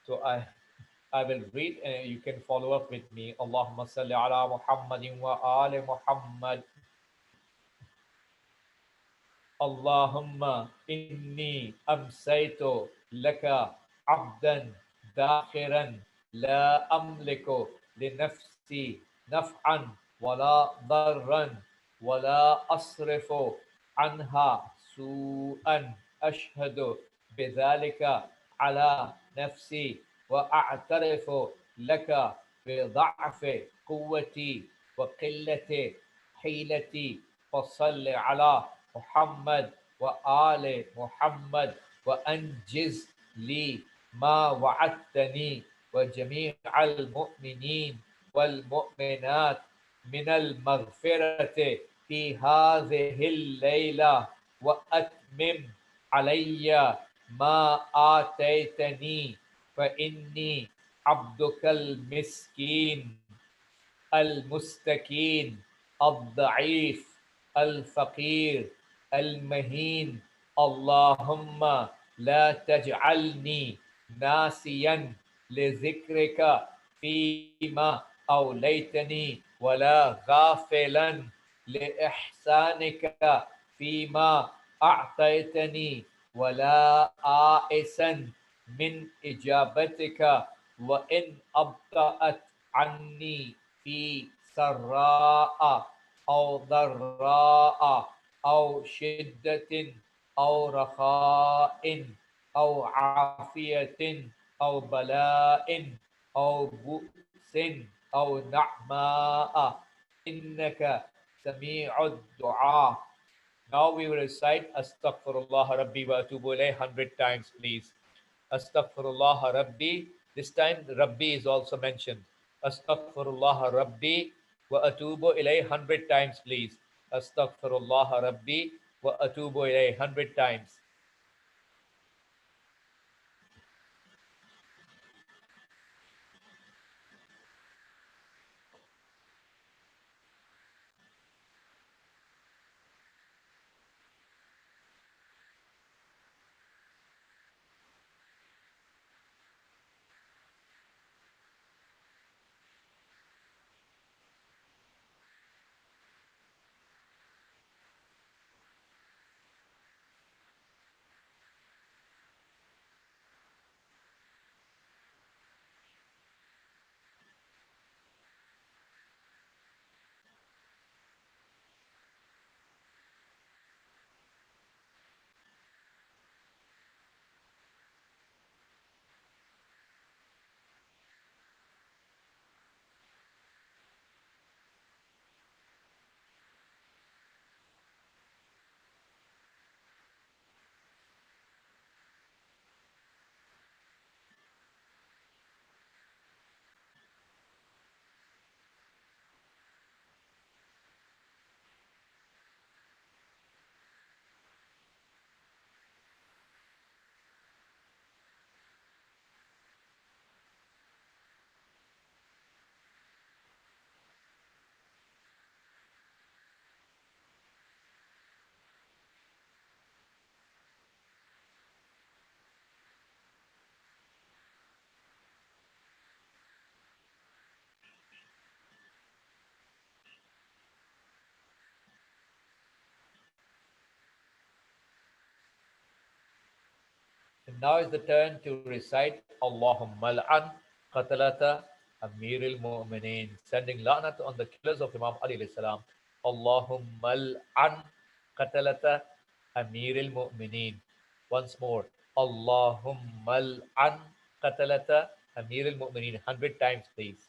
So I will read and you can follow up with me. Allahumma salli ala Muhammadin wa ali Muhammad. اللهم إني أمسيت لك عبدا ذاخرا لا أملك لنفسي نفعا ولا ضرا ولا أصرف عنها سوءا أشهد بذلك على نفسي وأعترف لك بضعف قوتي وقلة حيلتي فصل على محمد وآل محمد وأنجز لي ما وعدتني وجميع المؤمنين والمؤمنات من المغفرة في هذه الليلة وأتمم علي ما آتيتني فإني عبدك المسكين المستكين الضعيف الفقير المهين. اللهم لا تجعلني ناسيا لذكرك فيما أوليتني ولا غافلا لإحسانك فيما أعطيتني ولا آئسا من إجابتك وإن أبطأت عني في سراء أو ضراء أو شدة أو رخاء أو عافية أو بلاء أو بؤس أو نعماء إنك سميع الدعاء. Now we will recite Astaghfirullah Rabbi wa atubu ilayh 100 times, please. Astaghfirullah Rabbi. This time Rabbi is also mentioned. Astaghfirullah Rabbi wa atubu ilayh 100 times, please. Astaghfirullah Rabbi wa atubu ilayh 100 times. Now is the turn to recite Allahumma al'an qatalata Amir al-Mu'mineen, sending la'nat on the killers of Imam Ali alayhi salam. Allahumma al'an qatalata Amir al-Mu'mineen. Once more, Allahumma al'an qatalata Amir al-Mu'mineen. 100 times, please.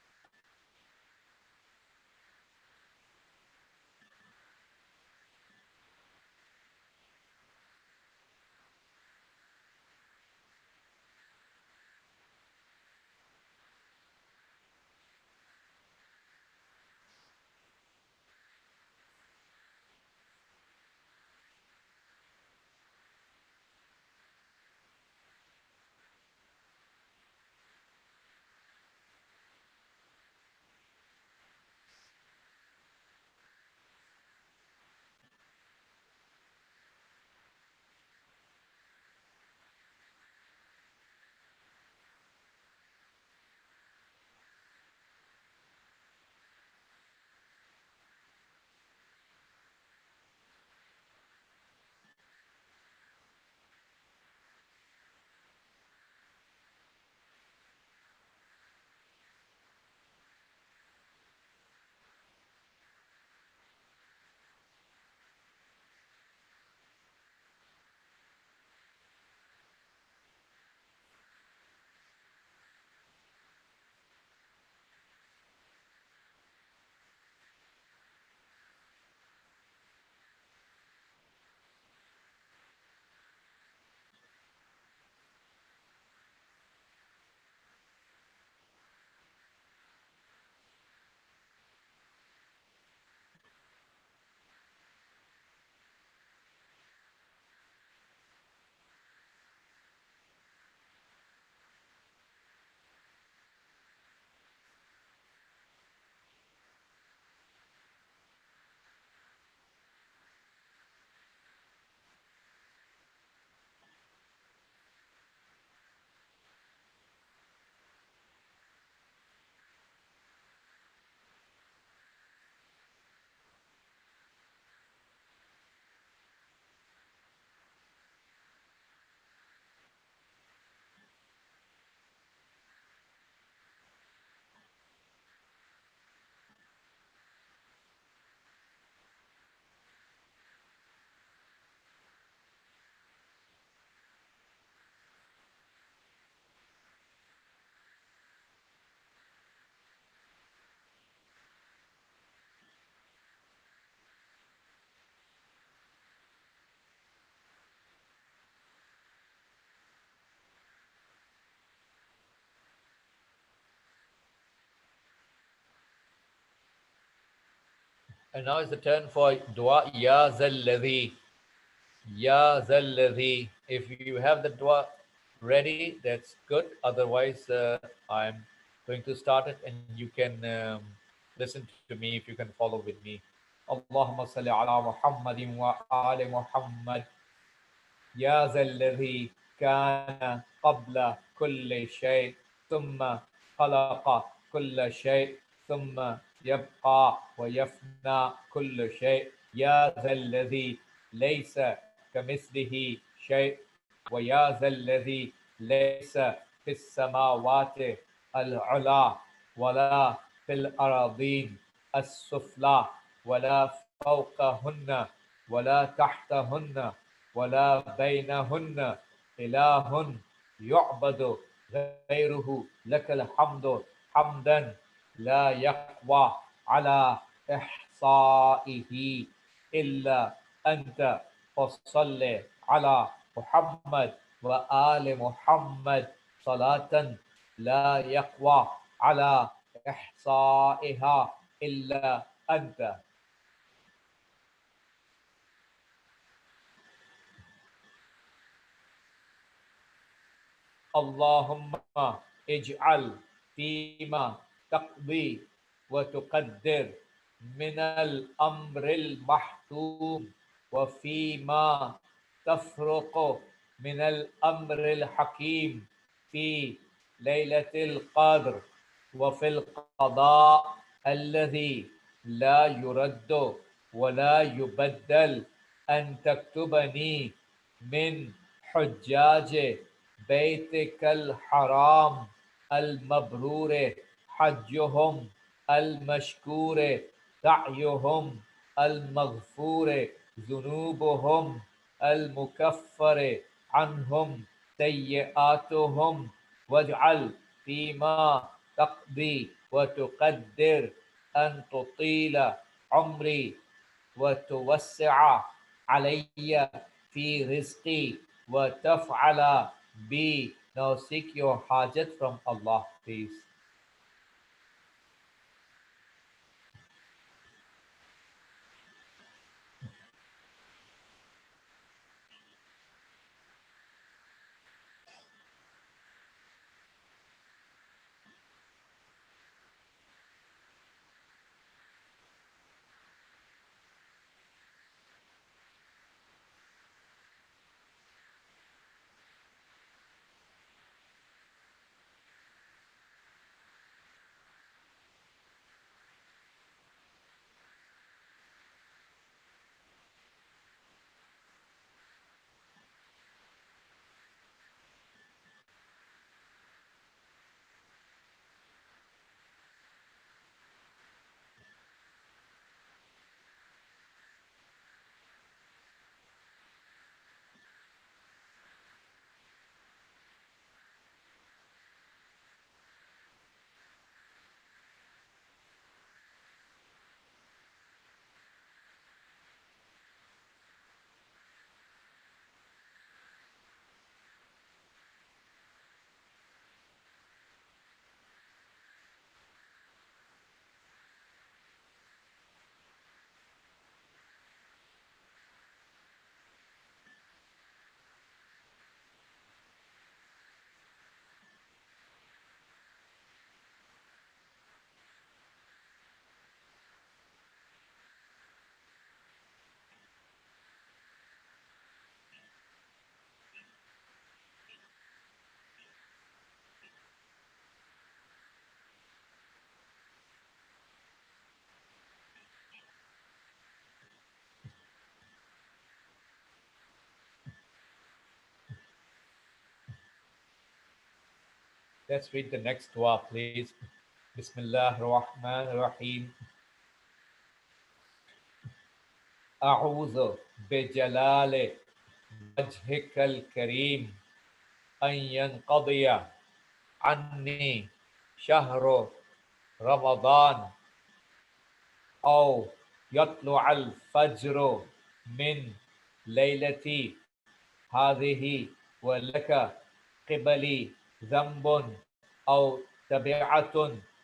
And now is the turn for dua Ya Zalladhi. Ya Zalladhi. If you have the dua ready, that's good. Otherwise, I'm going to start it and you can listen to me if you can follow with me. Allahumma salli ala Muhammadin wa ali Muhammad. يا ذا الذي كان قبل كل شيء ثم خلق كل شيء ثم يبقى ويفنى كل شيء يا ذا الذي ليس كمثله شيء ويا ذا الذي ليس في السماوات العلى ولا في الأراضين السفلى ولا فوقهن ولا تحتهن ولا بينهن إله يعبد غيره لك الحمد حمدا لا يقوى على إحصائه إلا أنت فصل على محمد وآل محمد صلاة لا يقوى على إحصائها إلا أنت. اللهم اجعل فيما تقضي وتقدر من الأمر المحتوم وفيما تفرق من الأمر الحكيم في ليلة القدر وفي القضاء الذي لا يرد ولا يبدل أن تكتبني من حجاج بيتك الحرام المبرور حجهم المشكور سعيهم المغفور ذنوبهم المكفر عنهم سيئاتهم واجعل فيما تقضي وتقدر أن تطيل عمري وتوسع علي في رزقي وتفعل بي. Now seek your hajat from Allah, please. Let's read the next dua, please. Bismillah ar-Rahman ar-Rahim. أعوذ بجلال وجهك الكريم أن ينقضي عني شهر رمضان أو يطلع الفجر من ليلتي هذه ولك قبلي ذنب أو تبعة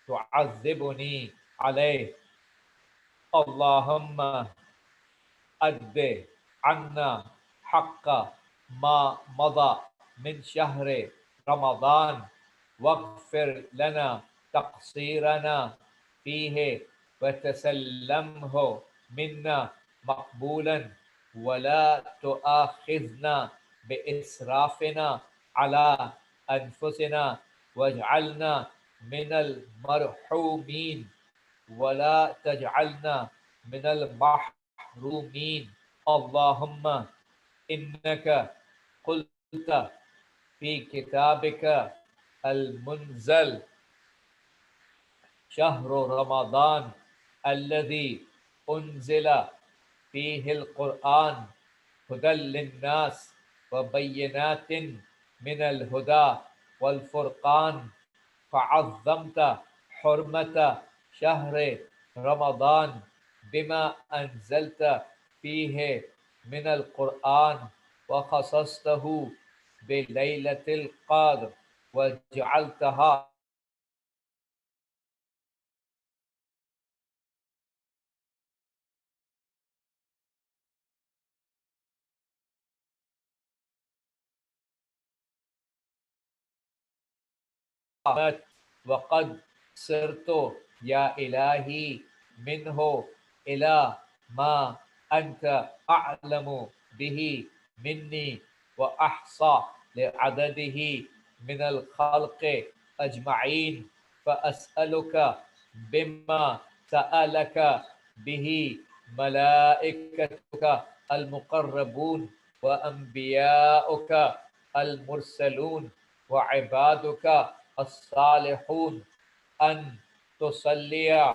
تعذبني عليه اللهم أد عنا حق ما مضى من شهر رمضان واغفر لنا تقصيرنا فيه وتسلمه منا مقبولا ولا تؤاخذنا بإسرافنا على أنفسنا واجعلنا من المرحومين ولا تجعلنا من المحرومين اللهم إنك قلت في كتابك المنزل شهر رمضان الذي أنزل فيه القرآن هدى للناس وبينات من الهدى والفرقان فعظمت حرمة شهر رمضان بما أنزلت فيه من القرآن وخصصته بليلة القدر وجعلتها وقد سرت يا إلهي منه إلى ما أنت أعلم به مني وأحصى لعدده من الخلق أجمعين فأسألك بما سألك به ملائكتك المقربون وأنبياؤك المرسلون وعبادك الصالحون أن تصلي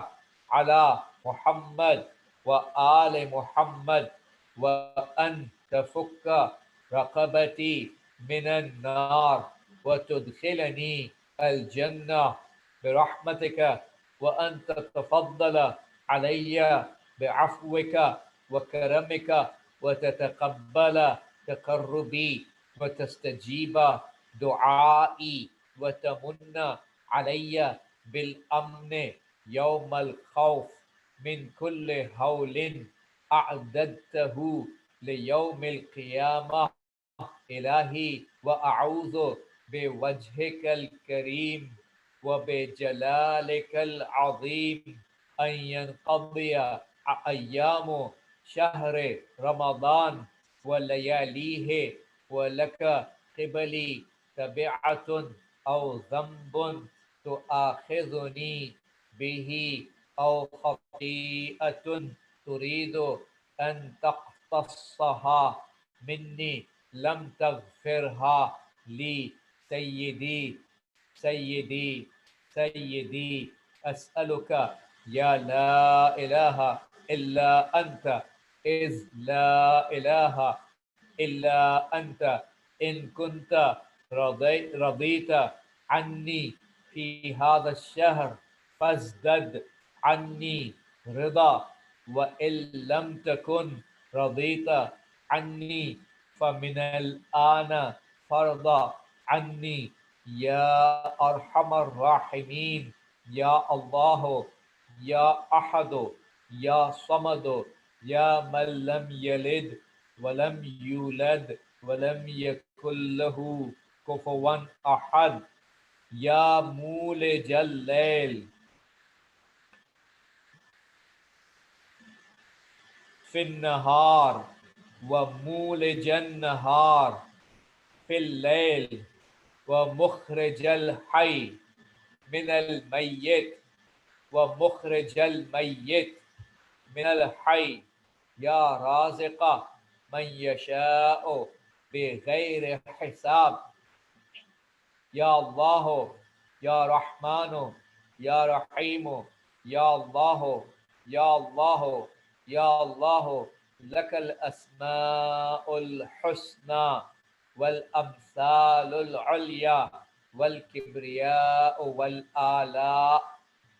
على محمد وآل محمد وأن تفك رقبتي من النار وتدخلني الجنة برحمتك وأن تتفضل علي بعفوك وكرمك وتتقبل تقربي وتستجيب دعائي وتمن علي بالأمن يوم الخوف من كل هول أعددته ليوم القيامة إلهي وأعوذ بوجهك الكريم وبجلالك العظيم أن ينقضي أيام شهر رمضان ولياليه ولك قبلي تبعة أو ذنب تؤاخذني به أو خطيئة تريد أن تقتصها مني لم تغفرها لي سيدي سيدي سيدي أسألك يا لا إله إلا أنت إذ لا إله إلا أنت إن كنت رضيت عني في هذا الشهر فازدد عني رضا وإن لم تكن رضيت عني فمن الآن فرض عني يا أرحم الراحمين يا الله يا أحد يا صمد يا من لم يلد ولم يولد ولم يكن له كفوا أحد يا مولج الليل في النهار ومولج النهار في الليل ومخرج الحي من الميت ومخرج الميت من الحي يا رازق من يشاء بغير حساب يا الله يا رحمن يا رحيم يا الله يا الله يا الله لك الأسماء الحسنى والأمثال العليا والكبرياء والآلاء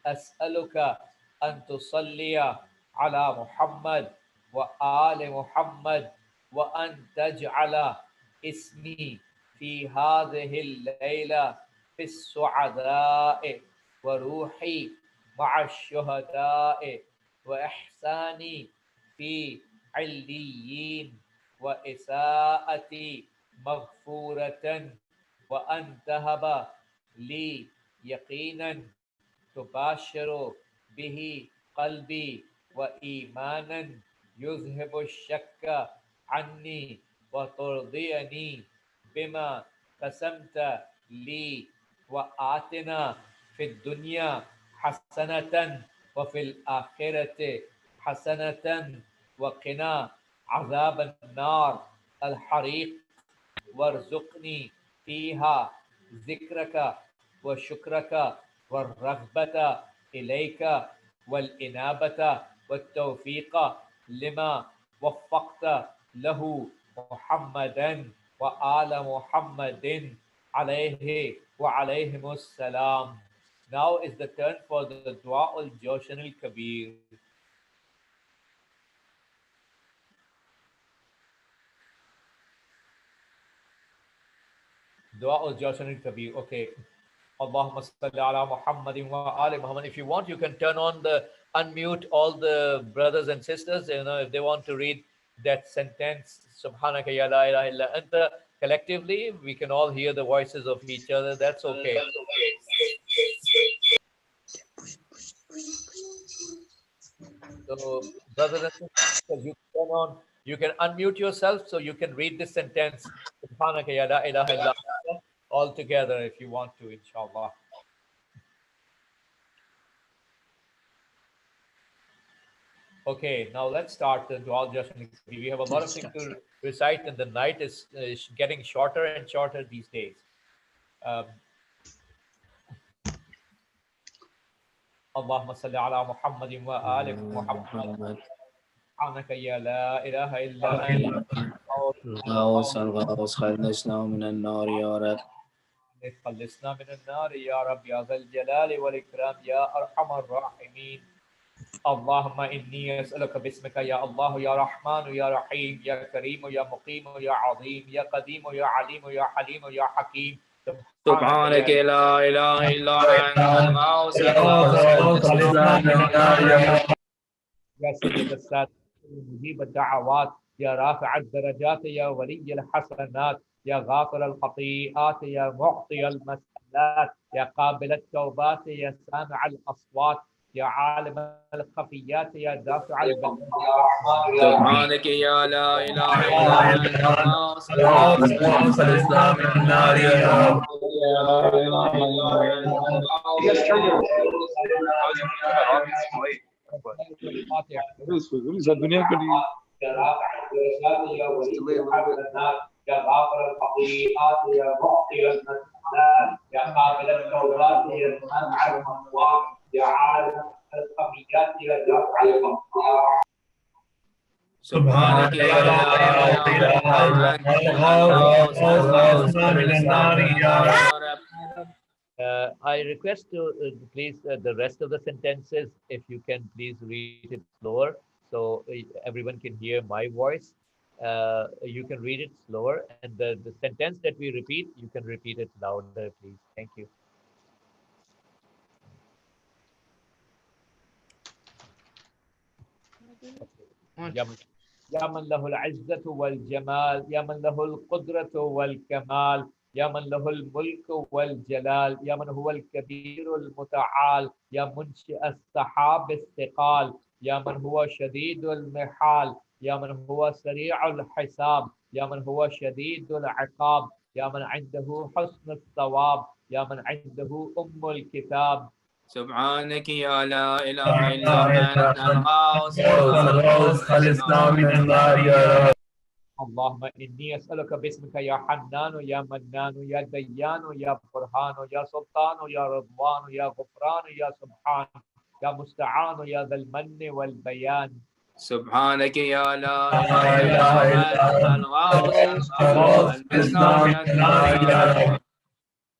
أسألك أن تصلي على محمد وآل محمد وأن تجعل اسمي في هذه الليلة في السعداء وروحي مع الشهداء وإحساني في عليين وإساءتي مغفورة وأن تهب لي يقينا تباشر به قلبي وإيمانا يذهب الشك عني وترضيني بما قسمت لي وآتنا في الدنيا حسنة وفي الآخرة حسنة وقنا عذاب النار الحريق وارزقني فيها ذكرك وشكرك والرغبة إليك والإنابة والتوفيق لما وفقت له محمدا وآل محمد عليه وعليهم السلام. Now is the turn for the Dua al-Joshan al-Kabir. Dua al-Joshan al-Kabir. Okay. Allahumma salli ala Muhammadin wa ali Muhammad. If you want, you can turn on the unmute all the brothers and sisters. You know, if they want to read that sentence, Subhanaka ya la ilaha illa anta, collectively, we can all hear the voices of each other. That's okay. So, brothers and sisters, you can unmute yourself so you can read this sentence, Subhanaka ya la ilaha illa anta, all together if you want to, inshallah. Okay, now let's start the dual judgment. We have a lot of things to recite, and the night is getting shorter and shorter these days. اللهم صل على محمد وآل محمد سبحانك يا لا إله إلا أنت الغوث خلصنا من النار يا رب خلصنا من النار يا رب يا ذا الجلال والإكرام يا أرحم الراحمين. اللهم إني أسألك باسمك يا الله يا رحمن يا رحيم يا كريم يا مقيم يا عظيم يا قديم يا عليم يا حليم يا حكيم. سبحانك لا إله إلا أنت الغوث خلصنا من النار يا رب يا سيد السادات مجيب الدعوات يا رافع الدرجات يا ولي الحسنات يا غافر الخطيئات يا معطي المسألات يا قابل التوبات يا سامع الأصوات يا عالم الخفيات يا دافع البلاء سبحانك يا لا إله إلا أنت الغوث خلصنا من النار يا رب يا غافر الخطيئات يا معطي المسألات يا قابل التوبات يا سامع الأصوات يا عالم الخفيات يا دافع البلاء. سبحانك يا لا إله إلا أنت الغوث خلصنا من النار يا رب. I request to please the rest of the sentences, if you can please read it slower so everyone can hear my voice. You can read it slower, and the sentence that we repeat, you can repeat it louder, please. Thank you. يا من له العزة والجمال يا من له القدرة والكمال يا من له الملك والجلال يا من هو الكبير المتعال يا منشئ السحاب الثقال يا من هو شديد المحال يا من هو سريع الحساب يا من هو شديد العقاب يا من عنده حسن الثواب يا من عنده الكتاب. سبحانك يا لا إله إلا أنت الغوث خلصنا من النار يا رب. اللهم إني أسألك باسمك يا حنان يا منان يا ديان يا برهان يا سلطان يا رضوان يا غفران يا سبحان يا مستعان يا ذا المن والبيان. سبحانك يا لا إله إلا أنت الغوث خلصنا من النار يا رب.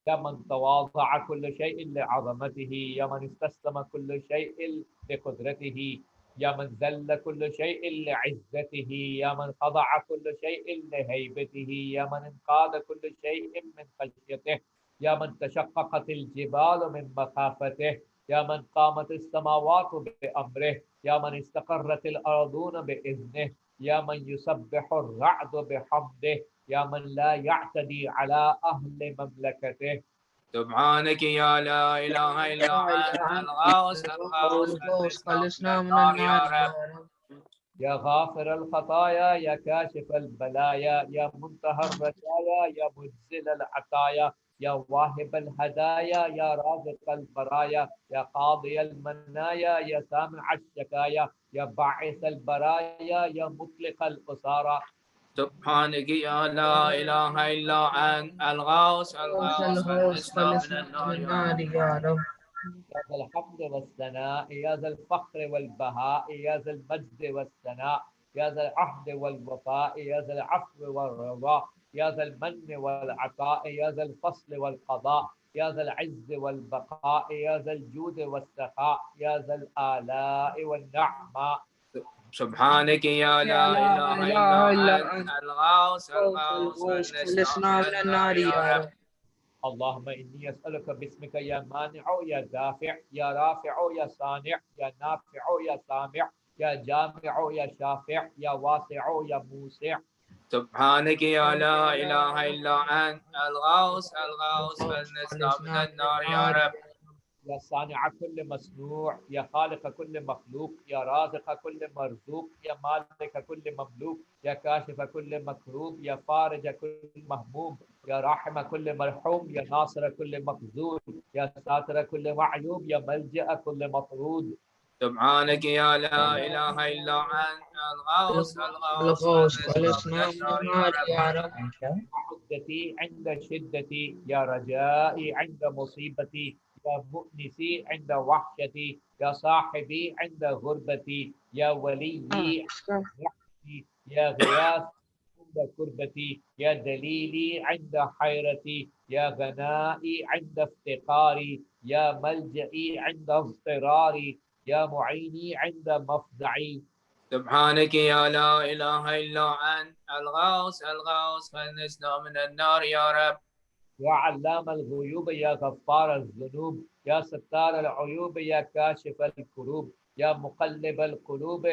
يا من تواضع كل شيء لعظمته يا من استسلم كل شيء لقدرته يا من ذل كل شيء لعزته يا من خضع كل شيء لهيبته يا من انقاد كل شيء من خشيته يا من تشققت الجبال من مخافته يا من قامت السماوات بأمره يا من استقرت الأرضون بإذنه يا من يسبح الرعد بحمده يا من لا يعتدي على أهل مملكته. سبحانك يا لا إله إلا أنت الغوث خلصنا من النار يا رب. يا غافر الخطايا يا كاشف البلايا يا منتهى الرجايا يا مجزل العطايا يا واهب الهدايا يا رازق البرايا يا قاضي المنايا يا سامع الشكايا يا باعث البرايا يا مطلق الأسارى. سبحانك يا لا إله إلا أنت الغوث خلصنا من النار يا رب. يا ذا الحمد والثناء يا ذا الفخر والبهاء يا ذا المجد والثناء يا ذا العهد والوفاء يا ذا العفو والرضا يا ذا المن والعطاء يا ذا الفصل والقضاء يا ذا العز والبقاء يا ذا الجود والسخاء يا ذا الآلاء والنعماء. سبحانك يا لا إله إلا أنت الغوث خلصنا من النار يا رب. اللهم إني أسألك باسمك يا مانع يا دافع يا رافع يا صانع يا نافع يا سامع يا جامع يا شافع يا واسع يا موسع. سبحانك يا لا إله إلا أنت الغوث خلصنا من النار يا رب. يا صانع كل مصنوع يا خالق كل مخلوق يا رازق كل مرزوق يا مالك كل مملوك يا كاشف كل مكروب يا فارج كل مهموم يا راحم كل مرحوم يا ناصر كل مخذول يا ساتر كل معيوب يا ملجأ كل مطرود. سبحانك يا لا إله إلا أنت الغوث الغوث خلصنا خلصنا من من النار النار يا يا رب. رب. عدتي عند شدتي، يا رجائي عند مصيبتي، يا مؤنسي عند وحشتي، يا صاحبي عند غربتي، يا ولي عند رحمتي، يا غياث عند كربتي، يا دليلي عند حيرتي، يا غنائي عند افتقاري، يا ملجئي عند اضطراري، يا معيني عند مفزعي. سبحانك يا لا إله إلا أنت الغوث خلصنا من النار يا رب. يا علام الغيوب، يا غفار الذنوب، يا ستار العيوب، يا كاشف الكروب، يا مقلب القلوب،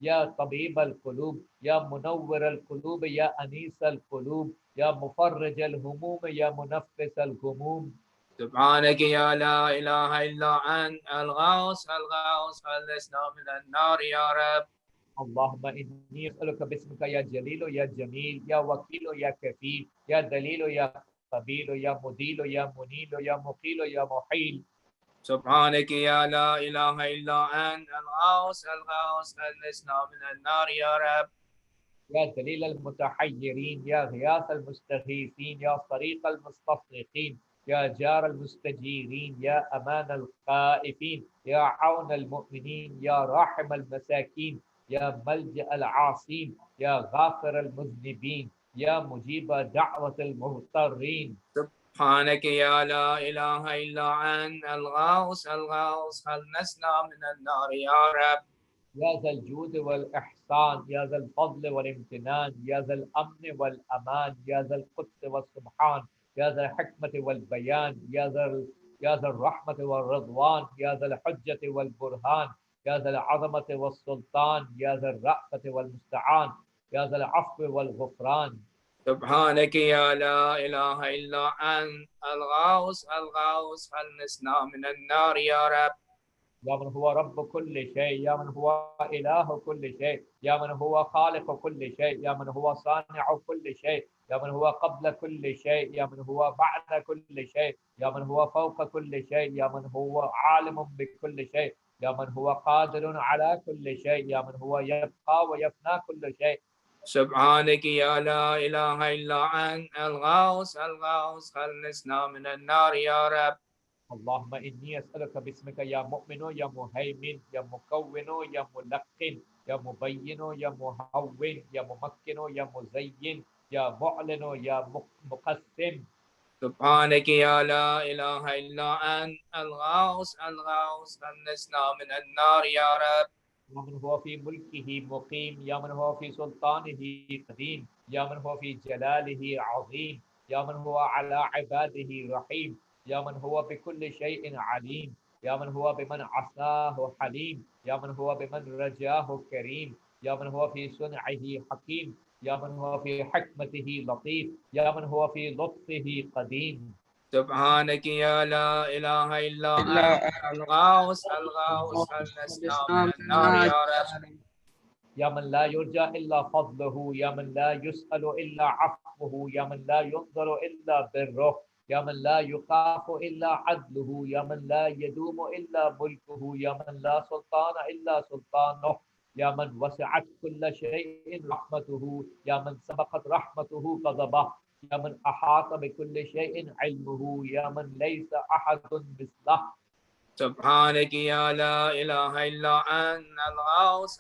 يا طبيب القلوب، يا منور القلوب، يا أنيس القلوب، يا مفرج الهموم، يا منفس الهموم. سبحانك يا لا إله إلا أنت الغوث خلصنا من النار يا رب. اللهم إني أسألك باسمك يا جليل يا جميل يا وكيل يا كفيل يا دليل يا خبير يا مديل يا منيل يا مقيل يا محيل. سبحانك يا لا إله إلا أنت الغوث خلصنا من النار يا رب. يا دليل المتحيرين، يا غياث المستغيثين، يا طريق المستصرخين، يا جار المستجيرين، يا أمان الخائفين، يا عون المؤمنين، يا راحم المساكين، يا ملجأ العاصين، يا غافر المذنبين، يا مجيب دعوة المضطرين. سبحانك يا لا إله إلا أنت الغوث خلصنا من النار يا رب. يا ذا الجود والإحسان، يا ذا الفضل والامتنان، يا ذا الأمن والأمان، يا ذا القدس والسبحان، يا ذا الحكمة والبيان، يا ذا الرحمة والرضوان، يا ذا الحجة والبرهان، يا ذا العظمة والسلطان، يا ذا الرأفة والمستعان، يا ذا العفو والغفران. سبحانك يا لا إله إلا أنت الغوث خلصنا من النار يا رب. يا من هو رب كل شيء، يا من هو إله كل شيء، يا من هو خالق كل شيء، يا من هو صانع كل شيء، يا من هو قبل كل شيء، يا من هو بعد كل شيء، يا من هو فوق كل شيء، يا من هو عالم بكل شيء، يا من هو قادر على كل شيء، يا من هو يبقى ويفنى كل شيء. سبحانك يا لا إله إلا أنت الغوث خلصنا من النار يا رب. اللهم إني أسألك باسمك يا مؤمن يا مهيمن يا مكون يا ملقن يا مبين يا مهون يا ممكن يا مزين يا معلن يا مقسم. سبحانك يا لا إله إلا أنت الغوث خلصنا من النار يا رب. يا من هو في ملكه مقيم، يا من هو في سلطانه قديم، يا من هو في جلاله عظيم، يا من هو على عباده رحيم، يا من هو بكل شيء عليم، يا من هو بمن عصاه حليم، يا من هو بمن رجاه كريم، يا من هو في صنعه حكيم، يا من هو في حكمته لطيف، يا من هو في لطفه قديم. سبحانك يا لا إله إلا أنت الغوث خلصنا خلصنا من من النار النار يا يا رب. رب. يا من لا يرجى إلا فضله، يا من لا يسأل إلا عفوه، يا من لا ينظر إلا بره، يا من لا يخاف إلا عدله، يا من لا يدوم إلا ملكه، يا من لا سلطان إلا سلطانه، يا من وسعت كل شيء رحمته، يا من سبقت رحمته غضبه، يا من أحاط بكل شيء علمه، يا من ليس أحد مثله. سبحانك يا لا إله إلا أنت الغوث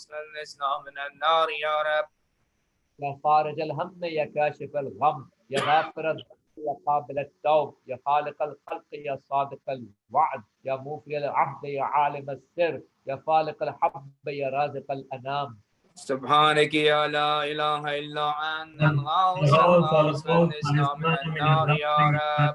خلصنا من النار يا رب. يا فارج الهم، يا كاشف الغم، يا غافر الذنب، يا قابل التوب، يا خالق الخلق، يا صادق الوعد، يا موفي العهد، يا عالم السر، يا فالق الحب، يا رازق الأنام. سبحانك يا لا إله إلا أنت الغوث خلصنا من النار يا رب.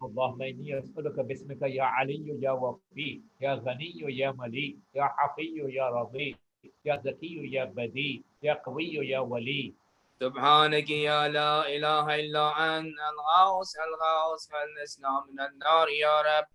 اللهم إني أسألك باسمك يا علي يا وفي، يا غني يا ملي، يا حفي يا رضي، يا ذكي يا بدي، يا قوي يا ولي. سبحانك يا لا إله إلا أنت الغوث خلصنا من النار يا رب.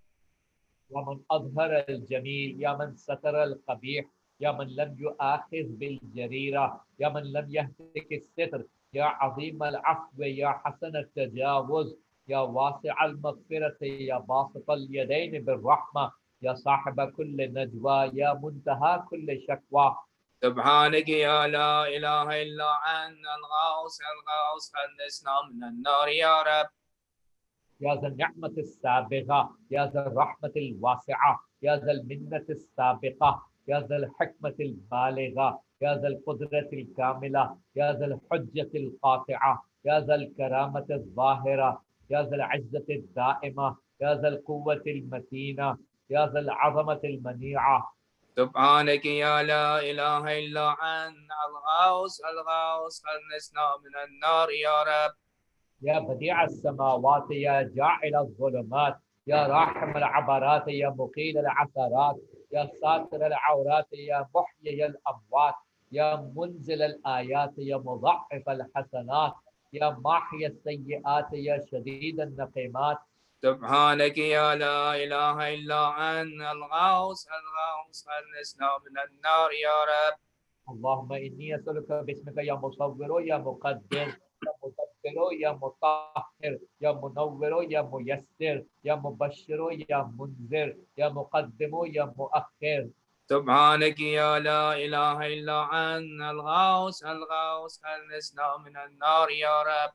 يا من أظهر الجميل، يا من ستر القبيح، يا من لم يؤاخذ بالجريرة، يا من لم يهتك الستر، يا عظيم العفو، يا حسن التجاوز، يا واسع المغفرة، يا باسط اليدين بالرحمة، يا صاحب كل نجوى، يا منتهى كل شكوى. سبحانك يا لا إله إلا أنت الغوث الغوث خلصنا من النار يا رب. يا ذا النعمة السابغة، يا ذا الرحمة الواسعة، يا ذا المنة السابقة، يا ذا الحكمة البالغة، يا ذا القدرة الكاملة، يا ذا الحجة القاطعة، يا ذا الكرامة الظاهرة، يا ذا العزة الدائمة، يا ذا القوة المتينة، يا ذا العظمة المنيعة. سبحانك يا لا إله إلا أنت الغوث الغوث خلصنا من النار يا رب. يا بديع السماوات، يا جاعل الظلمات، يا راحم العبرات، يا مقيل العثرات، يا ساتر العورات، يا محيي الأموات، يا منزل الآيات، يا مضاعف الحسنات، يا ماحي السيئات، يا شديد النقيمات. سبحانك يا لا إله إلا أنت الغوث الغوث خلصنا من النار يا رب. اللهم إني أسألك باسمك يا مصور يا مقدر يا مدبر يا مطهر يا منور يا ميسر يا مبشر يا منذر يا مقدم يا مؤخر. سبحانك يا لا إله إلا أنت الغوث الغوث خلصنا من النار يا رب.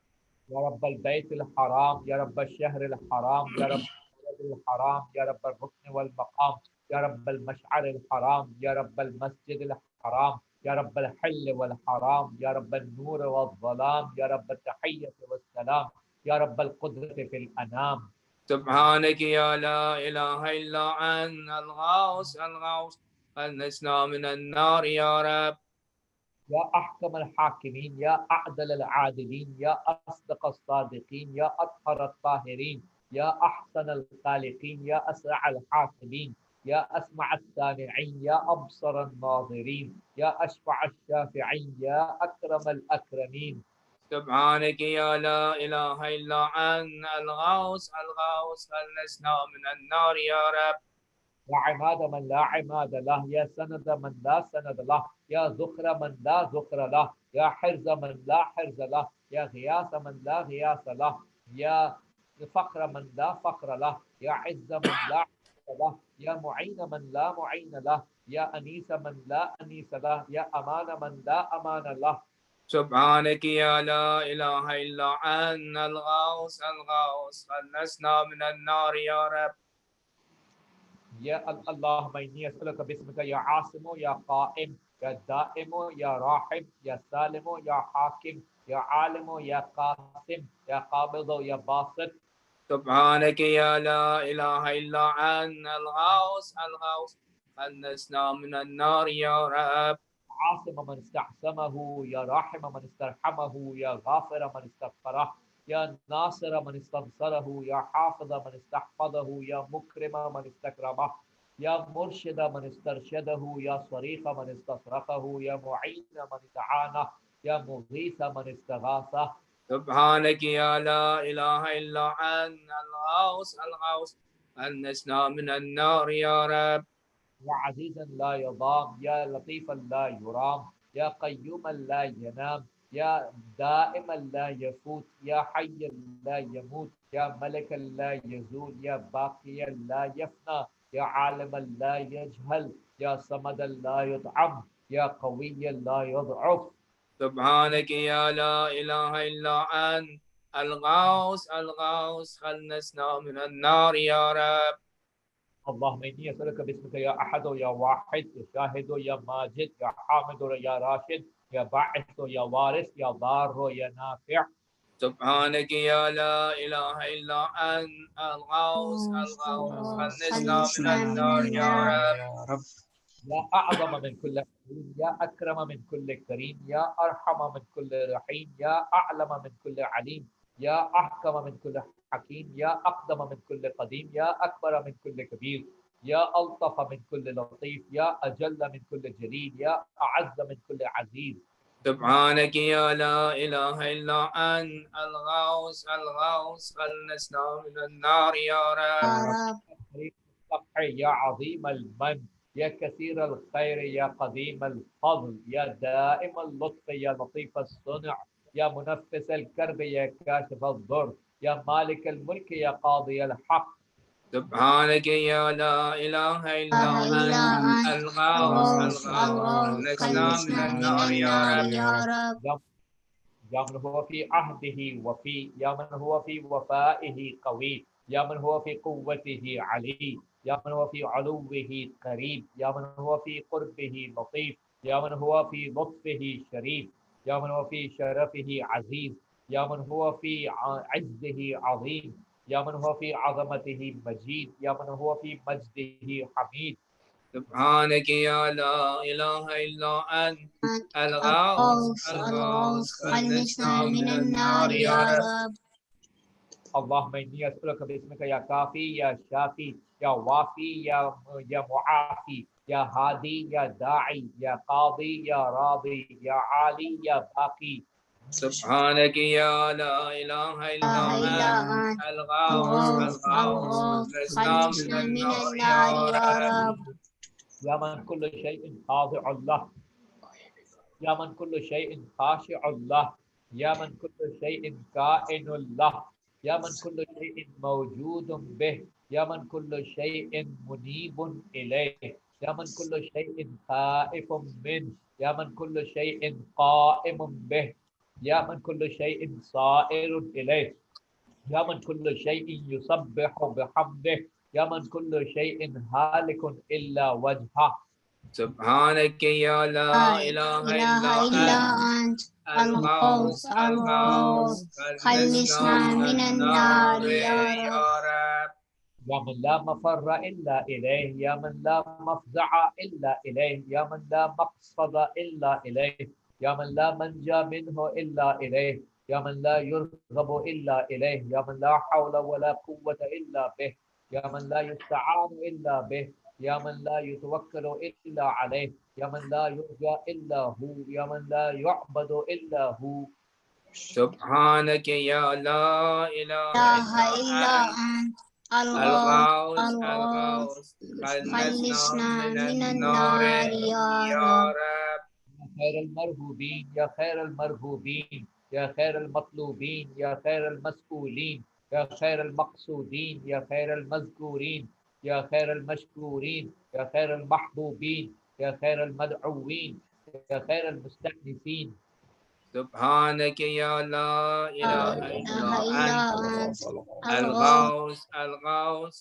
يا رب البيت الحرام، يا رب الشهر الحرام، يا رب البلد الحرام، يا رب الركن والمقام، يا رب المشعر الحرام، يا رب المسجد الحرام، يا رب الحل والحرام، يا رب النور والظلام، يا رب التحية والسلام، يا رب القدرة في الأنام. سبحانك يا لا إله إلا أنت الغوث الغوث خلصنا من النار يا رب. يا أحكم الحاكمين، يا أعدل العادلين، يا أصدق الصادقين، يا أطهر الطاهرين، يا أحسن الخالقين، يا أسرع الحاسبين، يا أسمع السامعين، يا أبصر الناظرين، يا أشفع الشافعين، يا أكرم الأكرمين. سبحانك يا لا إله إلا أنت الغوث الغوث خلصنا من النار يا رب. يا عماد من لا عماد له، يا سند من لا سند له، يا ذخر من لا ذخر له، يا حرز من لا حرز له، يا غياث من لا غياث له، يا فخر من لا فخر له، يا عز من لا عز له، يا معين من لا معين له، يا أنيس من لا أنيس له، يا أمان من لا أمان له. سبحانك يا لا إله إلا أنت الغوث الغوث خلصنا من النار يا رب. يا اللهم إني أسألك باسمك يا عاصم يا قائم يا دائم يا راحم يا سالم يا حاكم يا عالم يا قاسم يا قابض يا باسط. سبحانك يا لا إله إلا أنت الغوث الغوث خلصنا من النار يا رب. عاصم من استعصمه، يا راحم من استرحمه، يا غافر من استغفره، يا ناصر من استنصره، يا حافظ من استحفظه، يا مكرم من استكرمه، يا مرشد من استرشده، يا صريخ من استصرخه، يا معين من استعانه، يا مغيث من استغاثه. سبحانك يا لا إله إلا أنت الغوث الغوث خلصنا من النار يا رب. يا عزيزا لا يضام، يا لطيفا لا يرام، يا قيوما لا ينام، يا دائما لا يفوت، يا حيا لا يموت، يا ملكا لا يزول، يا باقيا لا يفنى، يا عالما لا يجهل، يا صمدا لا يطعم، يا قويا لا يضعف. سبحانك يا لا إله إلا أنت الغوث الغوث خلصنا من النار يا رب. اللهم إني أسألك باسمك يا أحد يا واحد يا شاهد يا ماجد يا حامد يا راشد يا باعث يا وارث يا ضار يا نافع. سبحانك يا لا إله إلا أنت الغوث الغوث خلصنا من النار يا رب. يا أعظم من كل كريم، يا أكرم من كل كريم، يا أرحم من كل رحيم، يا أعلم من كل عليم، يا أحكم من كل حكيم، يا أقدم من كل قديم، يا أكبر من كل كبير، يا ألطف من كل لطيف، يا أجل من كل جليل، يا أعز من كل عزيز. سبحانك يا لا إله إلا أنت الغوث الغوث خلصنا من النار يا رب. يا عظيم المن، يا كثير الخير، يا قديم الفضل، يا دائم اللطف، يا لطيف الصنع، يا منفس الكرب، يا كاشف الضر، يا مالك الملك، يا قاضي الحق. سبحانك يا لا إله إلا أنت الغوث خلصنا من النار يا رب. يا من هو في عهده وفي يا من هو في وفائه قوي، يا من هو في قوته علي، يا من هو في علوه قريب، يا من هو في قربه لطيف، يا من هو في لطفه شريف، يا من هو في شرفه عزيز، يا من هو في عزه عظيم، يا من هو في عظمته مجيد، يا من هو في مجده حميد. سبحانك يا لا إله إلا أنت الغوث خلصنا من النار يا رب. اللهم إني أسألك باسمك يا كافي يا شافي يا وافي يا معافي يا هادي يا داعي يا قاضي يا راضي يا عالي يا باقي. سبحانك يا لا إله إلا أنت الغوث خلصنا من النار يا رب. يا من كل شيء خاضع له، يا من كل شيء خاشع له، يا من كل شيء كائن له، يا من كل شيء موجود به، يا من كل شيء منيب إليه، يا من كل شيء خائف منه، يا من كل شيء قائم به، يا من كل شيء صائر إليه، يا من كل شيء يسبح بحمده، يا من كل شيء هالك إلا وجهه. سبحانك يا لا إله إلا أنت الغوث خلصنا من النار يا رب. يا من لا مفر إلا إليه، يا من لا مفزع إلا إليه، يا من لا مقصد إلا إليه، يا من لا منجى منه إلا إليه، يا من لا يرغب إلا إليه، يا من لا حول ولا قوة إلا به، يا من لا يستعان إلا به، يا من لا يتوكل إلا عليه، يا من لا يرجى إلا هو، يا من لا يعبد إلا هو. سبحانك يا لا إله إلا أنت الغوث خلصنا من النار يا رب. يا خير المرهوبين يا خير المرهوبين يا خير المطلوبين يا خير المسؤولين يا خير المقصودين يا خير المذكورين يا خير المشكورين يا خير المحبوبين يا خير المدعوين يا خير المستأنسين. سبحانك يا لا إله إلا أنت الغوث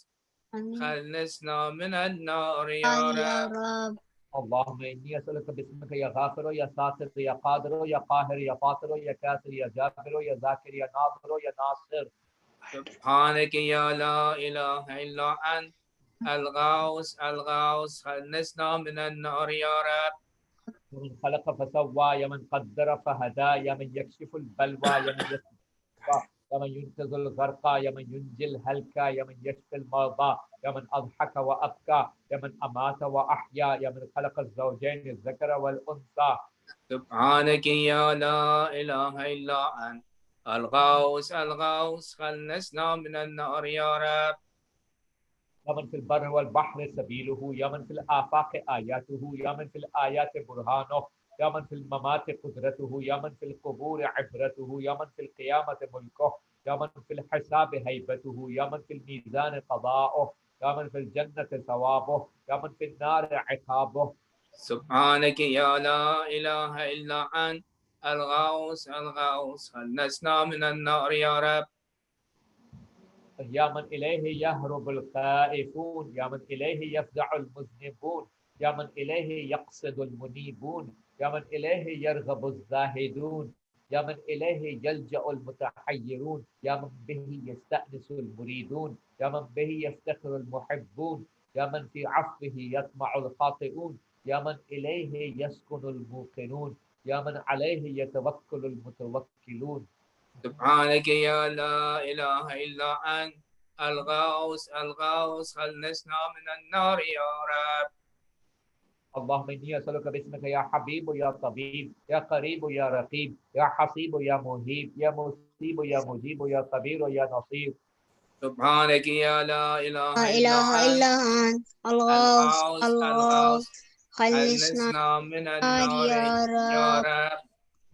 خلصنا من النار يا رب. اللهم إني أسألك باسمك يا غافر يا ساتر يا قادر يا قاهر يا فاطر يا كاسر يا جابر يا ذاكر يا ناظر يا ناصر. سبحانك يا لا إله إلا أنت الغوث خلصنا من النار يا رب. من خلق فسوى يا من قدر فهدى يا من يكشف البلوى يا من يكشف يا من ينقذ الغرقى يا من ينجي الهلكى يا من يشفي المرضى يا من أضحك وأبكى يا من أمات وأحيا يا من خلق الزوجين الذكر والأنثى. سبحانك يا لا إله إلا أنت الغوث خلصنا من النار يا رب. يا من في البر والبحر سبيله يا من في الآفاق آياته يا من في الآيات برهانه يا من في الممات قدرته يا من في القبور عبرته يا من في القيامة ملكه يا من في الحساب هيبته يا من في الميزان قضاؤه يا من في الجنة ثوابه يا من في النار عقابه. سبحانك يا لا إله إلا أنت الغوث خلصنا من النار يا رب. يا من إليه يهرب الخائفون يا من إليه يفزع المذنبون يا من إليه يقصد المنيبون يا من إليه يرغب الزاهدون يا من إليه يلجأ المتحيرون يا من به يستأنس المريدون يا من به يفتخر المحبون يا من في عفوه يطمع الخاطئون يا من إليه يسكن الموقنون يا من عليه يتوكل المتوكلون. سبحانك يا لا إله إلا أنت الغوث خلصنا من النار يا رب. اللهم إني أسألك باسمك يا حبيب يا طبيب يا قريب يا رقيب يا حسيب يا مهيب يا مصيب يا مجيب يا خبير يا نصير. سبحانك يا لا إله إلا أنت الغوث خلصنا من النار يا رب.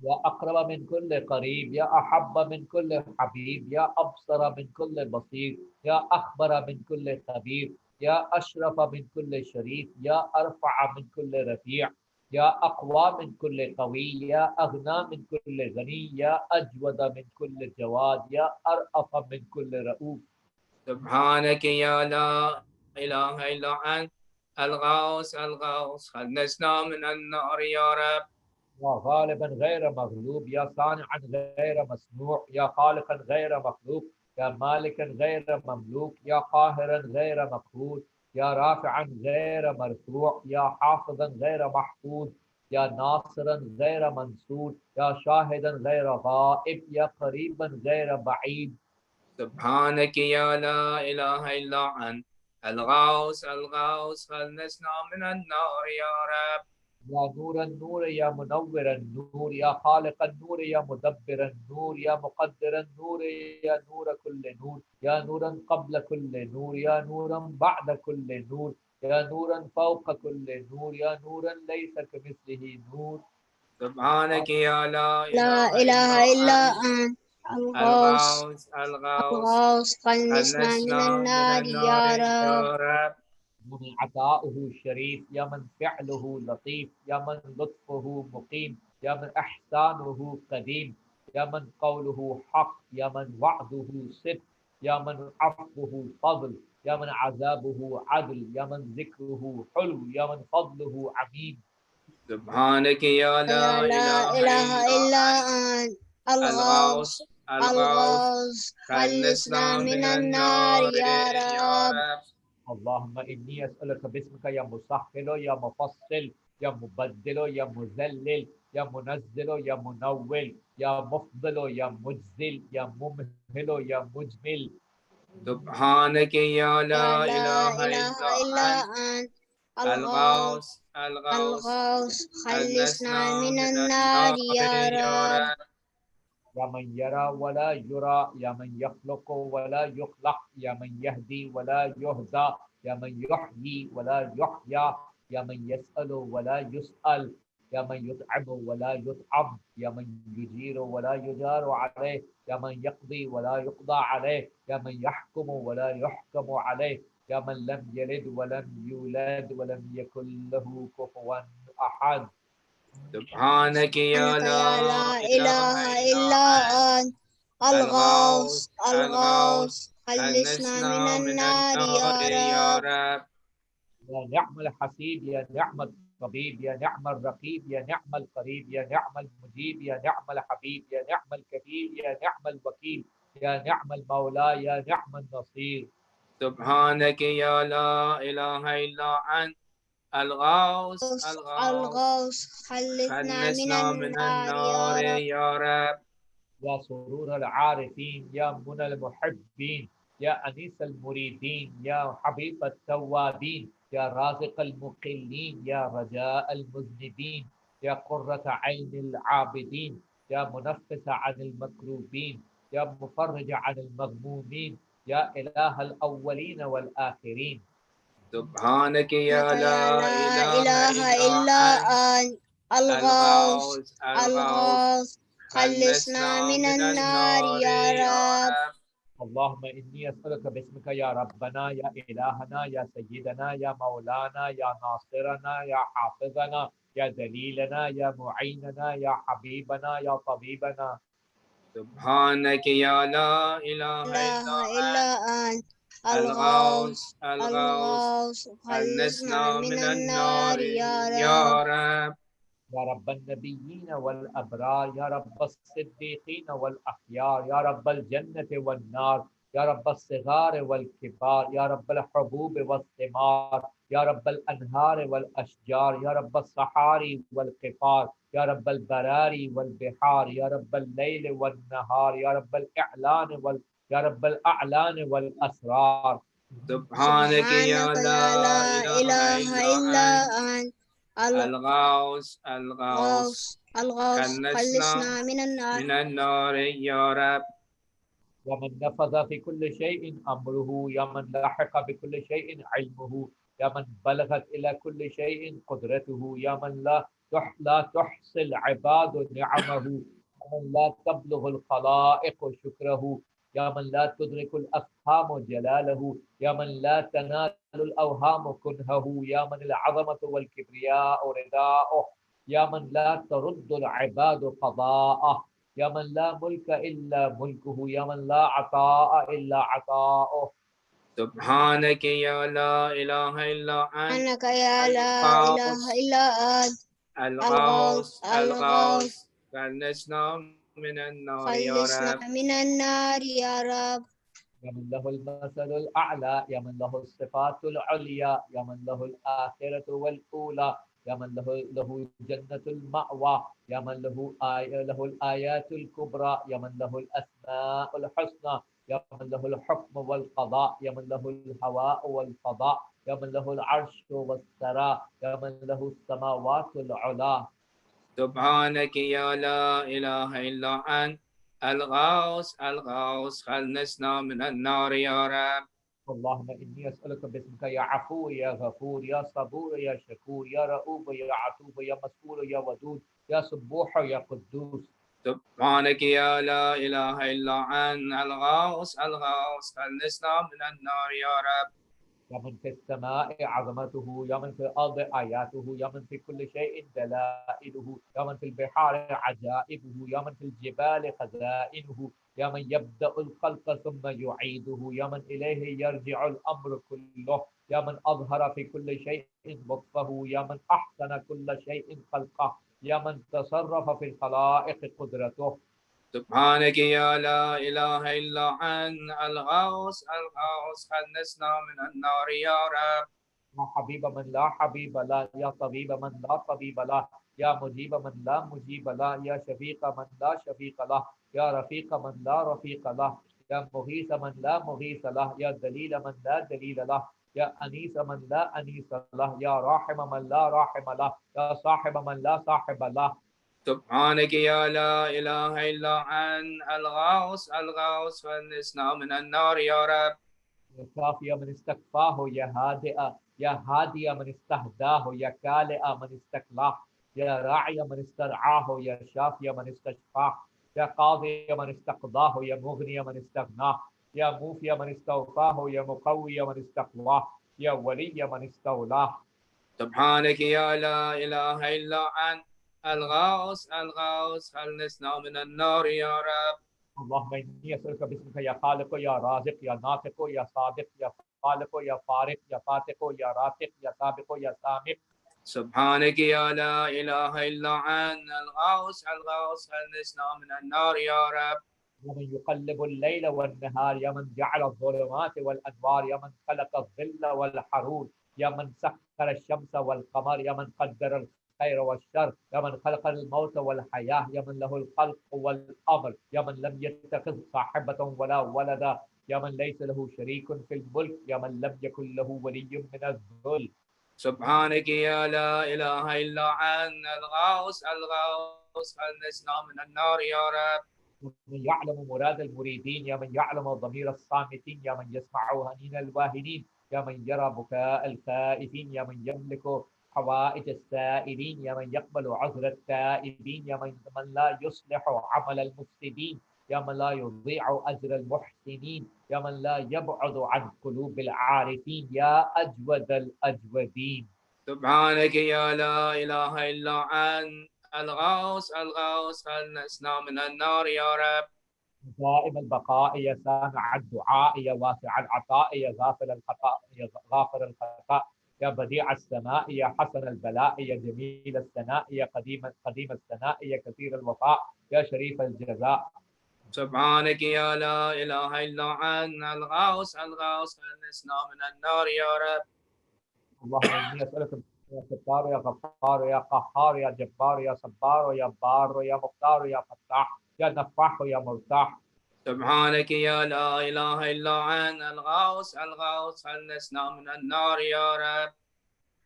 يا أقرب من كل قريب، يا أحب من كل حبيب، يا أبصر من كل بصير، يا أخبر من كل خبير، يا أشرف من كل شريف، يا أرفع من كل رفيع، يا أقوى من كل قوي، يا أغنى من كل غني، يا أجود من كل جواد، يا أرأف من كل رؤوف. سبحانك يا لا إله إلا أنت الغوث الغوث خلصنا من النار يا رب. يا غالبا غير مغلوب، يا صانعا غير مصنوع، يا خالقا غير مخلوق، يا مالكا غير مملوك، يا قاهرا غير مقهور، يا رافعا غير مرفوع، يا حافظا غير محفوظ، يا ناصرا غير منصور، يا شاهدا غير غائب، يا قريبا غير بعيد. سبحانك يا لا إله إلا أنت الغوث الغوث خلصنا من النار يا رب. يا نور النور، يا منور النور، يا خالق النور، يا مدبر النور، يا مقدر النور، يا نور كل نور، يا نورا قبل كل نور، يا نورا بعد كل نور، يا نورا فوق كل نور، يا نورا ليس كمثله نور. سبحانك يا لا لا إله إله إلا إلا أنت أنت الغوث الغوث الغوث الغوث خلصنا من خلصنا من النار النار يا يا رب. رب. من عطاؤه الشريف، يا من فعله لطيف، يا من لطفه مقيم، يا من إحسانه قديم، يا من قوله حق، يا من وعده صدق، يا من عفوه فضل، يا من عذابه عدل، يا من ذكره حلو، يا من فضله عميم. سبحانك يا لا لا إله إله إلا إلا أنت أنت الغوث الغوث الغوث الغوث خلصنا خلصنا من من النار النار يا يا رب. رب. اللهم إني أسألك باسمك يا مسخر، يا مفصل، يا مبدل، يا مذلل، يا منزل، يا منول، يا مفضل، يا مجزل، يا ممهل، يا مجمل. سبحانك يا لا لا إله إله إلا إلا أنت أنت الغوث الغوث الغوث الغوث خلصنا خلصنا من من النار النار يا يا رب. رب. يا من يرى ولا يرى، يا من يخلق ولا يخلق، يا من يهدي ولا يهدى، يا من يحيي ولا يحيى، يا من يسأل ولا يسأل، يا من يطعم ولا يطعم، يا من يجير ولا يجار عليه، يا من يقضي ولا يقضى عليه، يا من يحكم ولا يحكم عليه، يا من لم يلد ولم يولد ولم يكن له كفوا أحد. سبحانك يا أنت يا لا لا إله إله إلا إلا أنت أنت الغوث الغوث الغوث الغوث خلصنا من خلصنا من النار يا النار يا رب. رب. يا نعم الحسيب، يا نعم الطبيب، يا نعم الرقيب، يا نعم القريب، يا نعم المجيب، يا نعم الحبيب، يا نعم الكفيل، يا نعم الوكيل، يا نعم المولى، يا نعم النصير. سبحانك يا لا إله إلا أنت الغوث الغوث الغوث خلصنا من خلصنا من النار يا النار رب. يا رب. يا سرور العارفين، يا منى المحبين، يا أنيس المريدين، يا حبيب التوابين، يا رازق المقلين، يا رجاء المذنبين، يا قرة عين العابدين، يا منفس عن المكروبين، يا مفرج عن المغمومين، يا إله الأولين والآخرين. سبحانك يا أنت يا لا لا إله إله إلا إلا أنت أنت الغوث الغوث الغوث الغوث خلصنا خلصنا من من النار النار يا يا رب. رب. اللهم إني أسألك باسمك يا ربنا، يا إلهنا، يا سيدنا، يا مولانا، يا ناصرنا، يا حافظنا، يا دليلنا، يا معيننا، يا حبيبنا، يا طبيبنا. سبحانك يا لا إله إله إلا إلا أنت أنت الغوث الغوث الغوث الغوث خلصنا خلصنا من من النار النار يا يا رب. رب. يا رب النبيين والأبرار، يا رب الصديقين والأخيار، يا رب الجنة والنار، يا رب الصغار والكبار، يا رب الحبوب والثمار، يا رب الأنهار والأشجار، يا رب الصحاري والقفار، يا رب البراري والبحار، يا رب الليل والنهار، يا رب الإعلان يا رب الأعلان والأسرار. سبحانك يا سبحانك لا يا لا إله إله إلا إلا أنت أنت الغوث الغوث الغوث الغوث خلصنا خلصنا من النار. من النار يا رب. يا من نفذ في كل شيء أمره، يا من لاحق بكل شيء علمه، يا من بلغت إلى كل شيء قدرته، يا من لا لا تحصي العباد نعمه، يا من لا تبلغ الخلائق شكره، يا من لا تدرك الأفهام جلاله، يا من لا تنال الأوهام كنهه، يا من العظمة والكبرياء رداؤه، يا من لا ترد العباد قضاءه، يا من لا ملك إلا ملكه، يا من لا عطاء إلا عطاؤه. سبحانك يا لا إله إلا أنت سبحانك يا لا إله إلا أنت الغوث الغوث خلصنا من النار يا خلصنا رب. من النار يا رب. يا من له المثل الأعلى، يا من له الصفات العليا، يا من له الآخرة والأولى، يا من له جنة المأوى، يا من له الآيات الكبرى، يا من له الأسماء الحسنى، يا من له الحكم والقضاء، يا من له الهواء والفضاء، يا من له العرش والثرى، يا من له السماوات العلى. سبحانك يا لا إله إلا أنت الغوث خلصنا من النار يا رب. اللهم إني أسألك باسمك يا عفو يا غفور يا صبور يا شكور يا رؤوف يا عطوف يا مسؤول يا ودود يا سبوح يا قدوس. سبحانك يا لا إله إلا أنت الغوث خلصنا من النار يا رب. يا من في السماء عظمته، يا من في الأرض آياته، يا من في كل شيء دلائله، يا من في البحار عجائبه، يا من في الجبال خزائنه، يا من يبدأ الخلق ثم يعيده، يا من إليه يرجع الأمر كله، يا من أظهر في كل شيء لطفه، يا من أحسن كل شيء خلقه، يا من تصرف في الخلائق قدرته. سبحانك يا لا إله إلا أنت الغوث خلصنا من النار يا رب. يا حبيب من لا حبيب له، يا طبيب من لا طبيب له، يا مجيب من لا مجيب له، يا شفيق من لا شفيق له، يا رفيق من لا رفيق له، يا مغيث من لا مغيث له، يا دليل من لا دليل له، يا أنيس من لا أنيس له، يا راحم من لا راحم له، يا صاحب من لا صاحب له. سبحانك يا لا إله إلا أنت الغوث خلصنا من النار يا رب. يا كافي من استكفاه، يا هادئ، يا هادي من استهداه، يا كالئ من استكلاه، يا راعي من استرعاه، يا شافي من استشفاه، يا قاضي من استقضاه، يا مغني من استغناه، يا موفي من استوفاه، يا مقوي من استقواه، يا ولي من استولاه. سبحانك يا لا إله إلا أنت الغوث خلصنا من النار يا رب. اللهم إني أسألك باسمك يا خالق يا رازق يا ناطق يا صادق يا خالق يا فارق يا فاتق يا راتق يا سابق يا سامق. سبحانك يا لا إله إلا أنت الغوث خلصنا من النار يا رب. يا من يقلب الليل والنهار، يا من جعل الظلمات والأنوار، يا من خلق الظل والحرور، يا من سخر الشمس والقمر، يا من قدر الخير والشر، يا من خلق الموت والحياة، يا من له الخلق والأمر، يا من لم يتخذ صاحبة ولا ولدا، يا من ليس له شريك في الملك، يا من لم يكن له ولي من الذل. سبحانك يا لا إله إلا أنت الغوث خلصنا من النار يا رب. من يعلم مراد المريدين، يا من يعلم ضمير الصامتين، يا من يسمع هنين الواهنين، يا من يرى بكاء الخائفين، يا من يملك حوائج السائلين، يا من يقبل عذر التائبين، يا من لا يصلح عمل المفسدين، يا من لا يضيع أجر المحسنين، يا من لا يبعد عن قلوب العارفين، يا أجود الأجودين. سبحانك يا لا إله إلا أنت الغوث خلصنا من النار يا رب. دائم البقاء، يا سامع الدعاء، يا واسع العطاء، يا غافر الخطاء، يا غافر الخطاء، يا بديع السماء، يا حسن البلاء، يا جميل الثناء، يا قديم الثناء، يا كثير الوفاء، يا شريف الجزاء. سبحانك يا لا إله إلا أنت الغوث خلصنا من النار يا رب. اللهم إني أسألك يا ستار يا غفار يا قهار يا جبار يا صبار يا بار يا مختار يا فتاح يا نفاح يا مرتاح. سبحانك يا لا إله إلا أنت الغوث خلصنا من النار يا رب.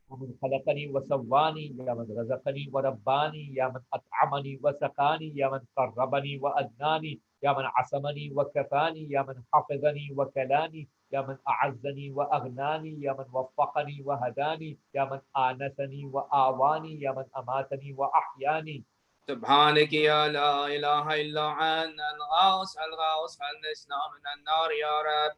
ومن خلقني وسواني، يا من رزقني ورباني، يا من أطعمني وسقاني، يا من قربني وأدناني، يا من عصمني وكفاني، يا من حفظني وكلاني، يا من أعزني وأغناني، يا من وفقني وهداني، يا من آنسني وآواني، يا من أماتني وأحياني. سبحانك يا لا إله إلا أنت الغوث الغوث خلصنا من النار يا رب.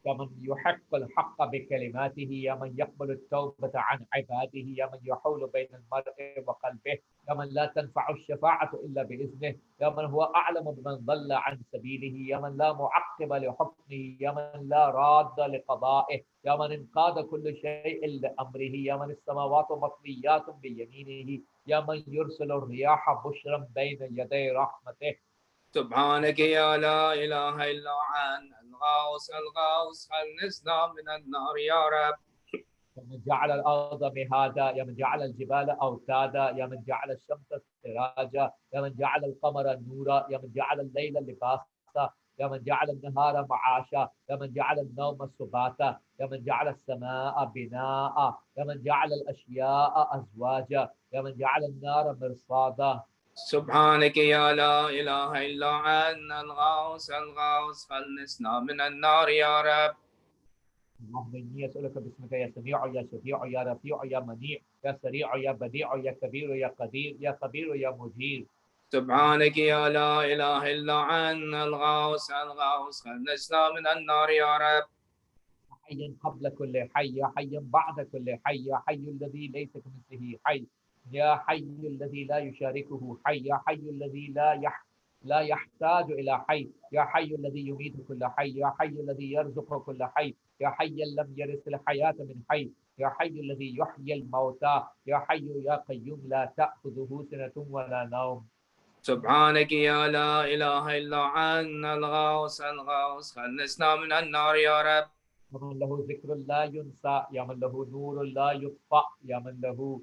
يا من يحق الحق بكلماته، يا من يقبل التوبة عن عباده، يا من يحول بين المرء وقلبه، يا من لا تنفع الشفاعة إلا بإذنه، يا من هو أعلم بمن ضل عن سبيله، يا من لا معقب لحكمه، يا من لا راد لقضائه، يا من انقاد كل شيء لأمره، يا من السماوات مطويات بيمينه، يا من يرسل الرياح بشرا بين يدي رحمته. سبحانك يا لا إله إلا أنت الغوث الغوث خلصنا من النار يا رب. يا من جعل الأرض مهادا، يا من جعل الجبال أوتادا، يا من جعل الشمس سراجا، يا من جعل القمر نورا، يا من جعل الليل لباسا، يا من جعل النهار معاشا، يا من جعل النوم سباتا، يا من جعل السماء بناء، يا من جعل الأشياء أزواجا، يا من جعل النار مرصادا. سبحانك يا لا إله إلا أنت الغوث الغوث خلصنا من النار يا رب. اللهم إني أسألك باسمك يا سميع يا شفيع يا رفيع يا منيع يا سريع يا بديع يا كبير يا قدير يا خبير يا مجير. سبحانك يا لا إله إلا أنت الغوث الغوث خلصنا من النار يا رب. حي قبل كل حي، يا حي بعد كل حي، يا حي الذي ليس كمثله حي، يا حي الذي لا يشاركه حي، يا حي الذي لا يحتاج إلى حي، يا حي الذي يميت كل حي، يا حي الذي يرزق كل حي، يا حي لم يرث الحياة من حي، يا حي الذي يحيي الموتى، يا حي يا قيوم لا تأخذه سنة ولا نوم. سبحانك يا لا إله إلا أنت الغوث الغوث خلصنا من النار يا رب. يا من له ذكر لا ينسى، يا من له نور لا يطفأ، يا من له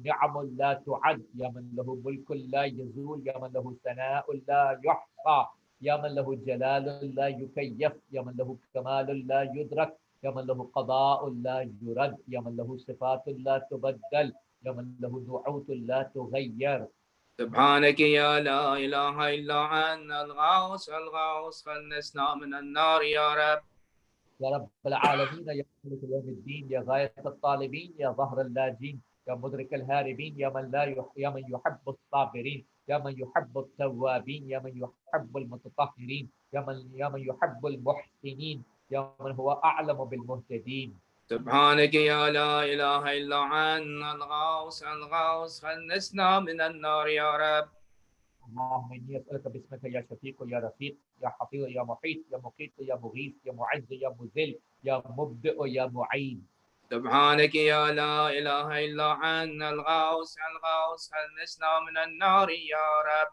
نعم لا تعد، يا من له ملك لا يزول، يا من له ثناء لا يحصى، يا من له جلال لا يكيف، يا من له كمال لا يدرك، يا من له قضاء لا يرد، يا من له صفات لا تبدل، يا من له نعوت لا تغير. سبحانك يا لا إله إلا أنت الغوث الغوث خلصنا من النار يا رب. يا رب العالمين، يا مالك يوم الدين، يا غاية الطالبين، يا ظهر اللاجين، يا مدرك الهاربين، يا من يا من يحب الصابرين، يا من يحب التوابين، يا من يحب المتطهرين، يا من يحب المحسنين، يا من هو أعلم بالمهتدين. سبحانك يا لا إله إلا أنت الغوث الغوث خلصنا من النار يا رب. اللهم إني أسألك باسمك يا شفيق يا رفيق يا حفيظ يا محيط يا مقيت يا مغيث يا معز يا مذل يا مبدئ يا معين. سبحانك يا لا إله إلا أنت الغوث الغوث خلصنا من النار يا رب.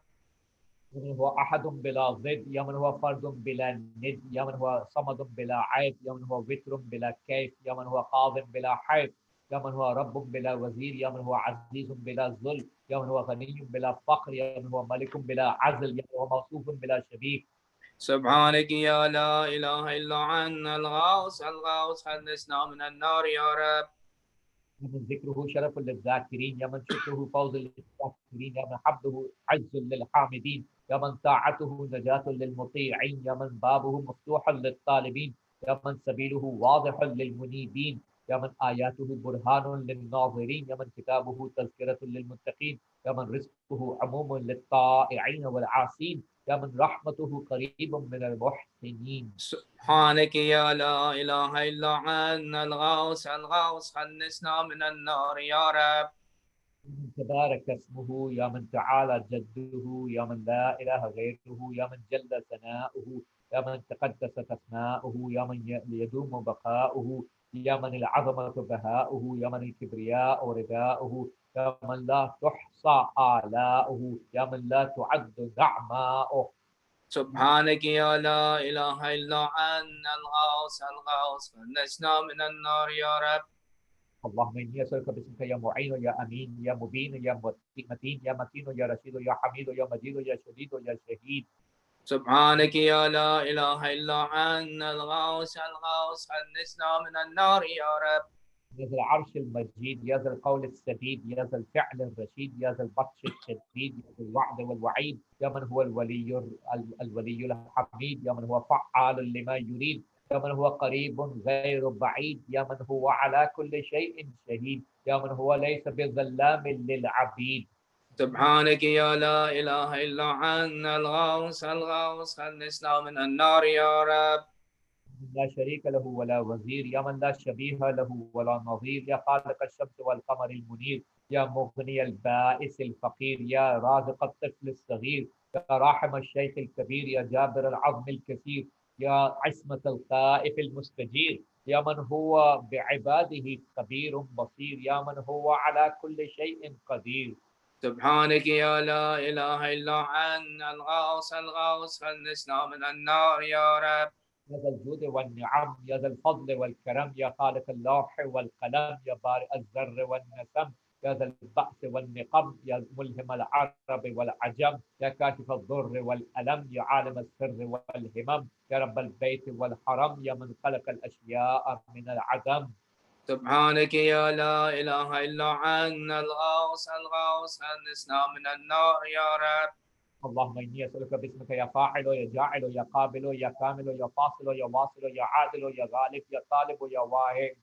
يا من هو أحد بلا ضد، يا من هو فرد بلا ند، يا من هو صمد بلا عيب، يا من هو وتر بلا كيف، يا من هو قاض بلا حيف، يا من هو رب بلا وزير، يا من هو عزيز بلا ذل، يا من هو غني بلا فقر، يا من هو ملك بلا عزل، يا من هو موصوف بلا شبيه. سبحانك يا لا إله إلا أنت الغوث الغوث خلصنا من النار يا رب. يا من ذكره شرف للذاكرين، يا من شكره فوز للشاكرين، يا من حمده عز للحامدين، يا من طاعته نجاة للمطيعين، يا من بابه مفتوح للطالبين، يا من سبيله واضح للمنيبين، يا من آياته برهان للناظرين، يا من كتابه تذكرة للمتقين، يا من رزقه عموم للطائعين والعاصين، يا من رحمته قريب من المحسنين. سبحانك يا لا إله إلا أنت الغوث الغوث خلصنا من النار يا رب. من تبارك اسمه، يا من تعالى جده، يا من لا إله غيره، يا من جل ثناؤه، يا من تقدست أسماؤه، يا من يدوم بقاؤه، يا من العظمة بهاؤه، يا من الكبرياء رداؤه، يا من لا تحصى آلاؤه، يا من لا تعد نعماؤه. سبحانك يا لا إله إلا أنت الغوث الغوث خلصنا من النار يا رب. اللهم إني أسألك باسمك يا معين يا أمين يا مبين يا متين يا متين يا رشيد يا حميد يا مجيد يا شديد يا شهيد. سبحانك يا لا إله إلا أنت الغوث الغوث خلصنا من النار يا رب. يا ذا العرش المجيد، يا ذا القول السديد، يا ذا الفعل الرشيد، يا ذا البطش الشديد، يا ذا الوعد والوعيد، يا من هو الولي الحميد، يا من هو فعال لما يريد، يا من هو قريب غير بعيد، يا من هو على كل شيء شهيد، يا من هو ليس بظلام للعبيد. سبحانك يا لا إله إلا أنت الغوث الغوث خلصنا من النار يا رب. لا شريك له ولا وزير، يا من لا شبيه له ولا نظير، يا خالق الشمس والقمر المنير، يا مغني البائس الفقير، يا رازق الطفل الصغير، يا راحم الشيخ الكبير، يا جابر العظم الكثير، يا عصمة الخائف المستجير، يا من هو بعباده خبير بصير، يا من هو على كل شيء قدير. سبحانك يا لا إله إلا أنت الغوث الغوث خلصنا من النار يا رب. يا ذا الجود والنعم، يا ذا الفضل والكرم، يا خالق اللوح والقلم، يا بارئ الذر والنسم، يا ذا البأس والنقم، يا ملهم العرب والعجم، يا كاشف الضر والألم، يا عالم السر والهمم، يا رب البيت والحرم، يا من خلق الأشياء من العدم. سبحانك يا لا إله إلا أنت الغوث الغوث خلصنا من النار يا رب. اللهم إني أسألك باسمك يا فاعل يا جاعل يا قابل يا كامل يا فاصل يا واصل يا عادل يا غالب يا طالب يا واهب.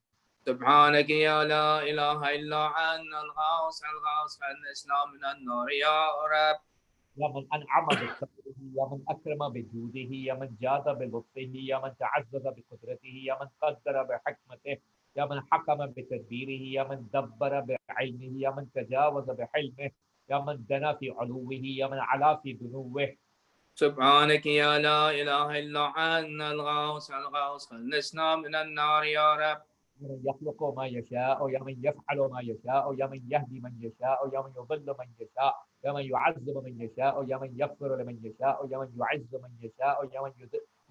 سبحانك يا لا إله إلا أنت الغوث الغوث خلصنا من النار يا رب. يا من أنعم بفضله، يا من أكرم بجوده، يا من جاد بلطفه، يا من تعزز بقدرته، يا من قدر بحكمته، يا من حكم بتدبيره، يا من دبر بعلمه، يا من تجاوز بحلمه، يا من دنا في علوه، يا من علا في دنوه. سبحانك يا لا إله إلا أنت الغوث الغوث خلصنا من النار يا رب. يا من يخلق ما يشاء، يا من يفعل ما يشاء، يا من يهدي من يشاء، يا من يضل من يشاء، يا من يعذب من يشاء، يا من يغفر لمن يشاء، يا من يعز من يشاء، يا من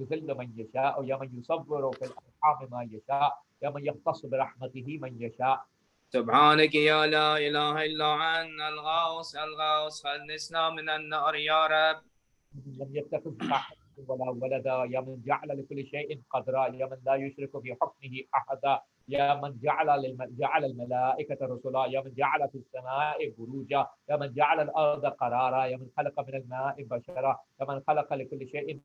يذل من يشاء، يا من يصبر في الأرحام ما يشاء، يا من يختص برحمته من يشاء. سبحانك يا لا إله إلا أنت الغوث الغوث خلصنا من النار يا رب. لم يتخذ صاحبا ولا ولدا، يا من جعل لكل شيء قدرا، يا من لا يشرك في حكمه أحدا، يا من جعل الملائكة رسلا، يا من جعل في السماء بروجا، يا من جعل الأرض قرارا، يا من خلق من الماء بشرا، يا من خلق لكل شيء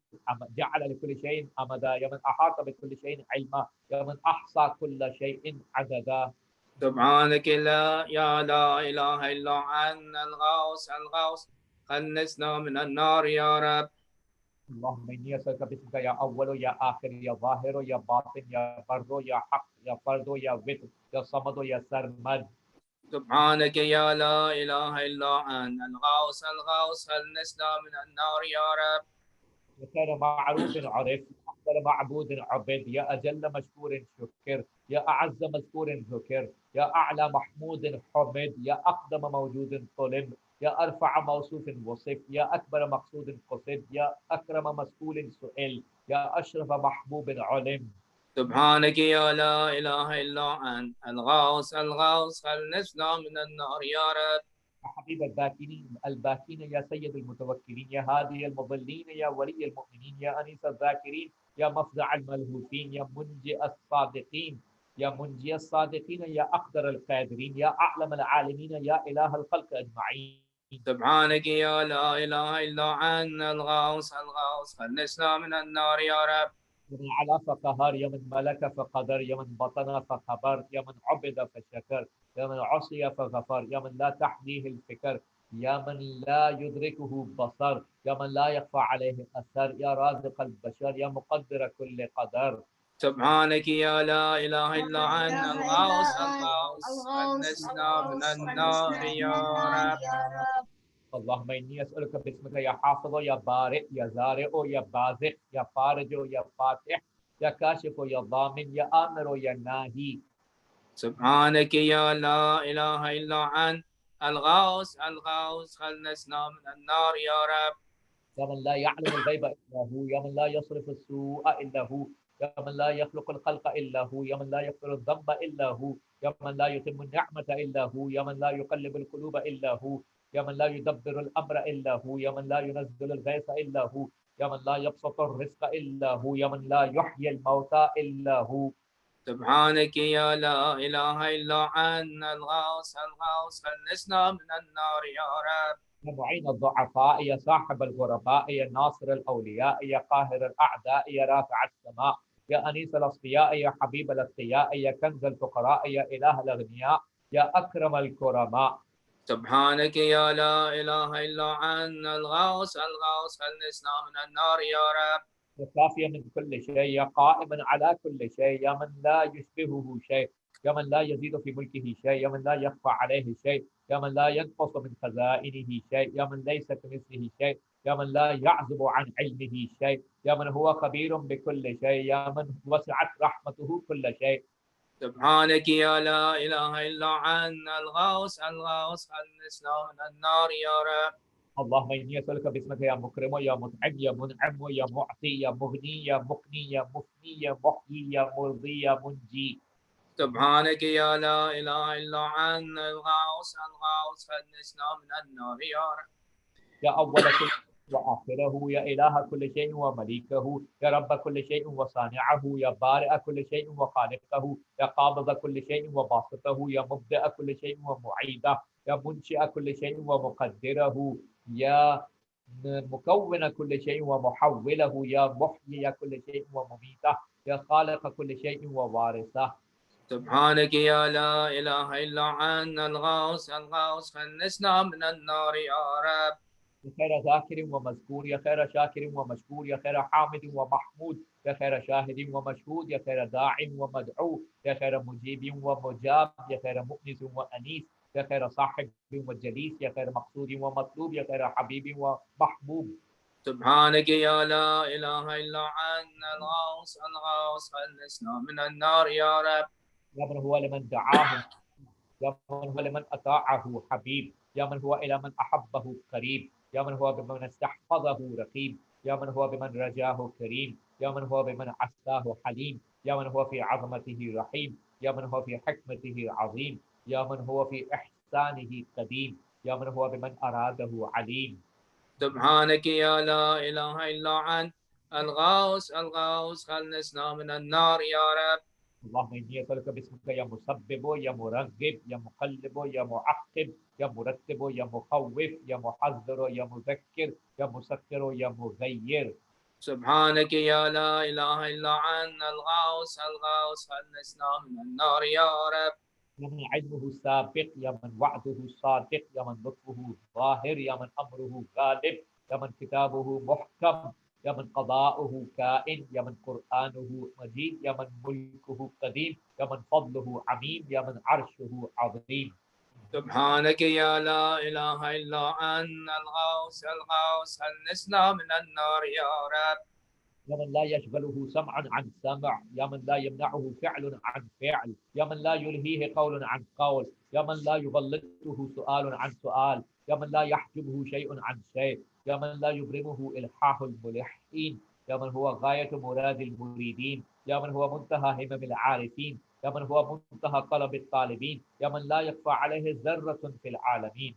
جعل لكل شيء أمدا، يا من أحاط بكل شيء علما، يا من أحصى كل شيء عددا. سبحانك لا إله إلا أنت الغوث الغوث خلصنا من النار يا رب. اللهم إني أسألك باسمك يا أول يا آخر يا ظاهر يا باطن يا بر يا حق يا فرد يا وتر يا صمد يا سرمد. سبحانك يا لا إله إلا أنت الغوث الغوث خلصنا من النار يا رب. يا خير معروف عرف، يا أفضل معبود عبد، يا أجل مشكور شكر، يا أعز مذكور ذكر، يا أعلى محمود حمد، يا أقدم موجود طلب، يا أرفع موصوف وصف، يا أكبر مقصود قصد، يا أكرم مسؤول سئل، يا أشرف محبوب علم. سبحانك يا لا إله إلا أنت الغوث الغوث خلصنا من النار يا رب. يا حبيب الباكين يا سيد المتوكلين، يا هادي المضلين، يا ولي المؤمنين، يا أنيس الذاكرين، يا مفزع الملهوفين، يا منجي الصادقين، يا منجي الصادقين، يا أقدر القادرين، يا أعلم العالمين، يا إله الخلق أجمعين. سبحانك يا لا إله إلا أنت الغوث الغوث خلصنا من النار يا رب. يا من علا فقهر، يا من ملك فقدر، يا من بطن فخبر، يا من عبد فشكر، يا من عصي فغفر، يا من لا تحديه الفكر، يا من لا يدركه بصر، يا من لا يخفى عليه أثر، يا رازق البشر، يا مقدر كل قدر. سبحانك يا لا إله إلا أنت إله إلا الغوث أنت الغوث الغوث خلصنا من الغوث النار خلصنا من يا النار رب. يا رب. اللهم إني أسألك باسمك يا حافظ يا بارئ يا زارع يا بازق يا فارج يا فاتح يا كاشف يا ضامن يا آمر يا ناهي. سبحانك يا لا إله إلا أنت الغوث الغوث خلصنا من النار يا رب. يا من لا يعلم الغيب إلا هو، يا من لا يصرف السوء إلا هو، يا من لا يخلق الخلق إلا هو، يا من لا يغفر الذنب إلا هو، يا من لا يتم النعمة إلا هو، يا من لا يقلب القلوب إلا هو، يا من لا يدبر الأمر إلا هو، يا من لا ينزل الغيث إلا هو، يا من لا يبسط الرزق إلا هو، يا من لا يحيي الموتى إلا هو. سبحانك يا لا إله إلا أنت الغوث الغوث خلصنا من النار يا رب. يا معين الضعفاء، يا صاحب الغرباء، يا ناصر الأولياء، يا قاهر الأعداء، يا رافع السماء، يا أنيس الأصفياء، يا حبيب الأتقياء، يا كنز الفقراء، يا إله الأغنياء، يا أكرم الكرماء. سبحانك يا لا إله إلا أنت الغوث الغوث خلصنا من النار يا رب. يا كافيا من كل شيء، يا قائما على كل شيء، يا من لا يشبهه شيء، يا من لا يزيد في ملكه شيء، يا من لا يخفى عليه شيء، يا من لا ينقص من خزائنه شيء، يا من ليس كمثله شيء، يا من لا يعزب عن علمه شيء، يا من هو خبير بكل شيء، يا من وسعت رحمته كل شيء. سبحانك يا لا إله إلا أنت الغوث الغوث خلصنا من النار يا رب. اللهم إني أسألك باسمك يا مكرم يا مطعم يا منعم يا معطي يا مغني يا مقني يا مفني يا محيي يا مرضي يا منجي. سبحانك يا لا إله إلا أنت الغوث الغوث خلصنا من النار يا رب. يا أول كل وآخره، يا إله كل شيء ومليكه، يا رب كل شيء وصانعه، يا بارئ كل شيء وخالقه، يا قابض كل شيء وباسطه، يا مبدأ كل شيء ومعيده، يا منشئ كل شيء ومقدره، يا مكون كل شيء ومحوله، يا محيي كل شيء ومميته، يا خالق كل شيء ووارثه. سبحانك يا لا إله إلا أنت الغوث الغوث خلصنا من النار يا رب. يا خير ذاكر ومذكور، يا خير شاكر ومشكور، يا خير حامد ومحمود، يا خير شاهد ومشهود، يا خير داع ومدعو، يا خير مجيب ومجاب، يا خير مؤنس وأنيس، يا خير صاحب وجليس، يا خير مقصود ومطلوب، يا خير حبيب ومحبوب. سبحانك يا لا إله إلا أنت الغوث الغوث خلصنا من النار يا رب. يا من هو لمن دعاه، يا من هو لمن أطاعه حبيب، يا من هو إلى من أحبه قريب، يا من هو بمن استحفظه رقيب، يا من هو بمن رجاه كريم، يا من هو بمن عساه حليم، يا من هو في عظمته رحيم، يا من هو في حكمته عظيم، يا من هو في إحسانه قديم، يا من هو بمن أراده عليم. سبحانك يا لا إله إلا أنت الغوث الغوث خلصنا من النار يا رب. اللهم إني أسألك باسمك يا مسبب يا مرغب يا مقلب يا معقب يا مرتب يا مخوف يا محذر يا مذكر يا مسكر يا مغير. سبحانك يا لا إله إلا أنت الغوث الغوث خلصنا من النار يا رب. يا من علمه سابق، يا من وعده صادق، يا من لطفه ظاهر، يا من أمره غالب، يا من كتابه محكم، يا من قضاؤه كائن، يا من قرآنه مجيد، يا من ملكه قديم، يا من فضله عميم، يا من عرشه عظيم. سبحانك يا لا إله إلا أنت الغوث الغوث خلصنا من النار يا رب. يا من لا يشغله سمع عن سمع، يا من لا يمنعه فعل عن فعل، يا من لا يلهيه قول عن قول، يا من لا يغلطه سؤال عن سؤال، يا من لا يحجبه شيء عن شيء، يا من لا يبرمه إلحاح الملحين، يا من هو غاية مراد المريدين، يا من هو منتهى همم العارفين، يا من هو منتهى طلب الطالبين، يا من لا يخفى عليه ذرة في العالمين.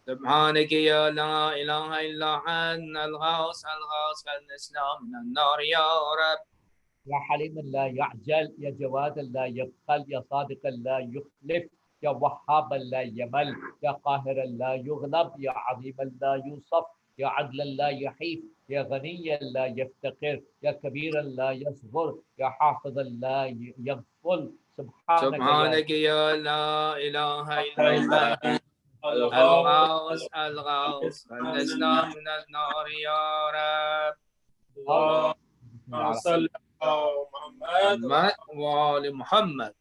سبحانك يا لا إله إلا أنت الغوث الغوث خلصنا من النار يا رب. يا حليما لا يعجل، يا جوادا لا يبخل، يا صادقا لا يخلف، يا وهابا لا يمل، يا قاهرا لا يغلب، يا عظيما لا يوصف، يا عدلا لا يحيف، يا غنيا لا يفتقر، يا كبيرا لا يصغر، يا حافظا لا يغفل. سبحانك يا لا إله إلا أنت الغوث الغوث خلصنا من النار يا رب. اللهم صل على محمد وآل محمد.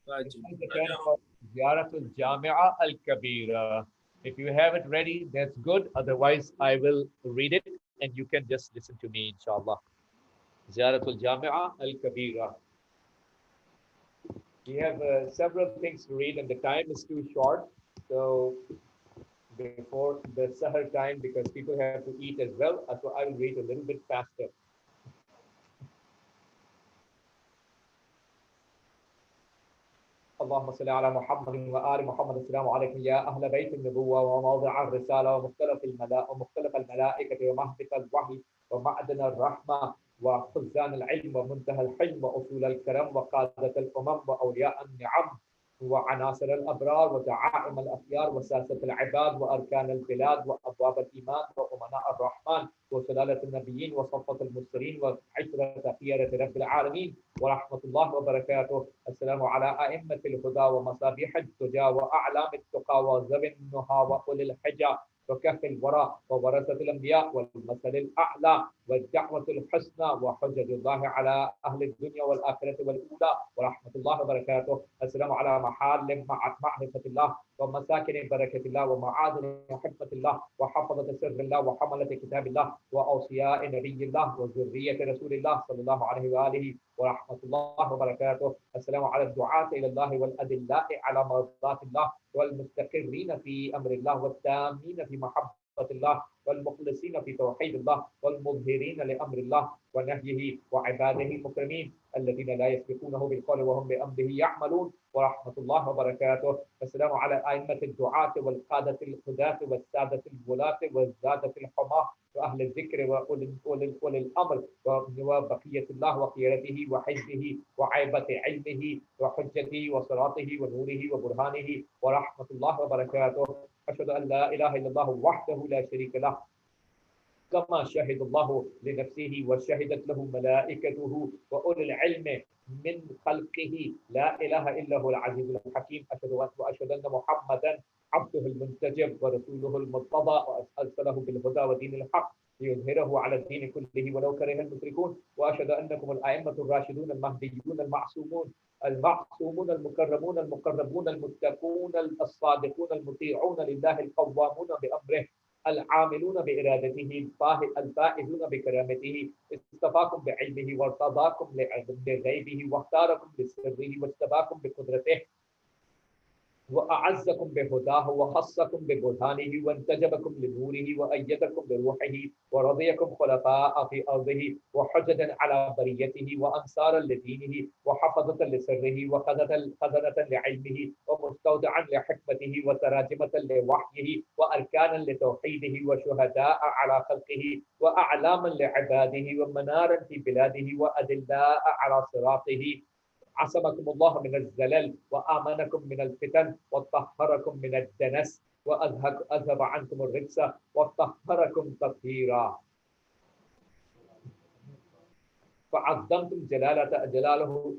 زيارة الجامعة الكبيرة. If you have it ready, that's good. Otherwise, I will read it and you can just listen to me, inshallah. زيارة الجامعة الكبيرة. We have several things to read and the time is too short. So before the sahar time, because people have to eat as well, so I will read a little bit faster. اللهم صل على محمد وآل محمد. السلام عليكم يا أهل بيت النبوة وموضع الرسالة ومختلف الملائكة ومهبط الوحي ومعدن الرحمة وخزان العلم ومنتهى الحلم وأصول الكرم وقادة الأمم وأولياء النعم وعناصر الأبرار ودعائم الأخيار وساسة العباد وأركان البلاد وأبواب الإيمان وأمناء الرحمن وسلالة النبيين وصفة المرسلين وعشرة خيرة رب العالمين ورحمة الله وبركاته. السلام على أئمة الهدى ومصابيح الدجى وأعلام التقى وذوي النهى وأولي الحجى وكف الورى وورثة الأنبياء والمثل الأعلى والدعوة الحسنى وحجج الله على أهل الدنيا والآخرة والأولى ورحمة الله وبركاته. السلام على محال معرفة الله ومساكن بركة الله ومعادن حكمة الله وحفظة سر الله وحملة كتاب الله وأوصياء نبي الله وذرية رسول الله صلى الله عليه وآله ورحمة الله وبركاته. السلام على الدعاة إلى الله والأدلاء على مرضات الله والمستقرين في أمر الله والتامين في محبة الله والمخلصين في توحيد الله والمظهرين لأمر الله ونهيه وعباده المكرمين الذين لا يسبقونه بالقول وهم بأمره يعملون ورحمة الله وبركاته. السلام على أئمة الدعاة والقادة الهداة والسادة الولاة والزادة الحماة وأهل الذكر وأولي الأمر وبقية الله وخيرته وحزبه وعيبة علمه وحجته وصراطه ونوره وبرهانه ورحمة الله وبركاته. أشهد أن لا إله إلا الله وحده لا شريك له كما شهد الله لنفسه وشهدت له ملائكته وأولي العلم من خلقه لا إله إلا هو العزيز الحكيم. وأشهد أن محمدا عبده المنتجب ورسوله المرتضى وأرسله بالهدى ودين الحق ليظهره على الدين كله ولو كره المشركون. وأشهد أنكم الأئمة الراشدون المهديون المعصومون المكرمون المقربون المتقون الصادقون المطيعون لله القوامون بأمره العاملون بإرادته الفائزون بكرامته اصطفاكم بعلمه وارتضاكم لغيبه واختاركم لسره واجتباكم بقدرته وأعزكم بهداه وخصكم ببرهانه وانتجبكم لنوره وأيدكم بروحه ورضيكم خلفاء في أرضه وحجدا على بريته وأنصارا لدينه وحفظة لسره وخزنة لعلمه ومستودعا لحكمته وتراجمة لوحيه وأركانا لتوحيده وشهداء على خلقه وأعلاما لعباده ومنارا في بلاده وأدلاء على صراطه. عصمكم الله من الزلل وآمنكم من الفتن وطهركم من الدنس وأذهب عنكم الرجس وطهركم تطهيرا فعظمتم جلاله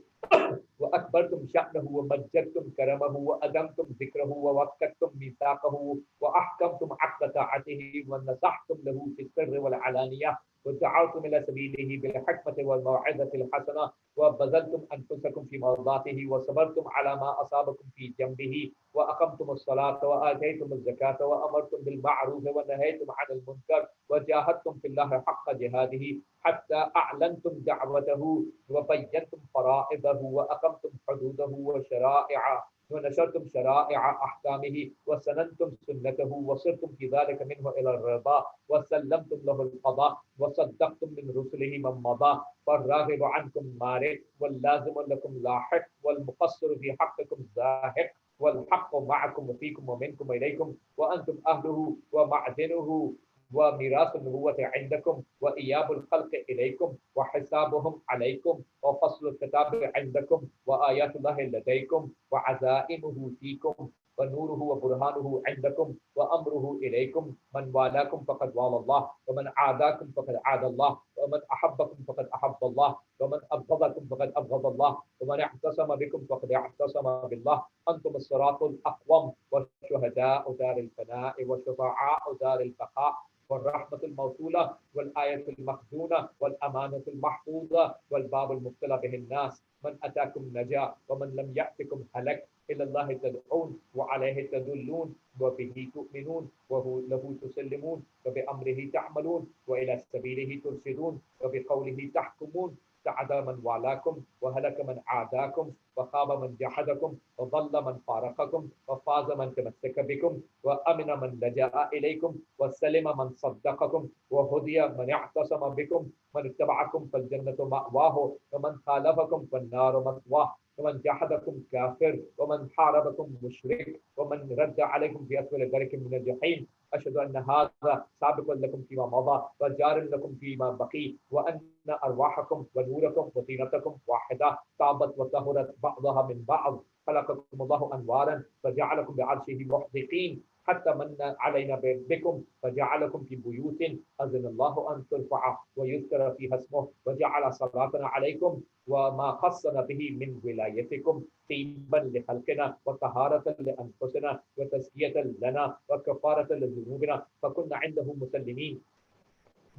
وأكبرتم شأنه ومجدتم كرمه وأدمتم ذكره ووكدتم ميثاقه وأحكمتم عقد طاعته ونصحتم له في السر والعلانية ودعوتم إلى سبيله بالحكمة والموعظة الحسنة وبذلتم أنفسكم في مرضاته وصبرتم على ما أصابكم في جنبه وأقمتم الصلاة وآتيتم الزكاة وأمرتم بالمعروف ونهيتم عن المنكر وجاهدتم في الله حق جهاده حتى أعلنتم دعوته وبينتم فرائضه وأقمتم حدوده وشرائعه ونشرتم شرائع أحكامه وسننتم سنته وصرتم في ذلك منه إلى الرضا وسلمتم له القضاء وصدقتم من رسله من مضى فالراغب عنكم مارق واللازم لكم لاحق والمقصر في حقكم زاهق والحق معكم وفيكم ومنكم وإليكم وأنتم أهله ومعدنه وميراث النبوة عندكم وإياب الخلق إليكم وحسابهم عليكم وفصل الكتاب عندكم وآيات الله لديكم وعزائمه فيكم ونوره وبرهانه عندكم وأمره إليكم من والاكم فقد والى الله ومن عاداكم فقد عاد الله ومن أحبكم فقد أحب الله ومن أبغضكم فقد أبغض الله ومن اعتصم بكم فقد اعتصم بالله. أنتم الصراط الأقوم وشهداء دار الفناء وشفعاء دار البقاء والرحمة الموصولة والآية المخزونة والأمانة المحفوظة والباب المبتلى به الناس. من أتاكم نجا ومن لم يأتكم هلك. إلى الله تدعون وعليه تدلون وبه تؤمنون وهو له تسلمون وبأمره تعملون وإلى سبيله ترشدون وبقوله تحكمون. سعد من والاكم وهلك من عاداكم وخاب من جحدكم وضل من فارقكم وفاز من تمسك بكم وأمن من لجأ إليكم وسلم من صدقكم وهدي من اعتصم بكم. من اتبعكم فالجنة مأواه ومن خالفكم فالنار مثواه ومن جحدكم كافر ومن حاربكم مشرك ومن رد عليكم في أسفل ذلك من الجحيم أشهد أن هذا سابق لكم فيما مضى وجار لكم فيما بقي، وأن أرواحكم ونوركم وطينتكم واحدة طابت وطهرت بعضها من بعض. خلقكم الله أنوارا فجعلكم بعرشه محدقين حتى من علينا بكم فجعلكم في بيوت أذن الله أن ترفع ويذكر فيها اسمه، وجعل صلاتنا عليكم وما خصنا به من ولايتكم طيبا لخلقنا وطهارة لأنفسنا وتزكية لنا وكفارة لذنوبنا، فكنا عنده مسلمين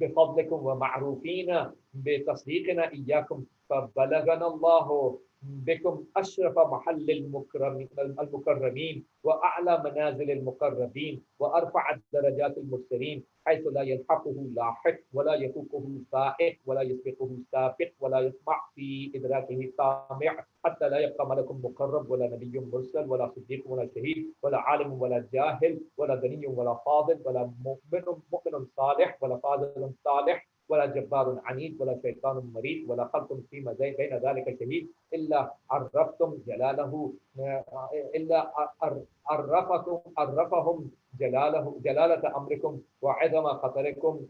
بفضلكم ومعروفين بتصديقنا إياكم، فبلغنا الله بكم أشرف محل المكرمين وأعلى منازل المقربين وأرفع درجات المرسلين، حيث لا يلحقه لاحق ولا يفوقه سائق ولا يسبقه سابق ولا يطمع في إدراكه طامع، حتى لا يبقى ملك مقرب ولا نبي مرسل ولا صديق ولا شهيد ولا عالم ولا جاهل ولا غني ولا فاضل ولا مؤمن صالح ولا فاضل صالح ولا جبار عنيد ولا شيطان مريد ولا خلق فيما بين ذلك شهيد إلا عرفتم جلاله عرفهم جلالة أمركم وعظم خطركم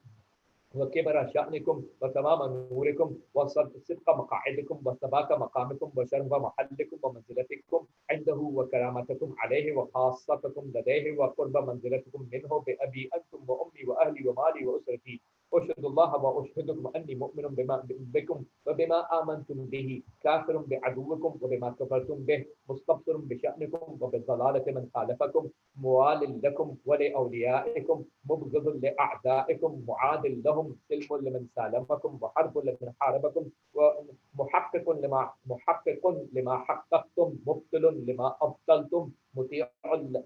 وكبر شأنكم وتمام نوركم وصدق مقاعدكم وثبات مقامكم وشرف محلكم ومنزلتكم عنده وكرامتكم عليه وخاصتكم لديه وقرب منزلتكم منه بأبي أنتم وأمي وأهلي ومالي وأسرتي. أشهد الله وأشهدكم أني مؤمن بكم وبما آمنتم به، كافر بعدوكم وبما كفرتم به، مستبصر بشأنكم وبالضلالة من خالفكم، موال لكم ولأوليائكم، مبغض لأعدائكم، معاد لهم، سلم لمن سالمكم وحرب لمن حاربكم، محقق لما حققتم، مبطل لما أبطلتم، مطيع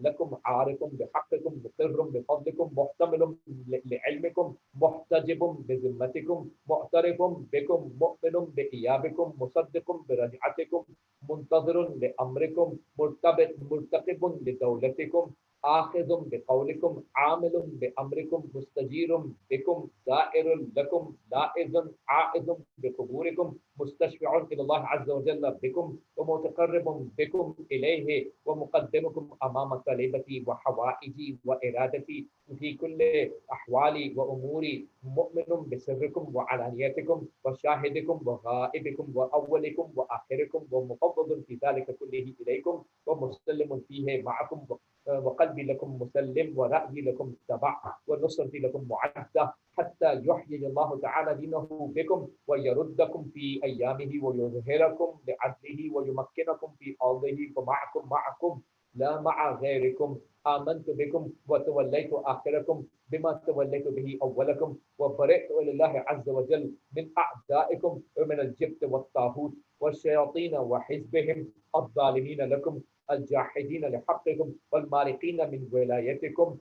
لكم، عارف بحقكم، مقر بفضلكم، محتمل لعلمكم، محتجب بذمتكم، معترف بكم، مؤمن بإيابكم، مصدق برجعتكم، منتظر لأمركم، مرتقب لدولتكم، آخذ بقولكم، عامل بأمركم، مستجير بكم، زائر لكم، لائذ عائذ بقبوركم، مستشفع إلى الله عز وجل بكم، ومتقرب بكم إليه، ومقدمكم أمام طلبتي وحوائجي وإرادتي في كل أحوالي وأموري، مؤمن بسركم وعلانيتكم وشاهدكم وغائبكم وأولكم وآخركم، ومفوض في ذلك كله إليكم، ومسلم فيه معكم، وقلبي لكم مسلم ورأيي لكم تبع ونصرتي لكم معدة، حتى يحيي الله تعالى دينه بكم ويردكم في أيامه ويظهركم بعدله ويمكنكم في أرضه، فمعكم لا مع غيركم. آمنت بكم وتوليت آخركم بما توليت به أولكم، وبرئت إلى الله عز وجل من أعدائكم ومن الجبت والطاغوت والشياطين وحزبهم الظالمين لكم الجاحدين لحقكم والمارقين من ولايتكم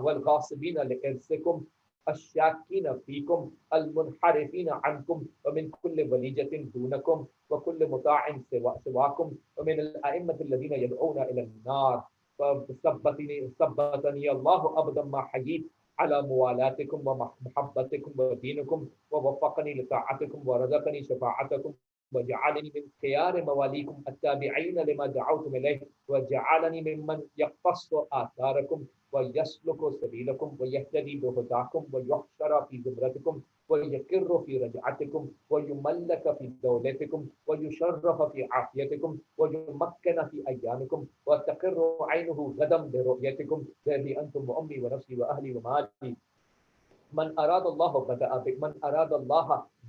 والغاصبين لإرثكم الشاكين فيكم المنحرفين عنكم ومن كل وليجة دونكم وكل مطاع سواكم ومن الأئمة الذين يدعون إلى النار. فثبتني الله أبدا ما حييت على موالاتكم ومحبتكم ودينكم، ووفقني لطاعتكم ورزقني شفاعتكم، وجعلني من خيار مواليكم التابعين لما دعوتم إليه، وجعلني ممن يقتص آثاركم ويسلك سبيلكم ويهتدي بهداكم ويحشر في زمرتكم ويكر في رجعتكم ويملك في دولتكم ويشرف في عافيتكم ويمكن في أيامكم وتقر عينه غدا برؤيتكم، بأبي أنتم وأمي ونفسي وأهلي ومالي. من أراد الله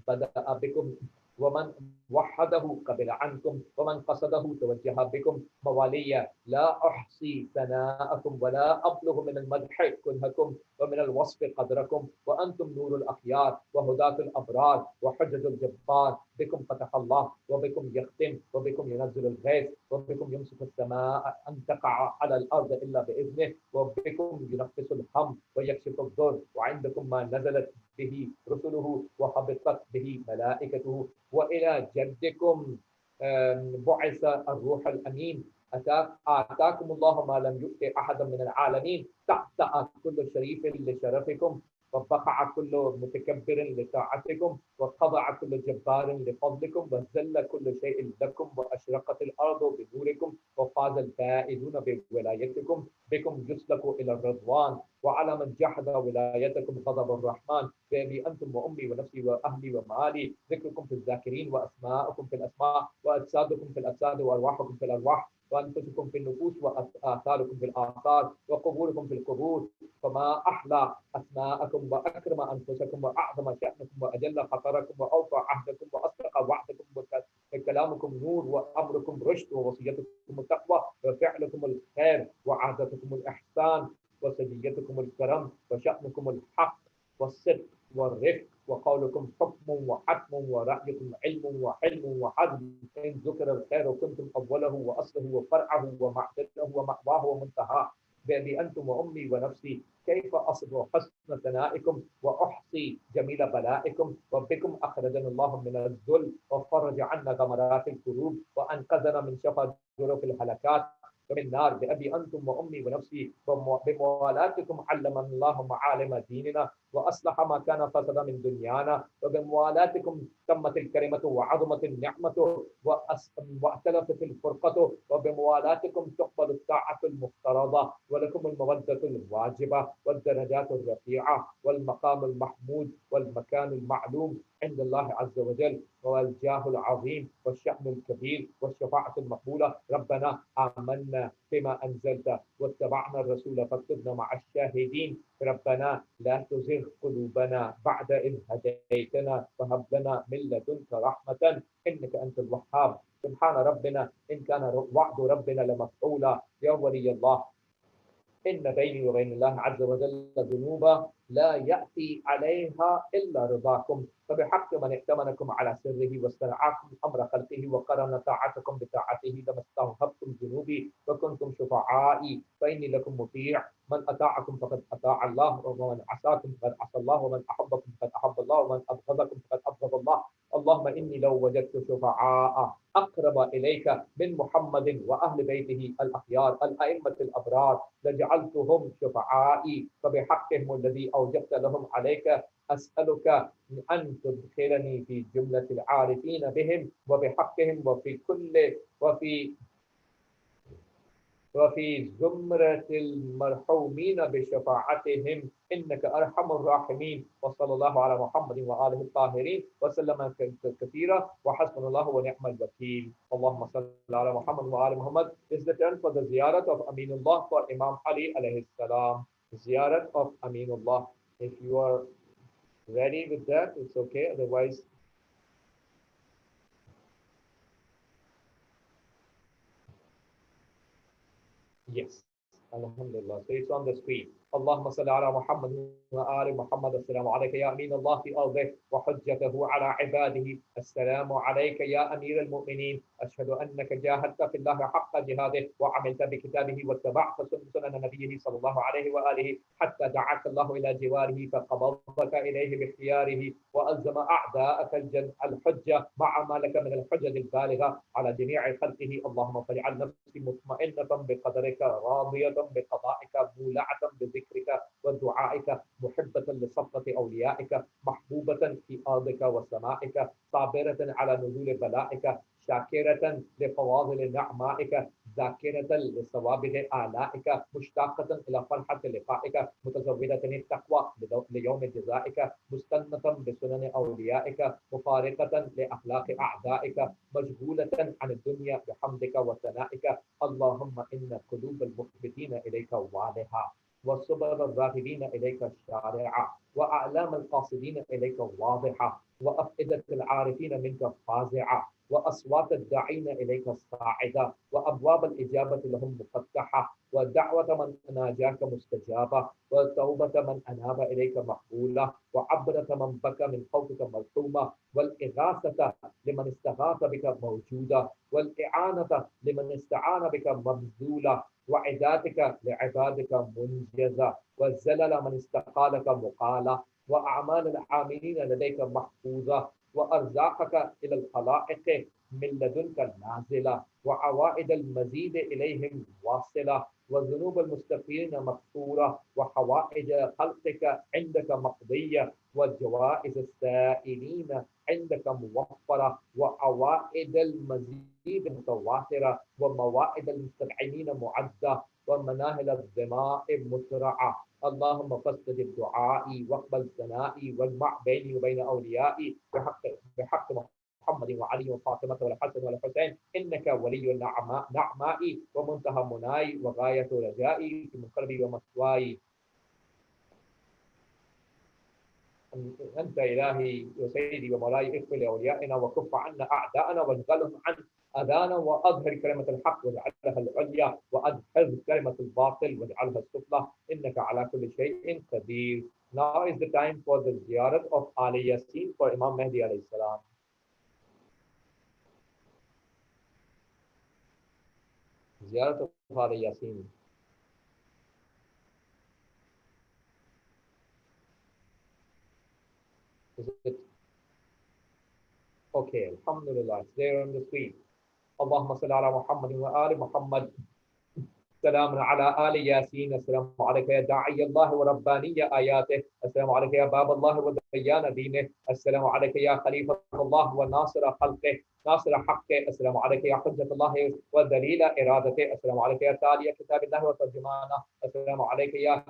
بدأ بكم، ومن وحده قبل عنكم، ومن قصده توجه بكم. موالي لا أحصي ثناءكم ولا أبلغ من المدح كنهكم ومن الوصف قدركم، وأنتم نور الأخيار وهداة الأبرار وحجج الجبار. بكم فتح الله وبكم يختم وبكم ينزل الغيث وبكم يمسك السماء أن تقع على الأرض إلا بإذنه وبكم ينفس الهم ويكشف الضر، وعندكم ما نزلت به رسله وهبطت به ملائكته. وإلى جدكم بعث الروح الأمين، آتاكم الله ما لم يؤت أحدا من العالمين، تأتأ كل شريف لشرفكم وبقع كل متكبر لطاعتكم وخضع كل جبار لفضلكم وذل كل شيء لكم وأشرقت الأرض بنوركم وفاز الفائزون بولايتكم بكم يسلك إلى الرضوان وعلى من جحد ولايتكم غضب الرحمن بأبي أنتم وأمي ونفسي وأهلي ومالي ذكركم في الذاكرين وأسماءكم في الأسماء وأجسادكم في الأجساد وأرواحكم في الأرواح وأنفسكم في النفوس وآثاركم في الآثار وقبوركم في القبور فما أحلى أسماءكم وأكرم أنفسكم وأعظم شأنكم وأجل خطركم وأوفى عهدكم وأصدق وعدكم وكلامكم نور وأمركم رشد ووصيتكم التقوى وفعلكم الخير وعادتكم الإحسان وسجيتكم الكرم وشأنكم الحق والصدق والرفق وقولكم حكم وحتم ورأيكم علم وحلم وحزم إن ذكر الخير كنتم أوله وأصله وفرعه ومعدنه ومأواه ومنتهاه بأبي أنتم وأمي ونفسي كيف أصف حسن ثنائكم وأحصي جميل بلائكم وبكم أخرجنا الله من الذل وفرج عنا غمرات الكروب وأنقذنا من شفا جروف الهلكات ومن النار بأبي أنتم وأمي ونفسي بموالاتكم علمنا الله معالم ديننا وأصلح ما كان فسد من دنيانا وبموالاتكم تمت الكلمة وعظمت النعمة واختلفت الفرقة وبموالاتكم تقبل الطاعة المفترضة ولكم المودة الواجبة والدرجات الرفيعة والمقام المحمود والمكان المعلوم عند الله عز وجل والجاه العظيم والشأن الكبير والشفاعة المقبولة ربنا آمنا بما أنزلت واتبعنا الرسول فاكتبنا مع الشاهدين ربنا لا تزغ قلوبنا بعد إذ هديتنا وهب لنا من لدنك رحمة إنك أنت الوهاب سبحان ربنا إن كان وعد ربنا لمفعولا يا ولي الله إن بيني وبين الله عز وجل ذنوبا لا يأتي عليها إلا رضاكم فبحق من ائتمنكم على سره واسترعاكم أمر خلقه وقرن طاعتكم بطاعته لما استوهبتم ذنوبي وكنتم شفعائي فإني لكم مطيع من أطاعكم فقد أطاع الله ومن عصاكم فقد عصى الله ومن أحبكم فقد أحب الله ومن أبغضكم فقد أبغض الله اللهم إني لو وجدت شفعاء أقرب إليك من محمد وأهل بيته الأخيار الأئمة الأبرار لجعلتهم شفعائي فبحقهم الذي أوجبت لهم عليك أسألك أن تدخلني في جملة العارفين بهم وبحقهم وفي زمرة المرحومين بشفاعتهم إنك أرحم الراحمين وصلى الله على محمد وآله الطاهرين وسلم كثيرا وحسبنا الله ونعم الوكيل اللهم صل على محمد وآل محمد. Is the turn for the ziyarat of Aminullah for Imam Ali alayhi salam. Ziyarat of Aminullah. If you are ready with that, it's okay. Otherwise, yes. Alhamdulillah. So it's on the screen. اللهم صل على محمد وآل محمد. السلام عليك يا أمين الله في أرضه وحجته على عباده. السلام عليك يا أمير المؤمنين. أشهد أنك جاهدت في الله حق جهاده وعملت بكتابه واتبعت سنن نبيه صلى الله عليه وآله حتى دعاك الله إلى جواره فقبضك إليه باختياره وألزم أعداءك الحجة مع ما لك من الحجج البالغة على جميع خلقه. اللهم فاجعل نفسي مطمئنة بقدرك راضية بقضائك مولعة بذكرك ودعائك محبة لصفة أوليائك محبوبة في أرضك وسمائك صابرة على نزول بلائك شاكرة لفواضل نعمائك ذاكرة لصوابغ آلائك مشتاقة إلى فرحة لقائك متزودة التقوى ليوم جزائك مستنة بسنن أوليائك مفارقة لأخلاق أعدائك مشغولة عن الدنيا بحمدك وثنائك. اللهم إن قلوب المخبتين إليك والها وسبل الراغبين إليك شارعة وأعلام القاصدين إليك واضحة وأفئدة العارفين منك فازعة وأصوات الداعين إليك صاعدة وأبواب الإجابة لهم مفتحة ودعوة من ناجاك مستجابة وتوبة من أناب إليك مقبولة وعبرة من بكى من خوفك مرحومة والإغاثة لمن استغاث بك موجودة والإعانة لمن استعان بك مبذولة وعداتك لعبادك منجزة والزلل من استقالك مقالة وأعمال العاملين لديك محفوظة وأرزاقك إلى الخلائق من لدنك نازلة وعوائد المزيد إليهم واصلة وذنوب المستغفرين مغفورة وحوائج خلقك عندك مقضية وجوائز السائلين عندك موفرة وعوائد المزيد متواترة وموائد المستدعمين معدة ومناهل الظماء مسرعة. اللهم فاستجب دعائي واقبل ثنائي واجمع بيني وبين أوليائي بحق محمد وعلي وفاطمة والحسن والحسين إنك ولي نعمائي ومنتهى مناي وغاية رجائي في منقلبي ومثواي. أنت إلهي وسيدي ومولاي اغفر لأوليائنا وكف عنا أعداءنا واشغلهم عن أذانا وأظهر كلمة الحق واجعلها العليا وأدحض كلمة الباطل واجعلها السفلى إنك على كل شيء قدير. Now is the time for the ziyarat of Ali Yasin for Imam Mahdi alayhi salam. Ziyarat of Ali Yasin. Is it okay? Alhamdulillah, it's there on the screen. Allahumma salli ala Muhammadin wa ali Muhammad. السلام على آل ياسين. السلام عليك يا داعي الله ورباني آياته. السلام عليك يا باب الله وديان دينه. السلام عليك يا خليفة الله وناصر خلقه ناصر حقه. السلام عليك يا حجة الله ودليل إرادته. السلام عليك يا تالي كتاب الله وترجمانه. السلام عليك يا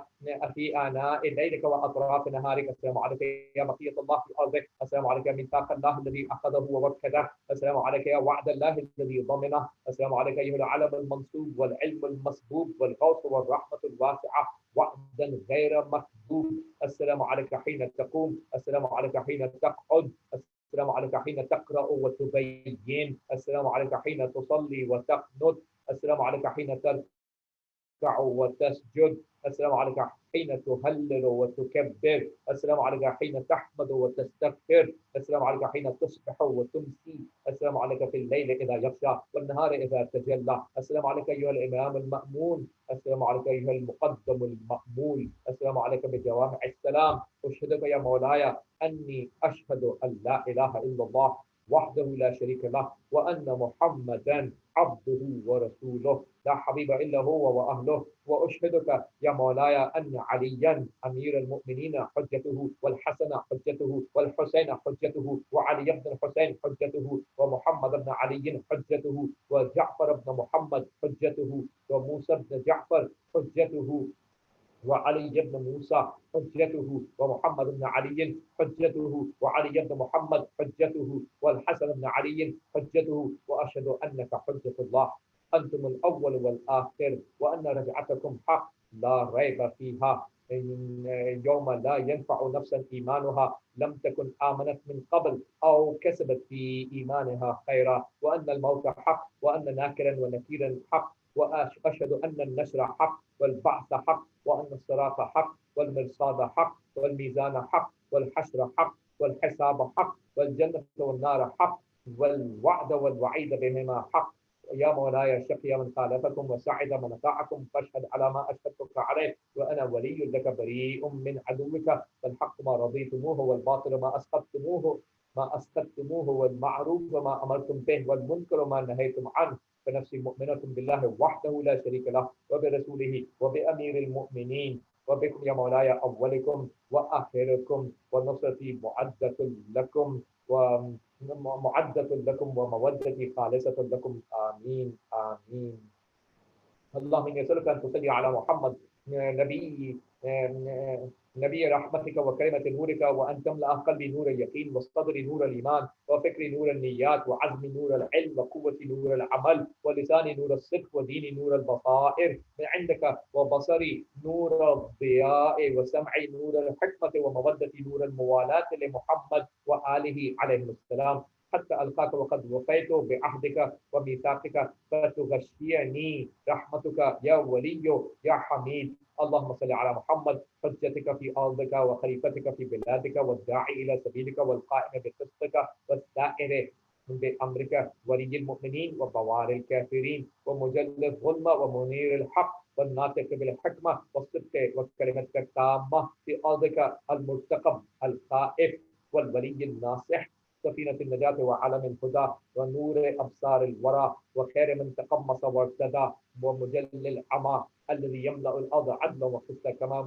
في آناء ليلك وأطراف نهارك. السلام عليك يا بقية الله في أرضه. السلام عليك يا ميثاق الله الذي أخذه ووكده. السلام عليك يا وعد الله الذي ضمنه. السلام عليك أيها العلم المنصوب والعلم المسبوب والغوث والرحمة الواسعة وعدا غير مكذوب. السلام عليك حين تقوم. السلام عليك حين تقعد. السلام عليك حين تقرأ وتبين. السلام عليك حين تصلي وتقنت. السلام عليك حين تركع وتسجد. السلام عليك حين تهلل وتكبر. السلام عليك حين تحمد وتستغفر. السلام عليك حين تصبح وتمسي. السلام عليك في الليل إذا يغشى والنهار إذا تجلى. السلام عليك أيها الإمام المأمون. السلام عليك أيها المقدم المأمول. السلام عليك بجوامع السلام. أشهدك يا مولاي أني أشهد أن لا إله إلا الله وحده لا شريك له وأن محمدا عبده ورسوله لا حبيب إلا هو وأهله. وأشهدك يا مولاي أن عليا أمير المؤمنين حجته والحسن حجته والحسين حجته وعلي بن الحسين حجته ومحمد بن علي حجته وجعفر بن محمد حجته وموسى بن جعفر حجته وعلي بن موسى حجته ومحمد بن علي حجته وعلي بن محمد حجته والحسن بن علي حجته. وأشهد أنك حجة الله أنتم الأول والآخر وأن رجعتكم حق لا ريب فيها. يوم لا ينفع نفسا إيمانها لم تكن آمنت من قبل أو كسبت في إيمانها خيرا وأن الموت حق وأن ناكرا ونكيرا حق وأشهد أن النشر حق والبعث حق وأن الصراط حق والمرصاد حق والميزان حق والحشر حق والحساب حق والجنة والنار حق والوعد والوعيد بهما حق. يا مولاي شقي من خالفكم وسعد من اطاعكم فاشهد على ما اشهدتك عليه وانا ولي لك بريء من عدوك فالحق ما رضيتموه والباطل ما اسقطتموه والمعروف ما امرتم به والمنكر ما نهيتم عنه. فنفسي مؤمنة بالله وحده لا شريك له وبرسوله وبأمير المؤمنين وبكم يا مولاي أولكم وآخركم ونصرتي معدة لكم ومودتي خالصة لكم. آمين آمين. اللهم إني أسألك أن تصلي على محمد نبي رحمتك وكلمة نورك وأن تملأ قلبي نور اليقين وصدري نور الإيمان وفكري نور النيات وعزمي نور العلم وقوتي نور العمل ولساني نور الصدق وديني نور البصائر من عندك وبصري نور الضياء وسمعي نور الحكمة ومودتي نور الموالاة لمحمد وآله عليهم السلام حتى ألقاك وقد وفيت بعهدك وميثاقك فتغشيني رحمتك يا ولي يا حميد. اللهم صل على محمد حجتك في أرضك وخليفتك في بلادك والداعي إلى سبيلك والقائم بقسطك والسائر بأمرك ولي المؤمنين وبوار الكافرين ومجل الظلم ومنير الحق والناطق بالحكمة والصدق وكلمتك التامة في أرضك المرتقب الخائف والولي الناصح سفينة النجاة وعلم الهدى ونور أبصار الورى وخير من تقمص وارتدى ومجل العمى الذي يملأ الأرض عدلا وقسطا كما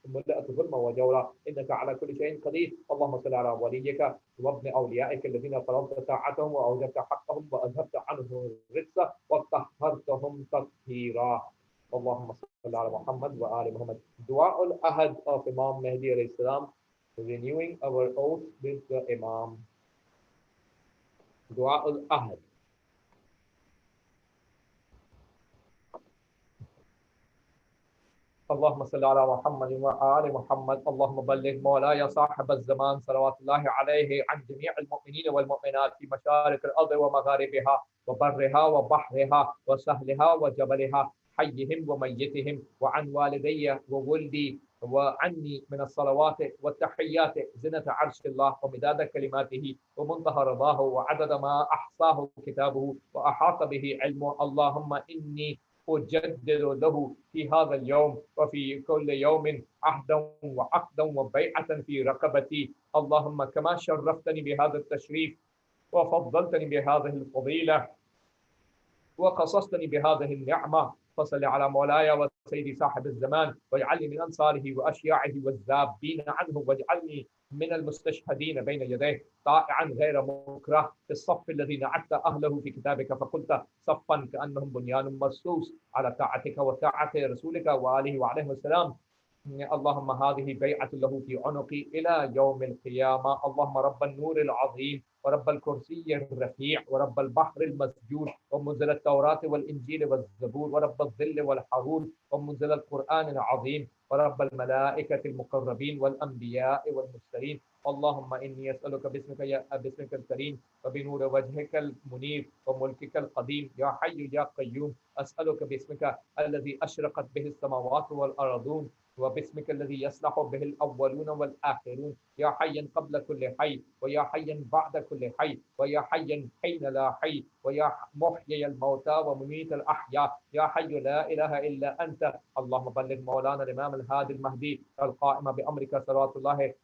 ملأت ظلما وجورا إنك على كل شيء قدير. اللهم صل على وليك وابن أوليائك الذين فرضت طاعتهم وأوجبت حقهم وأذهبت عنهم الرجس وطهرتهم تطهيرا. اللهم صل على محمد وآل محمد. دعاء الأحد of Imam Mahdi alayhi salam, renewing our oath with the Imam. Dua al-Ahad. اللهم صل على محمد وآل محمد. اللهم بلغ مولاي صاحب الزمان صلوات الله عليه عن جميع المؤمنين والمؤمنات في مشارق الأرض ومغاربها وبرها وبحرها وسهلها وجبلها حيهم وميتهم وعن والدي وولدي وعني من الصلوات والتحيات زنة عرش الله ومداد كلماته ومنتهى رضاه وعدد ما أحصاه كتابه وأحاط به علمه. اللهم إني أجدد له في هذا اليوم وفي كل يوم عهدا وعقدا وبيعة في رقبتي. اللهم كما شرفتني بهذا التشريف وفضلتني بهذه الفضيلة وقصصتني بهذه النعمة فصل على مولاي وسيدي صاحب الزمان واجعلني من أنصاره وأشياعه والذابين عنه واجعلني من المستشهدين بين يديه طائعا غير مكره في الصف الذي نعت أهله في كتابك فقلت صفا كأنهم بنيان مرصوص على طاعتك وطاعة رسولك وآله وعليه السلام. اللهم هذه بيعة له في عنقي إلى يوم القيامة. اللهم رب النور العظيم ورب الكرسي الرفيع ورب البحر المسجود ومنزل التوراة والإنجيل والزبور ورب الظل والحرور ومنزل القرآن العظيم ورب الملائكة المقربين والأنبياء والمرسلين. اللهم إني أسألك باسمك الكريم وبنور وجهك المنير وملكك القديم يا حي يا قيوم. أسألك باسمك الذي أشرقت به السماوات والأرضون وباسمك الذي يصلح به الأولون والآخرون يا حيا قبل كل حي ويا حيا بعد كل حي ويا حيا حين لا حي ويا محيي الموتى ومميت الأحياء يا حي لا إله إلا أنت. اللهم بلغ مولانا الإمام الهادي المهدي القائم بأمرك صلوات الله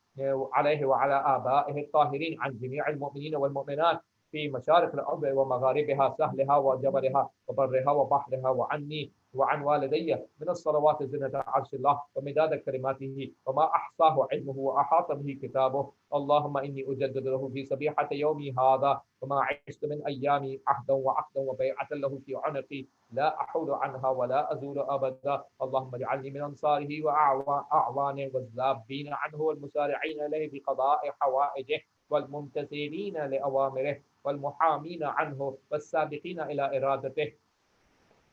عليه وعلى آبائه الطاهرين عن جميع المؤمنين والمؤمنات في مشارق الأرض ومغاربها سهلها وجبلها وبرها وبحرها وعني وعن والدي من الصلوات زنة عرش الله ومداد كلماته وما أحصاه علمه وأحاط به كتابه. اللهم إني أجدد له في صبيحة يومي هذا وما عشت من أيامي عهدا وعقدا وبيعة له في عنقي لا أحول عنها ولا أزول أبدا. اللهم اجعلني من أنصاره وأعوانه والذابين عنه والمسارعين إليه بقضاء حوائجه والممتثلين لأوامره والمحامين عنه والسابقين إلى إرادته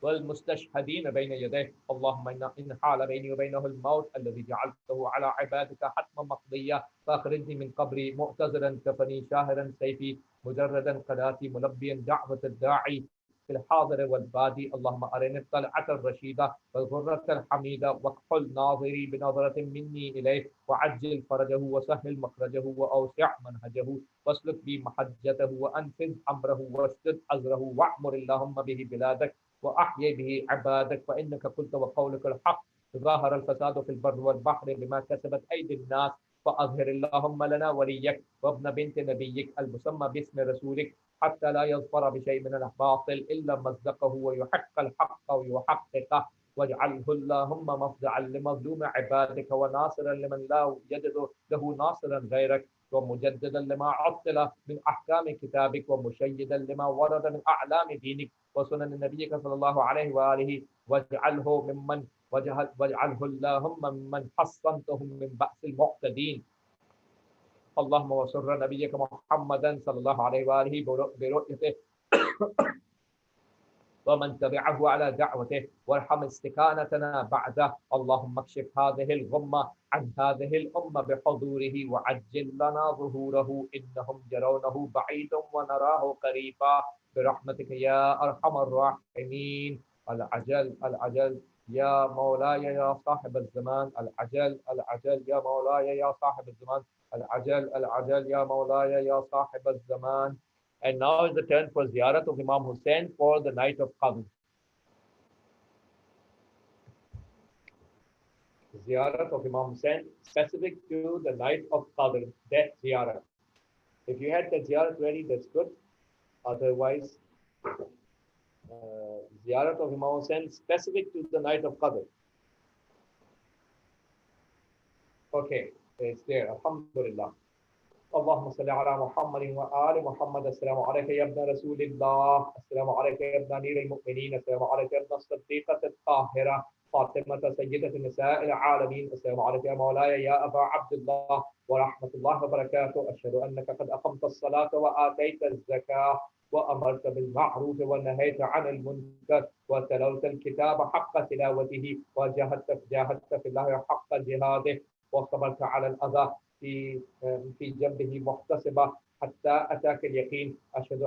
والمستشهدين بين يديه. اللهم إن حال بيني وبينه الموت الذي جعلته على عبادك حتما مقضيا فأخرجني من قبري مؤتزرا كفني شاهرا سيفي مجردا قناتي ملبيا دعوة الداعي في الحاضر والبادي. اللهم أرني الطلعة الرشيدة والغرة الحميدة واكحل ناظري بنظرة مني إليه وعجل فرجه وسهل مخرجه وأوسع منهجه واسلك بي محجته وأنفذ أمره واشدد أزره واعمر اللهم به بلادك وأحيي به عبادك فإنك قلت وقولك الحق ظاهر الفساد في البر والبحر بما كسبت أيدي الناس فأظهر اللهم لنا وليك وابن بنت نبيك المسمى باسم رسولك حتى لا يظفر بشيء من الباطل إلا مصدقه ويحق الحق ويحققه واجعله اللهم مفزعا لمظلوم عبادك وناصرا لمن لا يجد له ناصرا غيرك ومجددا لما عطل من أحكام كتابك ومشيدا لما ورد من أعلام دينك وسنن نبيك صلى الله عليه وآله واجعله اللهم ممن حصنتهم من بأس المعتدين. اللهم وسر نبيك محمدا صلى الله عليه وآله برؤيته ومن تبعه على دعوته وارحم استكانتنا بعده. اللهم اكشف هذه الغمة عن هذه الأمة بحضوره وعجل لنا ظهوره إنهم يرونه بعيد ونراه قريبا برحمتك يا أرحم الراحمين. العجل العجل يا مولاي يا صاحب الزمان العجل العجل يا مولاي يا صاحب الزمان العجل العجل يا مولاي يا صاحب الزمان. And now is the turn for ziyarat of Imam Hussein for the night of Qadr. Ziyarat of Imam Hussein specific to the night of Qadr, death ziyarat. If you had the ziyarat ready, that's good. Otherwise, ziyarat of Imam Hussain specific to the night of Qadr. Okay, it's there. Alhamdulillah. اللهم صل على محمد وآل محمد. السلام عليك يا ابن رسول الله. السلام عليك يا ابن أمير المؤمنين. السلام عليك يا ابن الصديقة الطاهرة فاطمة سيدة نساء العالمين. السلام عليك يا مولاي يا أبا عبد الله ورحمة الله وبركاته. أشهد أنك قد أقمت الصلاة وآتيت الزكاة وأمرت بالمعروف ونهيت عن المنكر وتلوت الكتاب حق تلاوته وجاهدت في الله حق جهاده واصطبرت على الأذى في جنبه محتسبة حتى أتاك اليقين. أشهد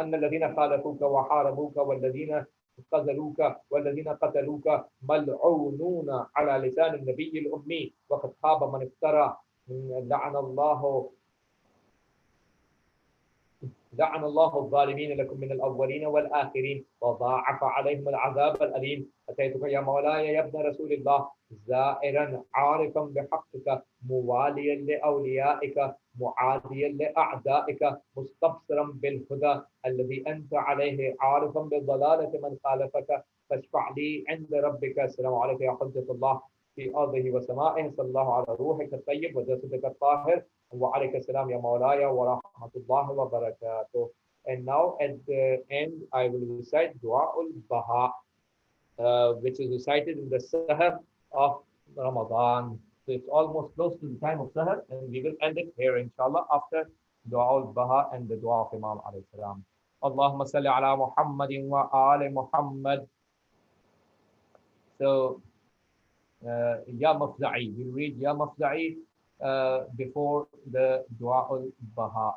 أن الذين خالفوك وحاربوك والذين خذلوك والذين قتلوك ملعونون على لسان النبي الأمي وقد خاب من افترى. لعن الله الظالمين لكم من الأولين والآخرين وضاعف عليهم العذاب الأليم. أتيتك يا مولاي يا ابن رسول الله زائرا عارفا بحقك مواليا لأوليائك معاديا لأعدائك مستبصرا بالهدى الذي أنت عليه عارفا بضلالة من خالفك فاشفع لي عند ربك. السلام عليك يا حجة الله في أرضه وسمائه. صلى الله على روحك الطيب وجسدك الطاهر وعليك السلام يا مولاي ورحمة الله وبركاته. And now at the end I will recite Dua ul-Baha, which is recited in the Sahar of Ramadan. So it's almost close to the time of Sahar, and we will end it here inshallah after Dua ul-Baha and the Dua of Imam alayhi salam. Allahumma salli ala Muhammadin wa ali Muhammad. So Ya Mafza'i, we'll read Ya Mafza'i before the Dua ul-Baha.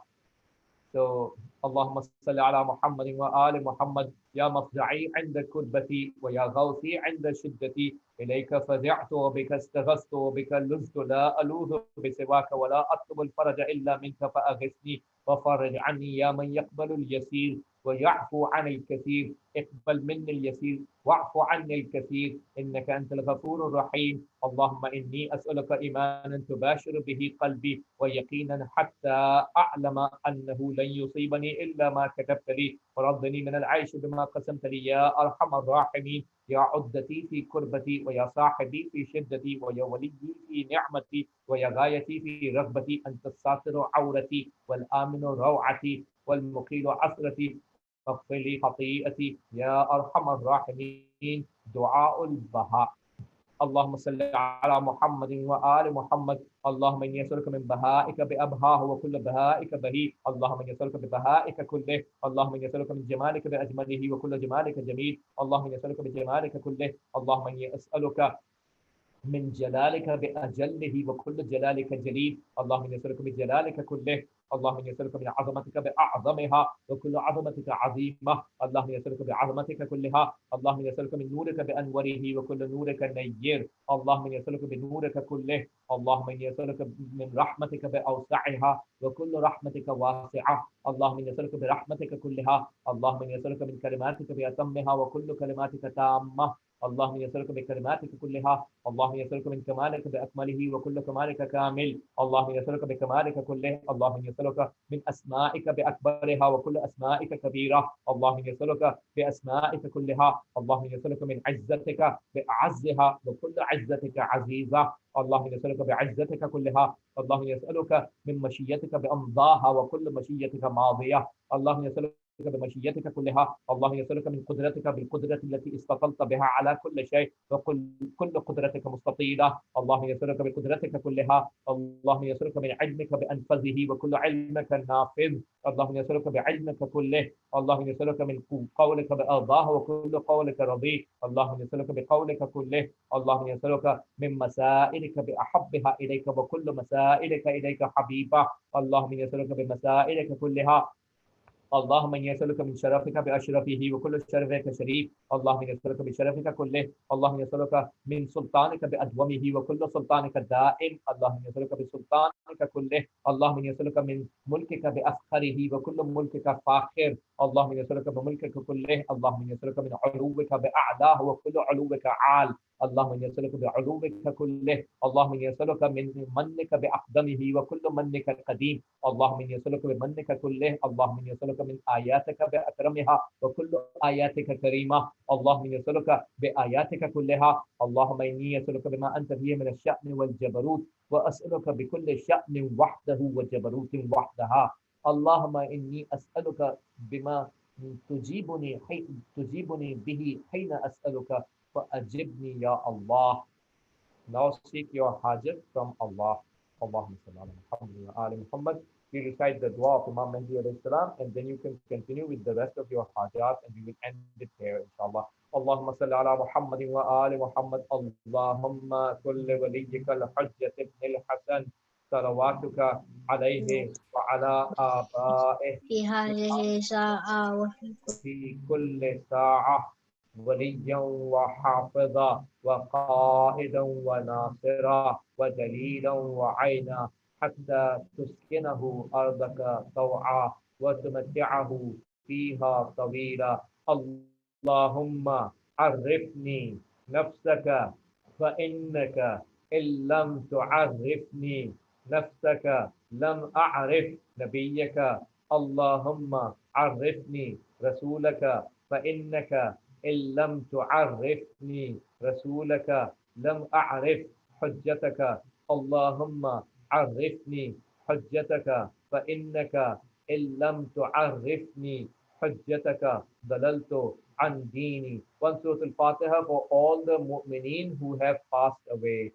So اللهم صل على محمد وآل محمد. يا مفزعي عند كربتي ويا غوثي عند شدتي إليك فزعت وبك استغثت وبك لزت لا ألوذ بسواك ولا أطلب الفرج إلا منك فأغثني وفرج عني يا من يقبل اليسير ويعفو عن الكثير. اقبل مني اليسير واعف عني الكثير إنك أنت الغفور الرحيم. اللهم إني أسألك إيمانا تباشر به قلبي ويقينا حتى أعلم أنه لن يصيبني إلا ما كتبت لي ورضني من العيش بما قسمت لي يا أرحم الراحمين. يا عدتي في كربتي ويا صاحبي في شدتي ويا وليي في نعمتي ويا غايتي في رغبتي. أنت الساتر عورتي والآمن روعتي والمقيل عثرتي فاغفر لي خطيئتي يا أرحم الراحمين. دعاء البهاء. اللهم صل على محمد وآل محمد. اللهم إني أسألك من بهائك بأبهاه وكل بهائك بهي. اللهم إني أسألك ببهائك كله. اللهم إني أسألك من جمالك بأجمله وكل جمالك جميل. اللهم إني أسألك بجمالك كله. اللهم إني أسألك من جلالك بأجله وكل جلالك جليل. اللهم إني أسألك بجلالك كله. اللهم إني أسألك من عظمتك بأعظمها وكل عظمتك عظيمة. اللهم إني أسألك بعظمتك كلها. اللهم إني أسألك من نورك بأنوره وكل نورك نير. اللهم إني أسألك بنورك كله. اللهم إني أسألك من رحمتك بأوسعها وكل رحمتك واسعة. اللهم إني أسألك برحمتك كلها. اللهم إني أسألك من كلماتك بأتمها وكل كلماتك تامة. اللهم يسألك بكلماتك كلها. اللهم يسألك من كمالك بأكمله وكل كمالك كامل. اللهم يسألك بكمالك كله. اللهم يسألك من أسمائك بأكبرها وكل أسمائك كبيرة. اللهم يسألك بأسمائك كلها. اللهم يسألك من عزتك بأعزها وكل عزتك عزيزة. اللهم يسألك بعزتك كلها. اللهم يسألك من مشيتك بأمضاها وكل مشيتك ماضية. اللهم يسألك بمشيتك كلها. اللهم يسألك من قدرتك بالقدرة التي استطلت بها على كل شيء وكل قدرتك مستطيلة. اللهم يسألك بقدرتك كلها. اللهم يسألك من علمك بأنفذه وكل علمك نافذ. اللهم يسألك بعلمك كله. اللهم يسألك من قولك بأرضاه وكل قولك رضي. اللهم يسألك بقولك كله. اللهم يسألك من مسائلك بأحبها إليك وكل مسائلك إليك حبيبة. اللهم يسألك بمسائلك كلها. اللهم إني أسألك من شرفك بأشرفه وكل شرفك شريف. اللهم إني أسألك بشرفك كله. اللهم إني أسألك من سلطانك بأدومه وكل سلطانك دائم. اللهم إني أسألك بسلطانك كله. اللهم إني أسألك من ملكك بأفخره وكل ملكك فاخر. اللهم إني أسألك بملكك كله. اللهم إني أسألك من علوك بأعلاه وكل علوك عال. اللهم إني أسألك بعلومك كله اللهم إني أسألك من منك بأقدمه وكل منك القديم اللهم إني أسألك بمنك كله اللهم إني أسألك من آياتك بأكرمها وكل آياتك كريمة اللهم إني أسألك بآياتك كلها اللهم إني أسألك بما أنت فيه من الشأن والجبروت وأسألك بكل شأن وحده وجبروت وحدها اللهم إني أسألك بما تجيبني به حين أسألك فأجبني يا الله. Now seek your hajat from Allah. Allahumma salli ala Muhammad wa ali Muhammad. We recite the dua of Imam Mahdi alayhi salam, and then you can continue with the rest of your hajat, and we will end it here, inshallah. Allahumma salli ala Muhammad wa ali Muhammad. Allahumma kulli waliyika al-hujjat ibn al-Hasan. صلواتك عليه وعلى آبائه في هذه الساعة في كل ساعة وليا وحافظا وقائدا وناصرا ودليلا وعينا حتى تسكنه أرضك طوعا وتمتعه فيها طويلا. اللهم عرفني نفسك فإنك إن لم تعرفني نفسك لم أعرف نبيك. اللهم عرفني رسولك فإنك إن لم تعرفني رسولك لم أعرف حجتك. اللهم عرفني حجتك فإنك إن لم تعرفني حجتك ضللت عن ديني. One Surah Al-Fatiha for all the mu'mineen who have passed away.